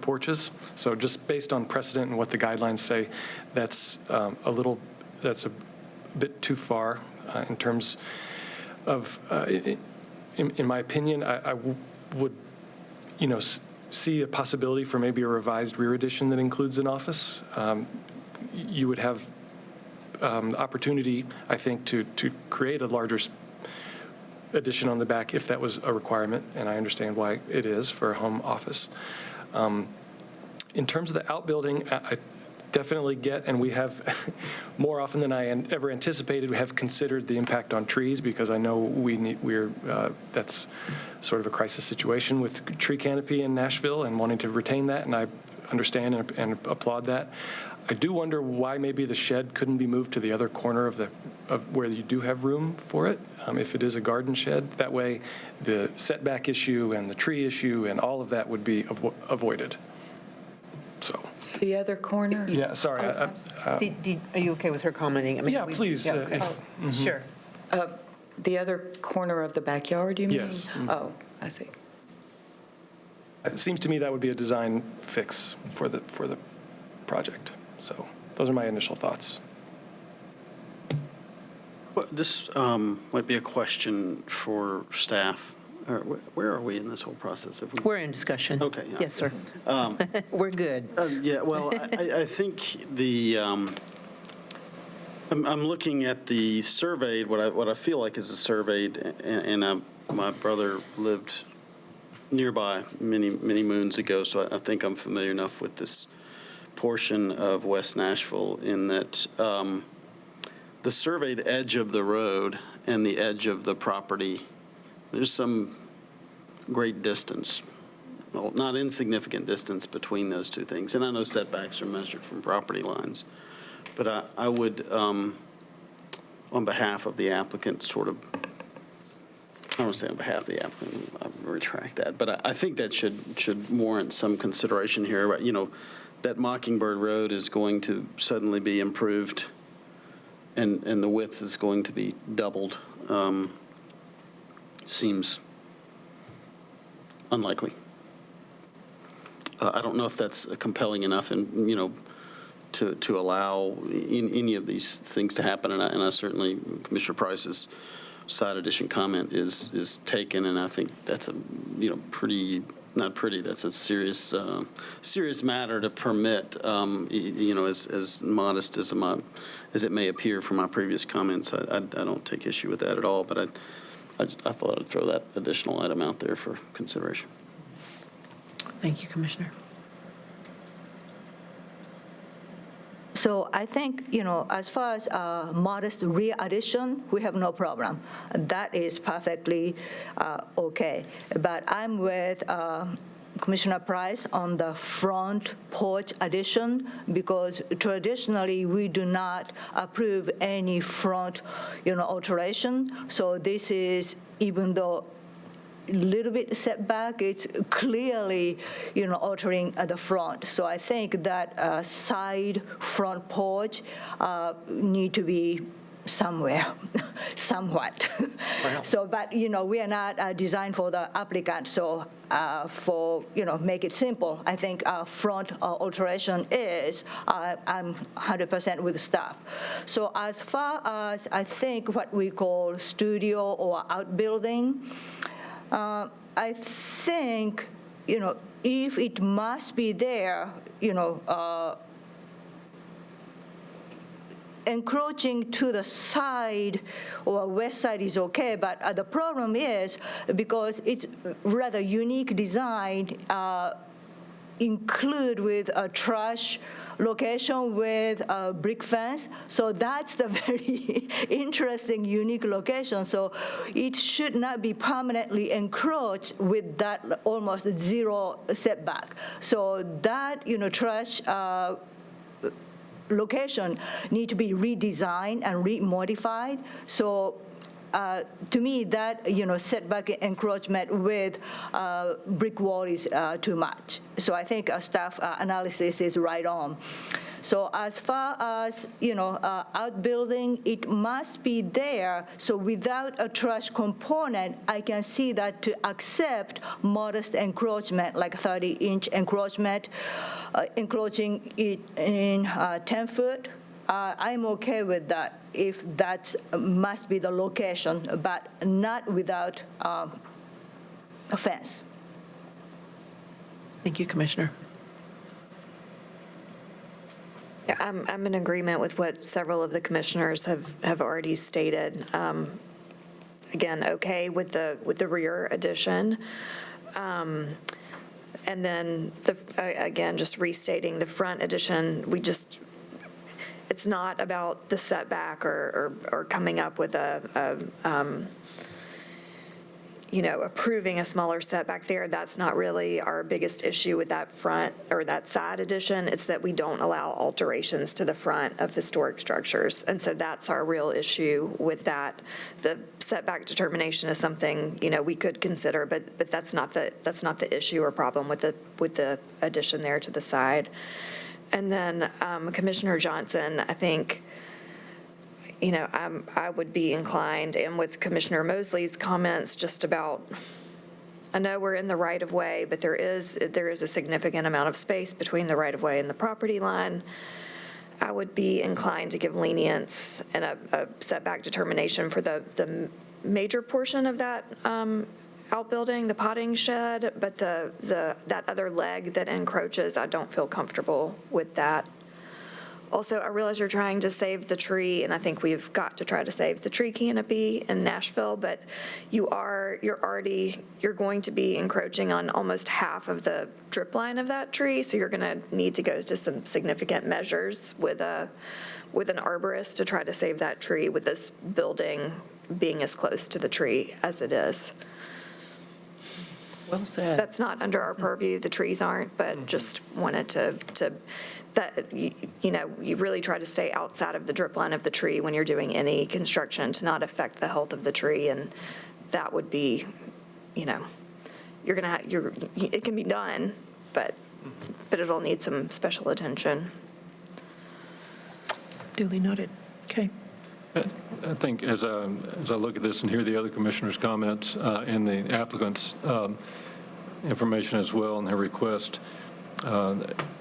porches. So just based on precedent and what the guidelines say, that's a bit too far in terms of, in my opinion, I would, see a possibility for maybe a revised rear addition that includes an office. You would have opportunity, I think, to create a larger addition on the back if that was a requirement, and I understand why it is for a home office. In terms of the outbuilding, I definitely get, and we have more often than I ever anticipated, we have considered the impact on trees, because I know that's sort of a crisis situation with tree canopy in Nashville and wanting to retain that, and I understand and applaud that. I do wonder why maybe the shed couldn't be moved to the other corner of where you do have room for it, if it is a garden shed. That way, the setback issue and the tree issue and all of that would be avoided. So. The other corner? Yeah, sorry. Are you okay with her commenting? Yeah, please. Sure. The other corner of the backyard, you mean? Yes. Oh, I see. It seems to me that would be a design fix for the project. So those are my initial thoughts. Well, this might be a question for staff. Where are we in this whole process? We're in discussion. Okay. Yeah. Yes, sir. We're good. Yeah, well, I think I'm looking at the surveyed, what I feel like is a surveyed, and my brother lived nearby many moons ago, so I think I'm familiar enough with this portion of West Nashville in that the surveyed edge of the road and the edge of the property, there's some great distance, well, not insignificant distance between those two things. And I know setbacks are measured from property lines, but I would, on behalf of the applicant, I don't want to say on behalf of the applicant, I retract that, but I think that should warrant some consideration here. That Mockingbird Road is going to suddenly be improved, and the width is going to be doubled. Seems unlikely. I don't know if that's compelling enough, and to allow any of these things to happen. And I certainly, Commissioner Price's side addition comment is taken, and I think that's a pretty. Not pretty. That's a serious matter to permit. As modest as it may appear from my previous comments, I don't take issue with that at all. But I thought I'd throw that additional item out there for consideration. Thank you, Commissioner. So I think, as far as modest rear addition, we have no problem. That is perfectly okay. But I'm with Commissioner Price on the front porch addition, because traditionally we do not approve any front, alteration. So this is, even though little bit setback, it's clearly, altering at the front. So I think that side front porch need to be somewhere, somewhat. So, but, we are not designed for the applicant, so make it simple, I think front alteration is, I'm 100% with staff. So as far as, I think, what we call studio or outbuilding, I think, if it must be there, encroaching to the side or west side is okay, but the problem is because it's rather unique design, include with a trash location with a brick fence. So that's the very interesting, unique location. So it should not be permanently encroached with that almost zero setback. So that, trash location need to be redesigned and remodified. So to me, that setback encroachment with brick wall is too much. So I think staff analysis is right on. So as far as outbuilding, it must be there. So without a trash component, I can see that to accept modest encroachment, like 30-inch encroachment, encroaching it in 10 foot. I'm okay with that if that must be the location, but not without a fence. Thank you, Commissioner. Yeah, I'm in agreement with what several of the commissioners have already stated. Again, okay with the rear addition. And then, again, just restating the front addition, it's not about the setback or coming up with approving a smaller setback there. That's not really our biggest issue with that front or that side addition. It's that we don't allow alterations to the front of historic structures. And so that's our real issue with that. The setback determination is something, we could consider, but that's not the issue or problem with the addition there to the side. And then Commissioner Johnson, I think, I would be inclined, and with Commissioner Mosley's comments just about, I know we're in the right-of-way, but there is a significant amount of space between the right-of-way and the property line. I would be inclined to give lenience and a setback determination for the major portion of that outbuilding, the potting shed, but that other leg that encroaches, I don't feel comfortable with that. Also, I realize you're trying to save the tree, and I think we've got to try to save the tree canopy in Nashville, but you're going to be encroaching on almost half of the drip line of that tree, so you're going to need to go to some significant measures with an arborist to try to save that tree, with this building being as close to the tree as it is. Well said. That's not under our purview, the trees aren't, but just wanted to that, you really try to stay outside of the drip line of the tree when you're doing any construction to not affect the health of the tree, and that would be, it can be done, but it'll need some special attention. Duly noted. Okay. I think as I look at this and hear the other commissioners' comments and the applicants' information as well and their request,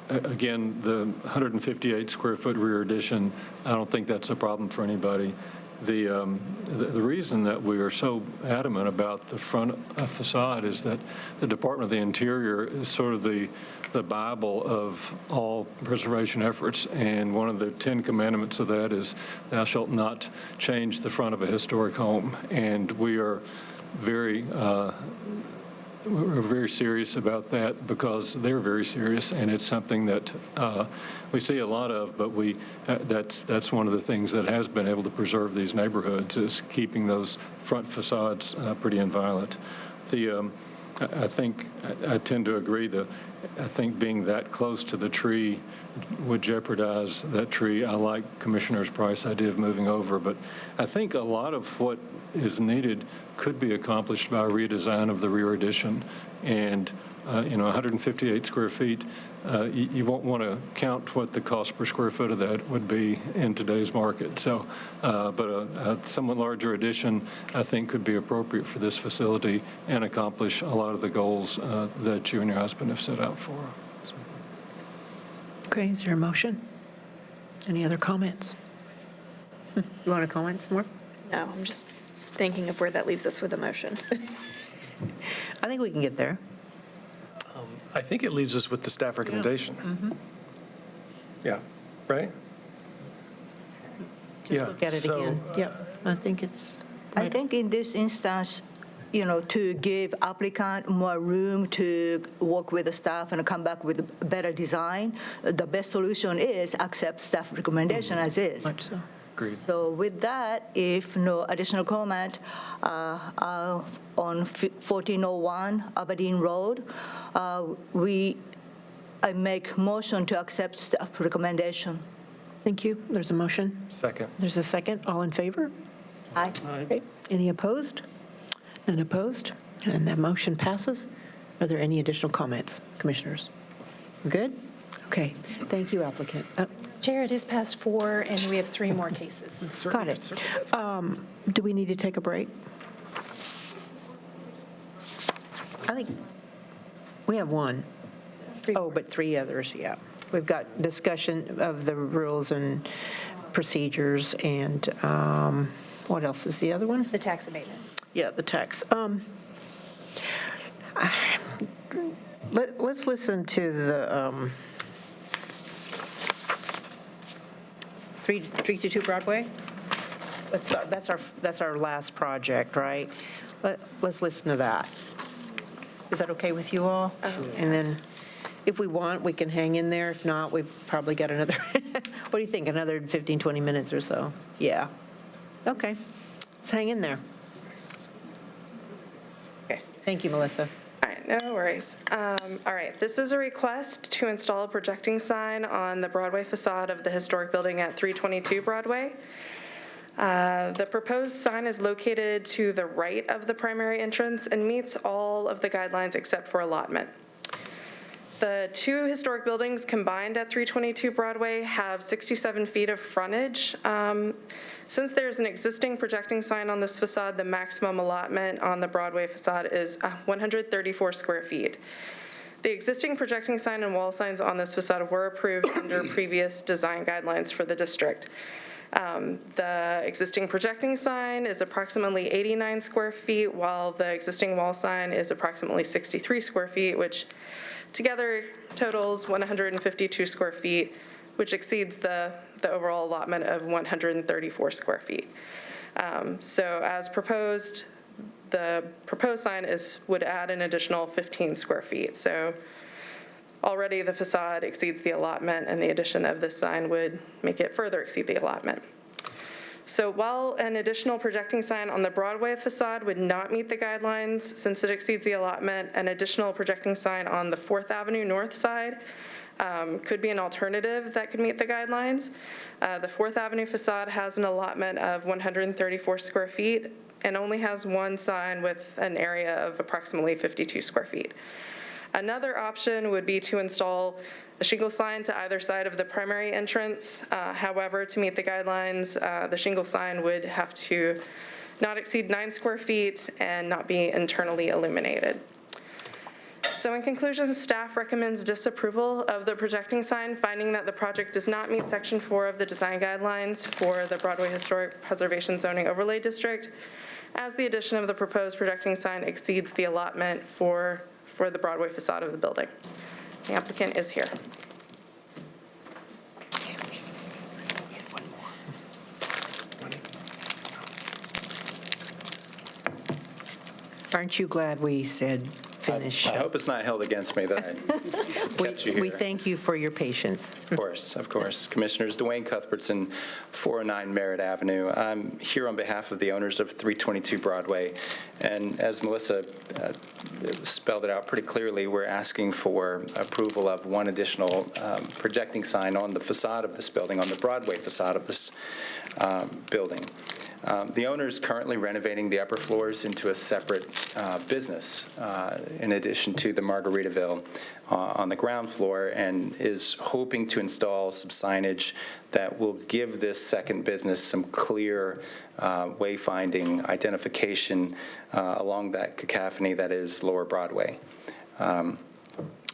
again, the 158 square foot rear addition, I don't think that's a problem for anybody. The reason that we are so adamant about the front facade is that the Department of the Interior is sort of the Bible of all preservation efforts, and one of the 10 commandments of that is thou shalt not change the front of a historic home. And we are we're very serious about that because they're very serious, and it's something that we see a lot of, but that's one of the things that has been able to preserve these neighborhoods is keeping those front facades pretty inviolate. I think I tend to agree that I think being that close to the tree would jeopardize that tree. I like Commissioner Price's idea of moving over, but I think a lot of what is needed could be accomplished by a redesign of the rear addition. And 158 square feet, you won't want to count what the cost per square foot of that would be in today's market. So, but a somewhat larger addition, I think, could be appropriate for this facility and accomplish a lot of the goals that you and your husband have set out for. So. Okay, is there a motion? Any other comments? You want to comment some more? No, I'm just thinking of where that leaves us with a motion. I think we can get there. I think it leaves us with the staff recommendation. Mm-hmm. Yeah, right? Just look at it again. Yeah, I think it's. I think in this instance, to give applicant more room to work with the staff and come back with a better design, the best solution is accept staff recommendation as is. Much so. Agreed. So with that, if no additional comment, on 1401 Aberdeen Road, I make motion to accept staff recommendation. Thank you. There's a motion. Second. There's a second. All in favor? Aye. Okay. Any opposed? None opposed? And that motion passes. Are there any additional comments, commissioners? Good? Okay. Thank you, applicant. Chair, it is past 4, and we have 3 more cases. Got it. Do we need to take a break? I think we have one. Oh, but 3 others, yeah. We've got discussion of the rules and procedures, and what else is the other one? The tax abatement. Yeah, the tax. Let's listen to the 322 Broadway. That's our last project, right? Let's listen to that. Is that okay with you all? And then, if we want, we can hang in there. If not, we've probably got another. What do you think? Another 15, 20 minutes or so? Yeah. Okay. Let's hang in there. Okay. Thank you, Melissa. All right, no worries. All right, this is a request to install a projecting sign on the Broadway facade of the historic building at 322 Broadway. The proposed sign is located to the right of the primary entrance and meets all of the guidelines except for allotment. The 2 historic buildings combined at 322 Broadway have 67 feet of frontage. Since there's an existing projecting sign on this facade, the maximum allotment on the Broadway facade is 134 square feet. The existing projecting sign and wall signs on this facade were approved under previous design guidelines for the district. The existing projecting sign is approximately 89 square feet, while the existing wall sign is approximately 63 square feet, which together totals 152 square feet, which exceeds the overall allotment of 134 square feet. So as proposed, the proposed sign would add an additional 15 square feet. So already the facade exceeds the allotment, and the addition of this sign would make it further exceed the allotment. So while an additional projecting sign on the Broadway facade would not meet the guidelines since it exceeds the allotment, an additional projecting sign on the 4th Avenue north side could be an alternative that could meet the guidelines. The 4th Avenue facade has an allotment of 134 square feet and only has one sign with an area of approximately 52 square feet. Another option would be to install a shingle sign to either side of the primary entrance. However, to meet the guidelines, the shingle sign would have to not exceed 9 square feet and not be internally illuminated. So in conclusion, staff recommends disapproval of the projecting sign, finding that the project does not meet Section 4 of the design guidelines for the Broadway Historic Preservation Zoning Overlay District, as the addition of the proposed projecting sign exceeds the allotment for the Broadway facade of the building. The applicant is here. Aren't you glad we said finish? I hope it's not held against me that I kept you here. We thank you for your patience. Of course. Commissioners, Dwayne Cuthbertson, 409 Merritt Avenue. I'm here on behalf of the owners of 322 Broadway. And as Melissa spelled it out pretty clearly, we're asking for approval of one additional projecting sign on the facade of this building, on the Broadway facade of this building. The owner is currently renovating the upper floors into a separate business in addition to the Margaritaville on the ground floor, and is hoping to install some signage that will give this second business some clear wayfinding identification along that cacophony that is Lower Broadway.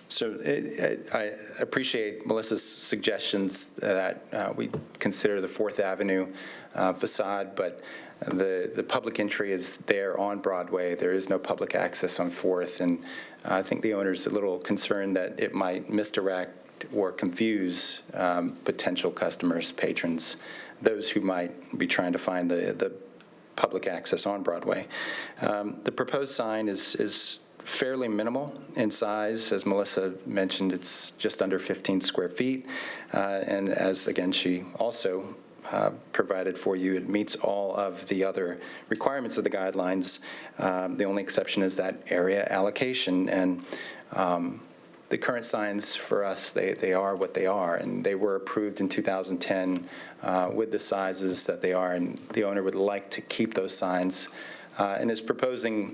So I appreciate Melissa's suggestions that we consider the 4th Avenue facade, but the public entry is there on Broadway. There is no public access on 4th, and I think the owner's a little concerned that it might misdirect or confuse potential customers, patrons, those who might be trying to find the public access on Broadway. The proposed sign is fairly minimal in size. As Melissa mentioned, it's just under 15 square feet. And as, again, she also provided for you, it meets all of the other requirements of the guidelines. The only exception is that area allocation. And the current signs for us, they are what they are. And they were approved in 2010 with the sizes that they are. And the owner would like to keep those signs and is proposing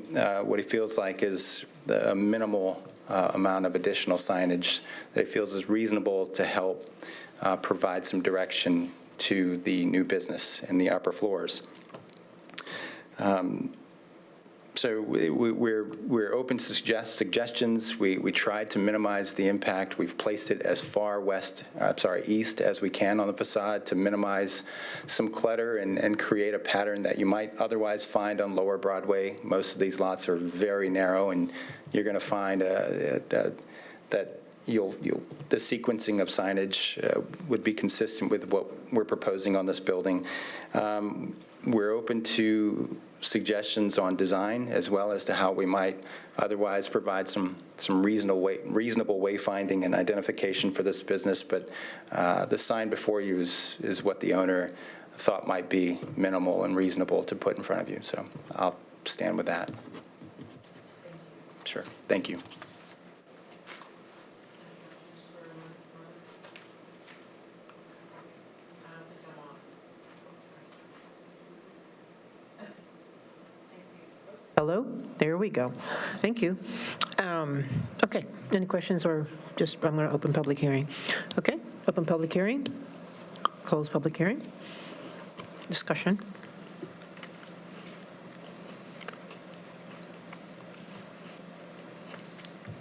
what he feels like is a minimal amount of additional signage that he feels is reasonable to help provide some direction to the new business in the upper floors. So we're open to suggestions. We tried to minimize the impact. We've placed it as far east as we can on the facade to minimize some clutter and create a pattern that you might otherwise find on Lower Broadway. Most of these lots are very narrow, and you're going to find that the sequencing of signage would be consistent with what we're proposing on this building. We're open to suggestions on design as well as to how we might otherwise provide some reasonable wayfinding and identification for this business, but the sign before you is what the owner thought might be minimal and reasonable to put in front of you. So I'll stand with that. Sure. Thank you. Hello? There we go. Thank you. Okay, any questions or just, I'm going to open public hearing. Okay, open public hearing, close public hearing. Discussion.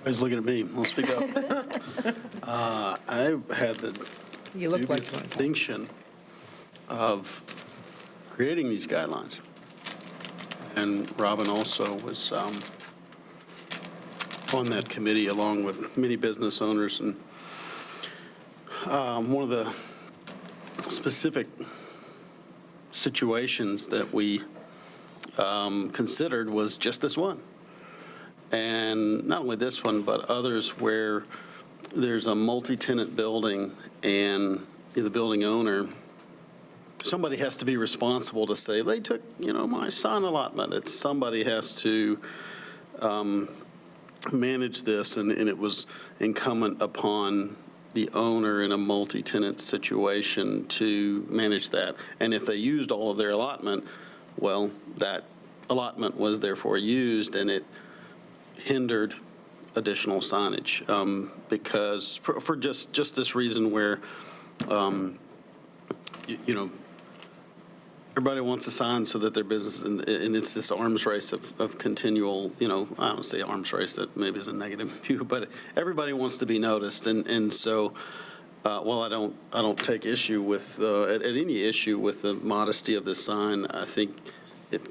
Everybody's looking at me. I'll speak up. I had the distinction of creating these guidelines. And Robin also was on that committee along with many business owners. And one of the specific situations that we considered was just this one. And not only this one, but others where there's a multi-tenant building and the building owner, somebody has to be responsible to say, they took, my sign allotment. Somebody has to manage this, and it was incumbent upon the owner in a multi-tenant situation to manage that. And if they used all of their allotment, well, that allotment was therefore used, and it hindered additional signage because for just this reason where, everybody wants a sign so that their business, and it's this arms race of continual, I don't say arms race, that maybe is a negative view, but everybody wants to be noticed. And so while I don't take issue with, at any issue with the modesty of this sign, I think it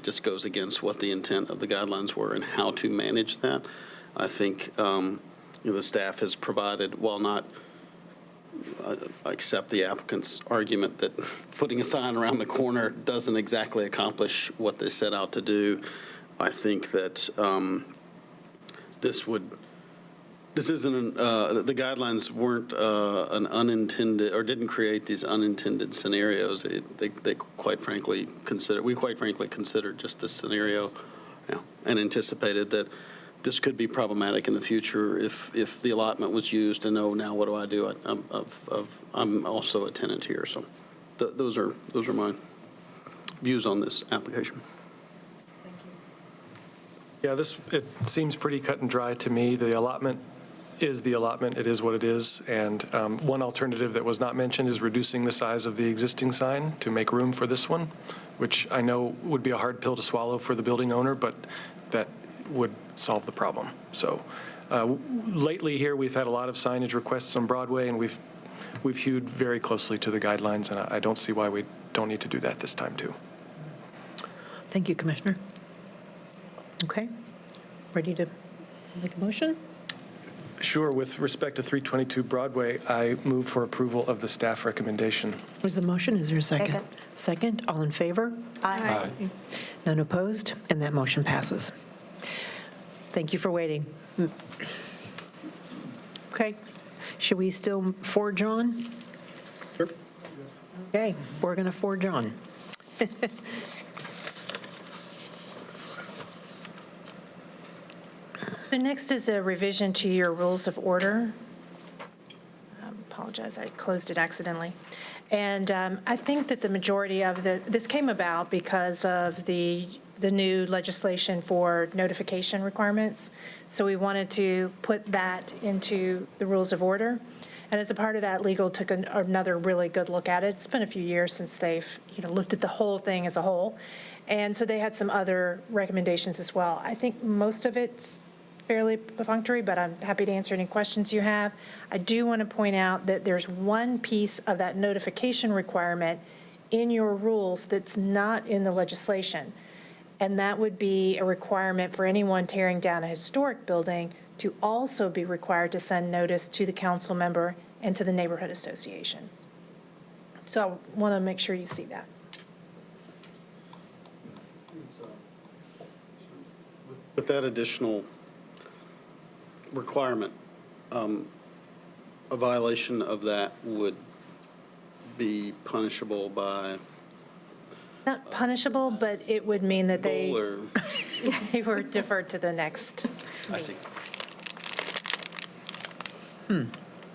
just goes against what the intent of the guidelines were and how to manage that. I think the staff has provided, while not I accept the applicant's argument that putting a sign around the corner doesn't exactly accomplish what they set out to do. I think that this isn't the guidelines weren't an unintended, or didn't create these unintended scenarios. We quite frankly considered just this scenario, and anticipated that this could be problematic in the future if the allotment was used. And now what do I do? I'm also a tenant here, so those are mine. views on this application. Yeah, it seems pretty cut and dry to me. The allotment is the allotment. It is what it is. And one alternative that was not mentioned is reducing the size of the existing sign to make room for this one, which I know would be a hard pill to swallow for the building owner, but that would solve the problem. So lately here, we've had a lot of signage requests on Broadway, and we've hewed very closely to the guidelines, and I don't see why we don't need to do that this time, too. Thank you, Commissioner. Okay. Ready to make a motion? Sure. With respect to 322 Broadway, I move for approval of the staff recommendation. There's a motion. Is there a second? Second. All in favor? Aye. None opposed, and that motion passes. Thank you for waiting. Okay. Should we still forge on? Sure. Okay, we're going to forge on. So next is a revision to your rules of order. Apologize, I closed it accidentally. And I think that the majority of this came about because of the new legislation for notification requirements. So we wanted to put that into the rules of order. And as a part of that, legal took another really good look at it. It's been a few years since they've looked at the whole thing as a whole. And so they had some other recommendations as well. I think most of it's fairly perfunctory, but I'm happy to answer any questions you have. I do want to point out that there's one piece of that notification requirement in your rules that's not in the legislation, and that would be a requirement for anyone tearing down a historic building to also be required to send notice to the council member and to the neighborhood association. So I want to make sure you see that. With that additional requirement, a violation of that would be punishable by? Not punishable, but it would mean that they were deferred to the next. I see.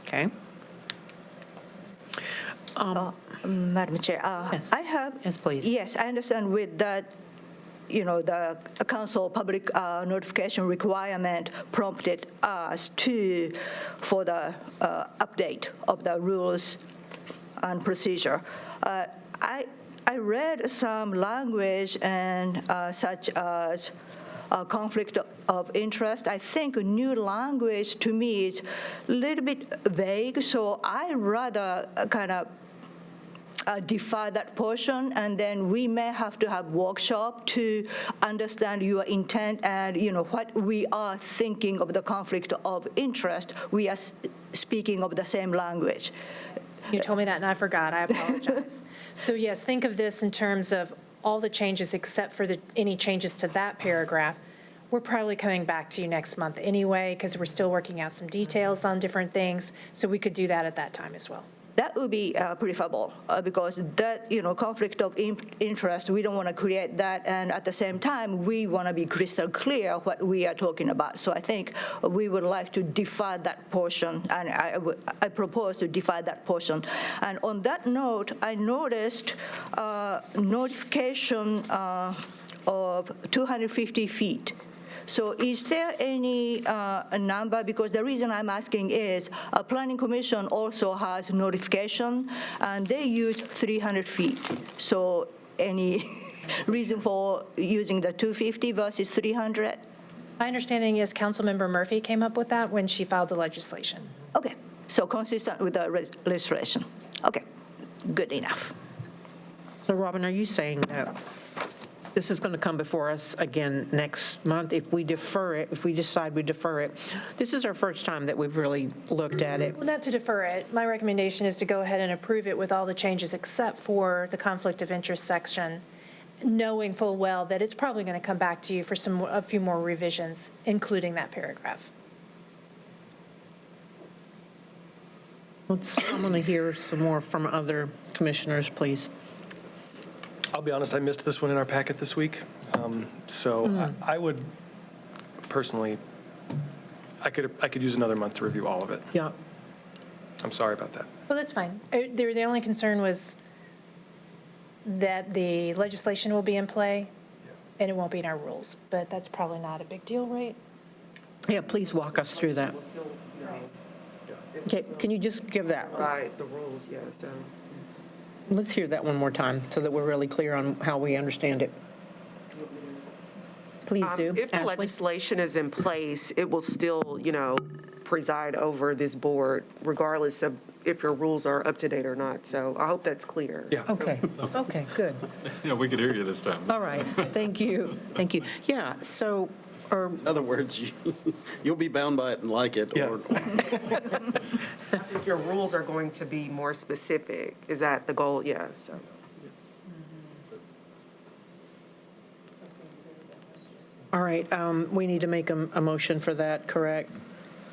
Okay. Madam Chair, Yes. I have. Yes, please. Yes, I understand with that, the council public notification requirement prompted us for the update of the rules and procedure. I read some language and such as conflict of interest. I think new language to me is a little bit vague, so I rather kind of define that portion, and then we may have to have workshop to understand your intent and what we are thinking of the conflict of interest. We are speaking of the same language. You told me that and I forgot. I apologize. So yes, think of this in terms of all the changes except for any changes to that paragraph. We're probably coming back to you next month anyway because we're still working out some details on different things. So we could do that at that time as well. That would be preferable because that, conflict of interest, we don't want to create that. And at the same time, we want to be crystal clear what we are talking about. So I think we would like to define that portion, and I propose to define that portion. And on that note, I noticed notification of 250 feet. So is there any number? Because the reason I'm asking is a planning commission also has notification, and they use 300 feet. So any reason for using the 250 versus 300? My understanding is Councilmember Murphy came up with that when she filed the legislation. Okay, so consistent with the legislation. Okay, good enough. So Robin, are you saying that this is going to come before us again next month if we defer it, if we decide we defer it? This is our first time that we've really looked at it. Well, not to defer it. My recommendation is to go ahead and approve it with all the changes except for the conflict of interest section, knowing full well that it's probably going to come back to you for a few more revisions, including that paragraph. I'm going to hear some more from other commissioners, please. I'll be honest, I missed this one in our packet this week. I would personally, I could use another month to review all of it. Yeah. I'm sorry about that. Well, that's fine. The only concern was that the legislation will be in play, and it won't be in our rules, but that's probably not a big deal, right? Yeah, please walk us through that. Okay, can you just give that? Right, the rules, yeah, so. Let's hear that one more time so that we're really clear on how we understand it. Please do. If the Ashley? legislation is in place, it will still, preside over this board regardless of if your rules are up to date or not. So I hope that's clear. Yeah. Okay, okay, good. Yeah, we could hear you this time. All right, thank you, thank you. Yeah, so, In other words, you'll be bound by it and like it, or I think your rules are going to be more specific. Is that the goal? Yeah, so. all right, we need to make a motion for that, correct?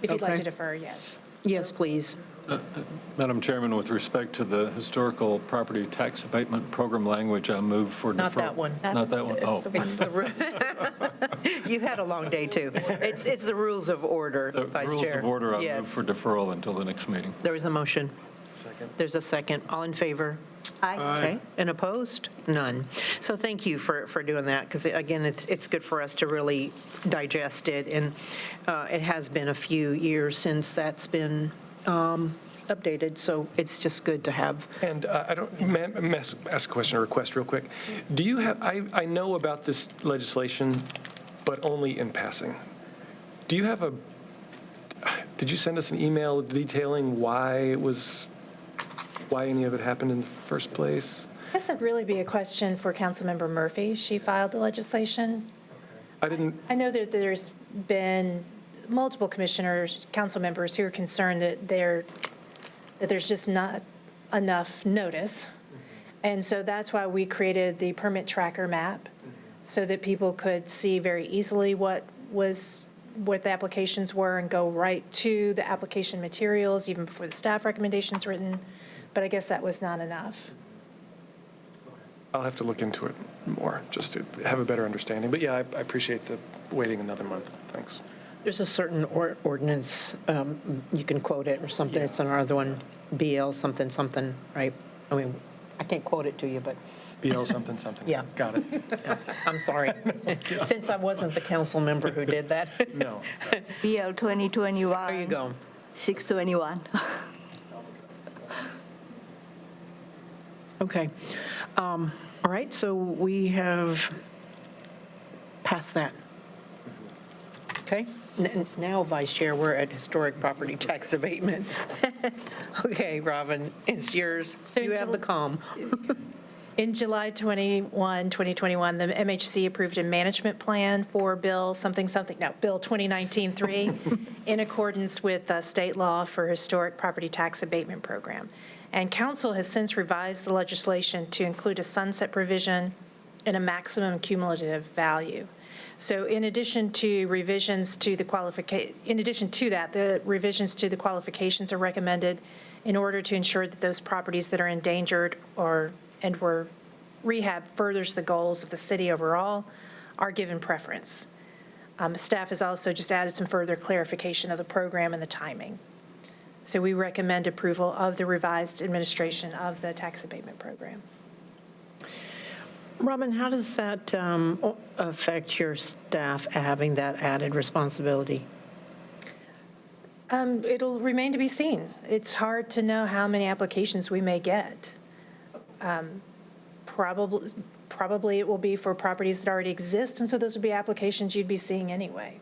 If you'd like Okay. to defer, yes. Yes, please. Madam Chairman, with respect to the historical property tax abatement program language, I move for deferral. Not that one. Not that one? Oh. It's the, you've had a long day, too. It's the rules of order, The Vice Chair. rules of order, I move Yes. for deferral until the next meeting. There is a motion. Second. There's a second. All in favor? Aye. Okay, and opposed? None. So thank you for doing that, because again, it's good for us to really digest it, and it has been a few years since that's been updated, so it's just good to have. And I don't, may I ask a question or request real quick? Do you have, I know about this legislation, but only in passing. Do you have did you send us an email detailing why any of it happened in the first place? I guess that'd really be a question for Councilmember Murphy. She filed the legislation. I know that there's been multiple commissioners, council members who are concerned that there's just not enough notice. And so that's why we created the permit tracker map, so that people could see very easily what the applications were and go right to the application materials, even before the staff recommendations written. But I guess that was not enough. I'll have to look into it more, just to have a better understanding. But yeah, I appreciate the waiting another month. Thanks. There's a certain ordinance, you can quote it or something, it's another one, BL something, something, right? I mean, I can't quote it to you, but. BL something, something. Yeah. Got it. Yeah, I'm sorry. Since I wasn't the council member who did that. No. BL 2021. There you go. 621. Okay. All right, so we have passed that. Okay, now, Vice Chair, we're at historic property tax abatement. Okay, Robin, it's yours. You have the calm. In July 21, 2021, the MHC approved a management plan for Bill 2019-3, in accordance with state law for historic property tax abatement program. And council has since revised the legislation to include a sunset provision and a maximum cumulative value. So in addition to revisions to the the revisions to the qualifications are recommended in order to ensure that those properties that are endangered and were rehab furthers the goals of the city overall are given preference. Staff has also just added some further clarification of the program and the timing. So we recommend approval of the revised administration of the tax abatement program. Robin, how does that affect your staff having that added responsibility? It'll remain to be seen. It's hard to know how many applications we may get. Probably it will be for properties that already exist, and so those would be applications you'd be seeing anyway.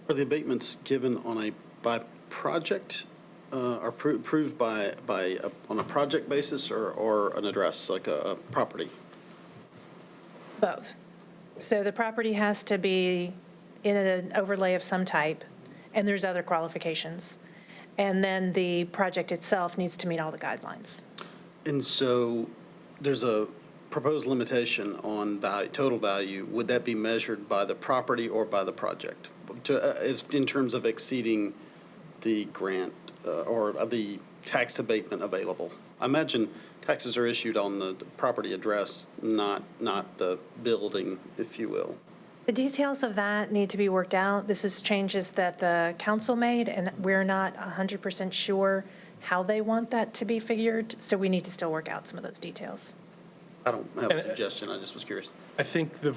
Are the abatements given on by project, are approved on a project basis or an address, like a property? Both. So the property has to be in an overlay of some type, and there's other qualifications. And then the project itself needs to meet all the guidelines. And so there's a proposed limitation on total value. Would that be measured by the property or by the project? In terms of exceeding the grant or the tax abatement available? I imagine taxes are issued on the property address, not the building, if you will. The details of that need to be worked out. This is changes that the council made, and we're not 100% sure how they want that to be figured, so we need to still work out some of those details. I don't have a suggestion, I just was curious. I think the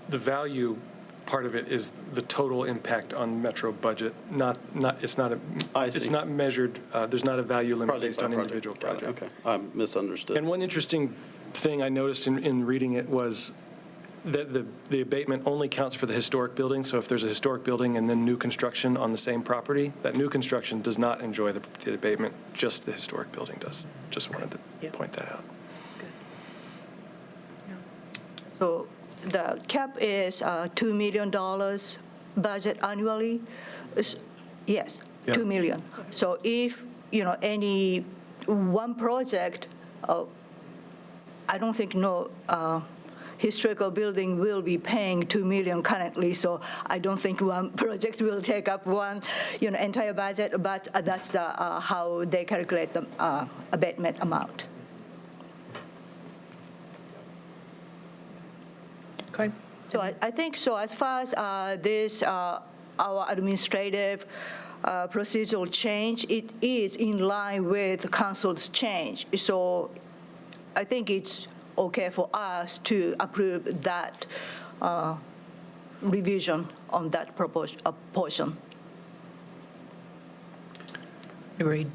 value part of it is the total impact on Metro budget, it's not measured, there's not a value limit based on individual project. Okay, I misunderstood. And one interesting thing I noticed in reading it was that the abatement only counts for the historic building. So if there's a historic building and then new construction on the same property, that new construction does not enjoy the abatement, just the historic building does. Just wanted to point that out. So the cap is $2 million budget annually? Yes, Yeah. $2 million. So if, any one project, I don't think historical building will be paying $2 million currently, so I don't think one project will take up one, entire budget, but that's how they calculate the abatement amount. Okay. So I think so as far as this, our administrative procedural change, it is in line with council's change. So I think it's okay for us to approve that revision on that portion. Agreed.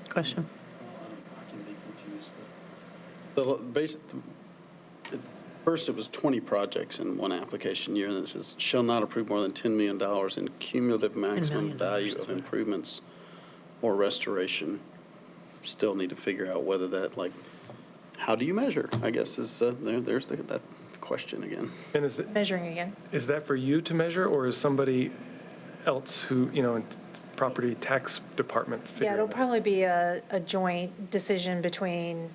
Question? I can be confused. First, it was 20 projects in one application year, and it says, shall not approve more than $10 million in cumulative maximum value of improvements or restoration. Still need to figure out whether that, how do you measure? I guess is there's that question again. And is Measuring again. Is that for you to measure, or is somebody else who, in property tax department figuring Yeah, it'll that? probably be a joint decision between,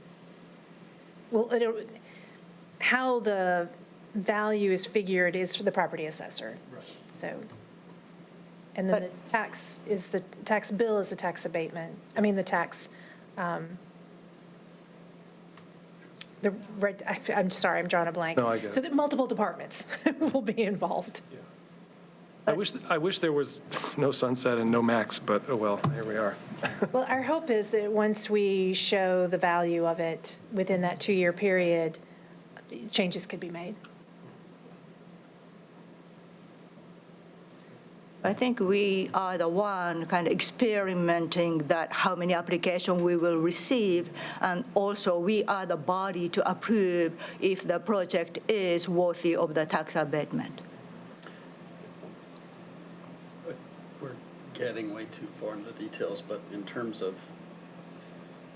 how the value is figured is for the property assessor. Right. So, and then the tax bill is the tax abatement. I mean, the tax, I'm sorry, I'm drawing a blank. No, I get it. So that multiple departments will be involved. I wish there was no sunset and no max, but oh well, here we are. Well, our hope is that once we show the value of it within that 2-year period, changes could be made. I think we are the one kind of experimenting that how many applications we will receive, and also we are the body to approve if the project is worthy of the tax abatement. We're getting way too far into the details, but in terms of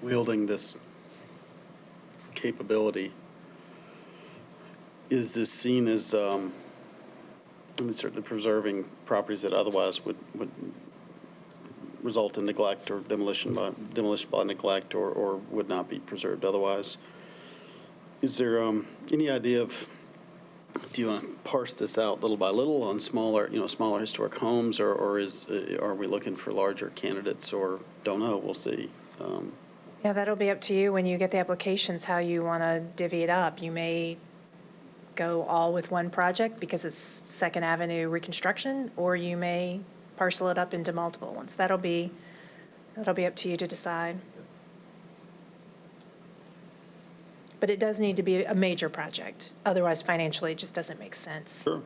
wielding this capability, is this seen as, certainly preserving properties that otherwise would result in neglect or demolition by neglect or would not be preserved otherwise? Is there any idea of, do you want to parse this out little by little on smaller historic homes, or are we looking for larger candidates, or don't know, we'll see. Yeah, that'll be up to you when you get the applications, how you want to divvy it up. You may go all with one project because it's Second Avenue reconstruction, or you may parcel it up into multiple ones. That'll be up to you to decide. But it does need to be a major project. Otherwise, financially, it just doesn't make sense. Sure.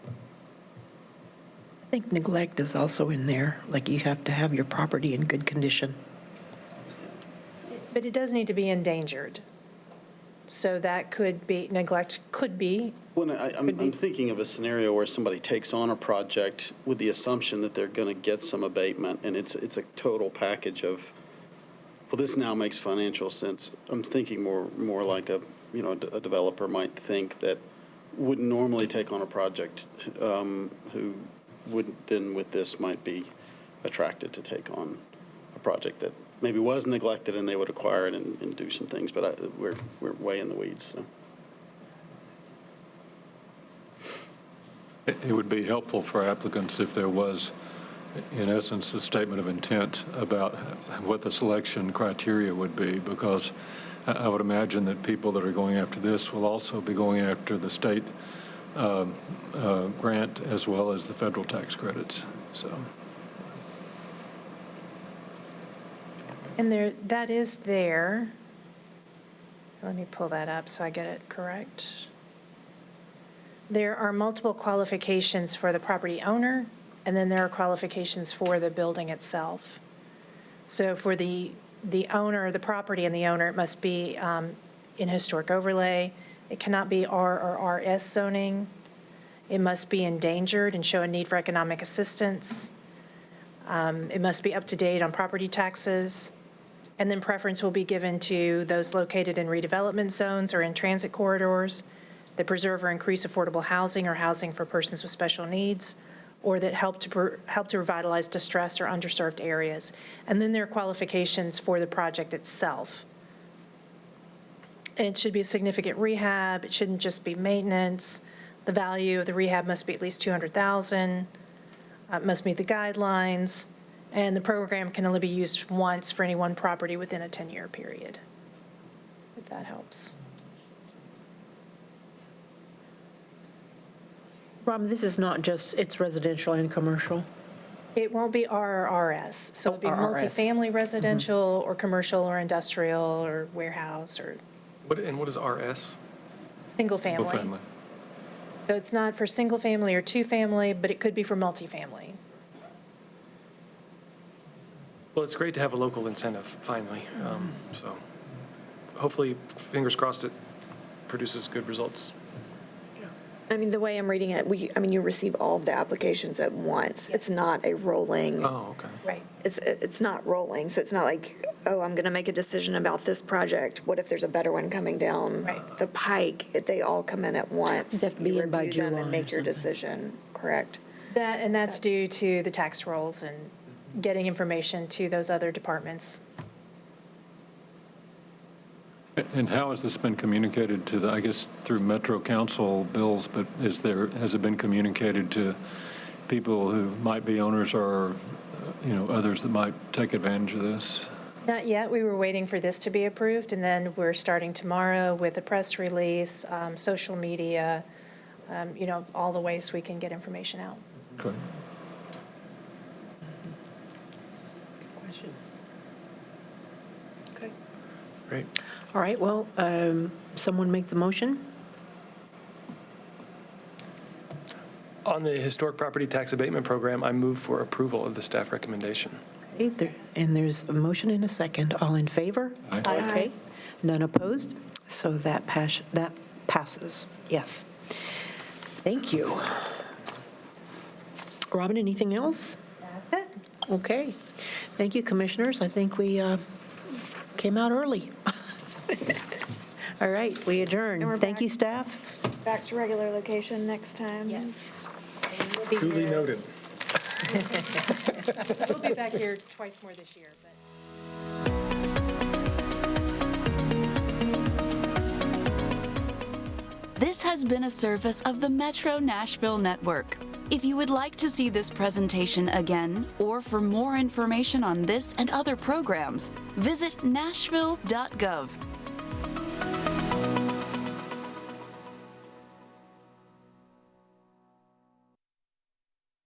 I think neglect is also in there, like you have to have your property in good condition. But it does need to be endangered. So that could be, neglect could be. Well, I'm thinking of a scenario where somebody takes on a project with the assumption that they're going to get some abatement, and it's a total package of, well, this now makes financial sense. I'm thinking more like a developer might think that wouldn't normally take on a project, who wouldn't then with this might be attracted to take on a project that maybe was neglected, and they would acquire it and do some things, but we're way in the weeds. So. It would be helpful for applicants if there was, in essence, a statement of intent about what the selection criteria would be, because I would imagine that people that are going after this will also be going after the state grant as well as the federal tax credits. So, And that is there. Let me pull that up so I get it correct. There are multiple qualifications for the property owner, and then there are qualifications for the building itself. So for the owner, the property and the owner, it must be in historic overlay. It cannot be R or RS zoning. It must be endangered and show a need for economic assistance. It must be up to date on property taxes. And then preference will be given to those located in redevelopment zones or in transit corridors that preserve or increase affordable housing or housing for persons with special needs, or that help to revitalize distressed or underserved areas. And then there are qualifications for the project itself. It should be a significant rehab. It shouldn't just be maintenance. The value of the rehab must be at least $200,000. It must meet the guidelines. And the program can only be used once for any one property within a 10-year period, if that helps. Rob, this is not just, it's residential and commercial? It won't be R or RS. So it'll be RRS. multifamily residential or commercial or industrial or warehouse or What is RS? single family. single family. So it's not for single family or two family, but it could be for multifamily. Well, it's great to have a local incentive, finally. So hopefully, fingers crossed, it produces good results. I mean, the way I'm reading it, you receive all of the applications at once. It's not a rolling. Oh, okay. Right. It's not rolling, so it's not like, oh, I'm going to make a decision about this project. What if there's a better one coming down the pike? They all come in at once. They have to be You in by review them July and or make your something. decision, correct? That's due to the tax rolls and getting information to those other departments. And how has this been communicated to I guess through Metro Council bills, but has it been communicated to people who might be owners or, others that might take advantage of this? Not yet. We were waiting for this to be approved, and then we're starting tomorrow with a press release, social media, all the ways we can get information out. Okay. Questions? Okay. Great. All right, well, someone make the motion? On the historic property tax abatement program, I move for approval of the staff recommendation. Okay, and there's a motion and a second. All in favor? Aye. Okay. None opposed? So that passes. Yes. Thank you. Robin, anything else? That's it. Okay. Thank you, commissioners. I think we came out early. All right, we adjourn. And we're Thank back. you, staff. Back to regular location next time. Yes. And we'll be Duly here- noted. We'll be back here twice more this year, but. This has been a service of the Metro Nashville Network. If you would like to see this presentation again, or for more information on this and other programs, visit nashville.gov.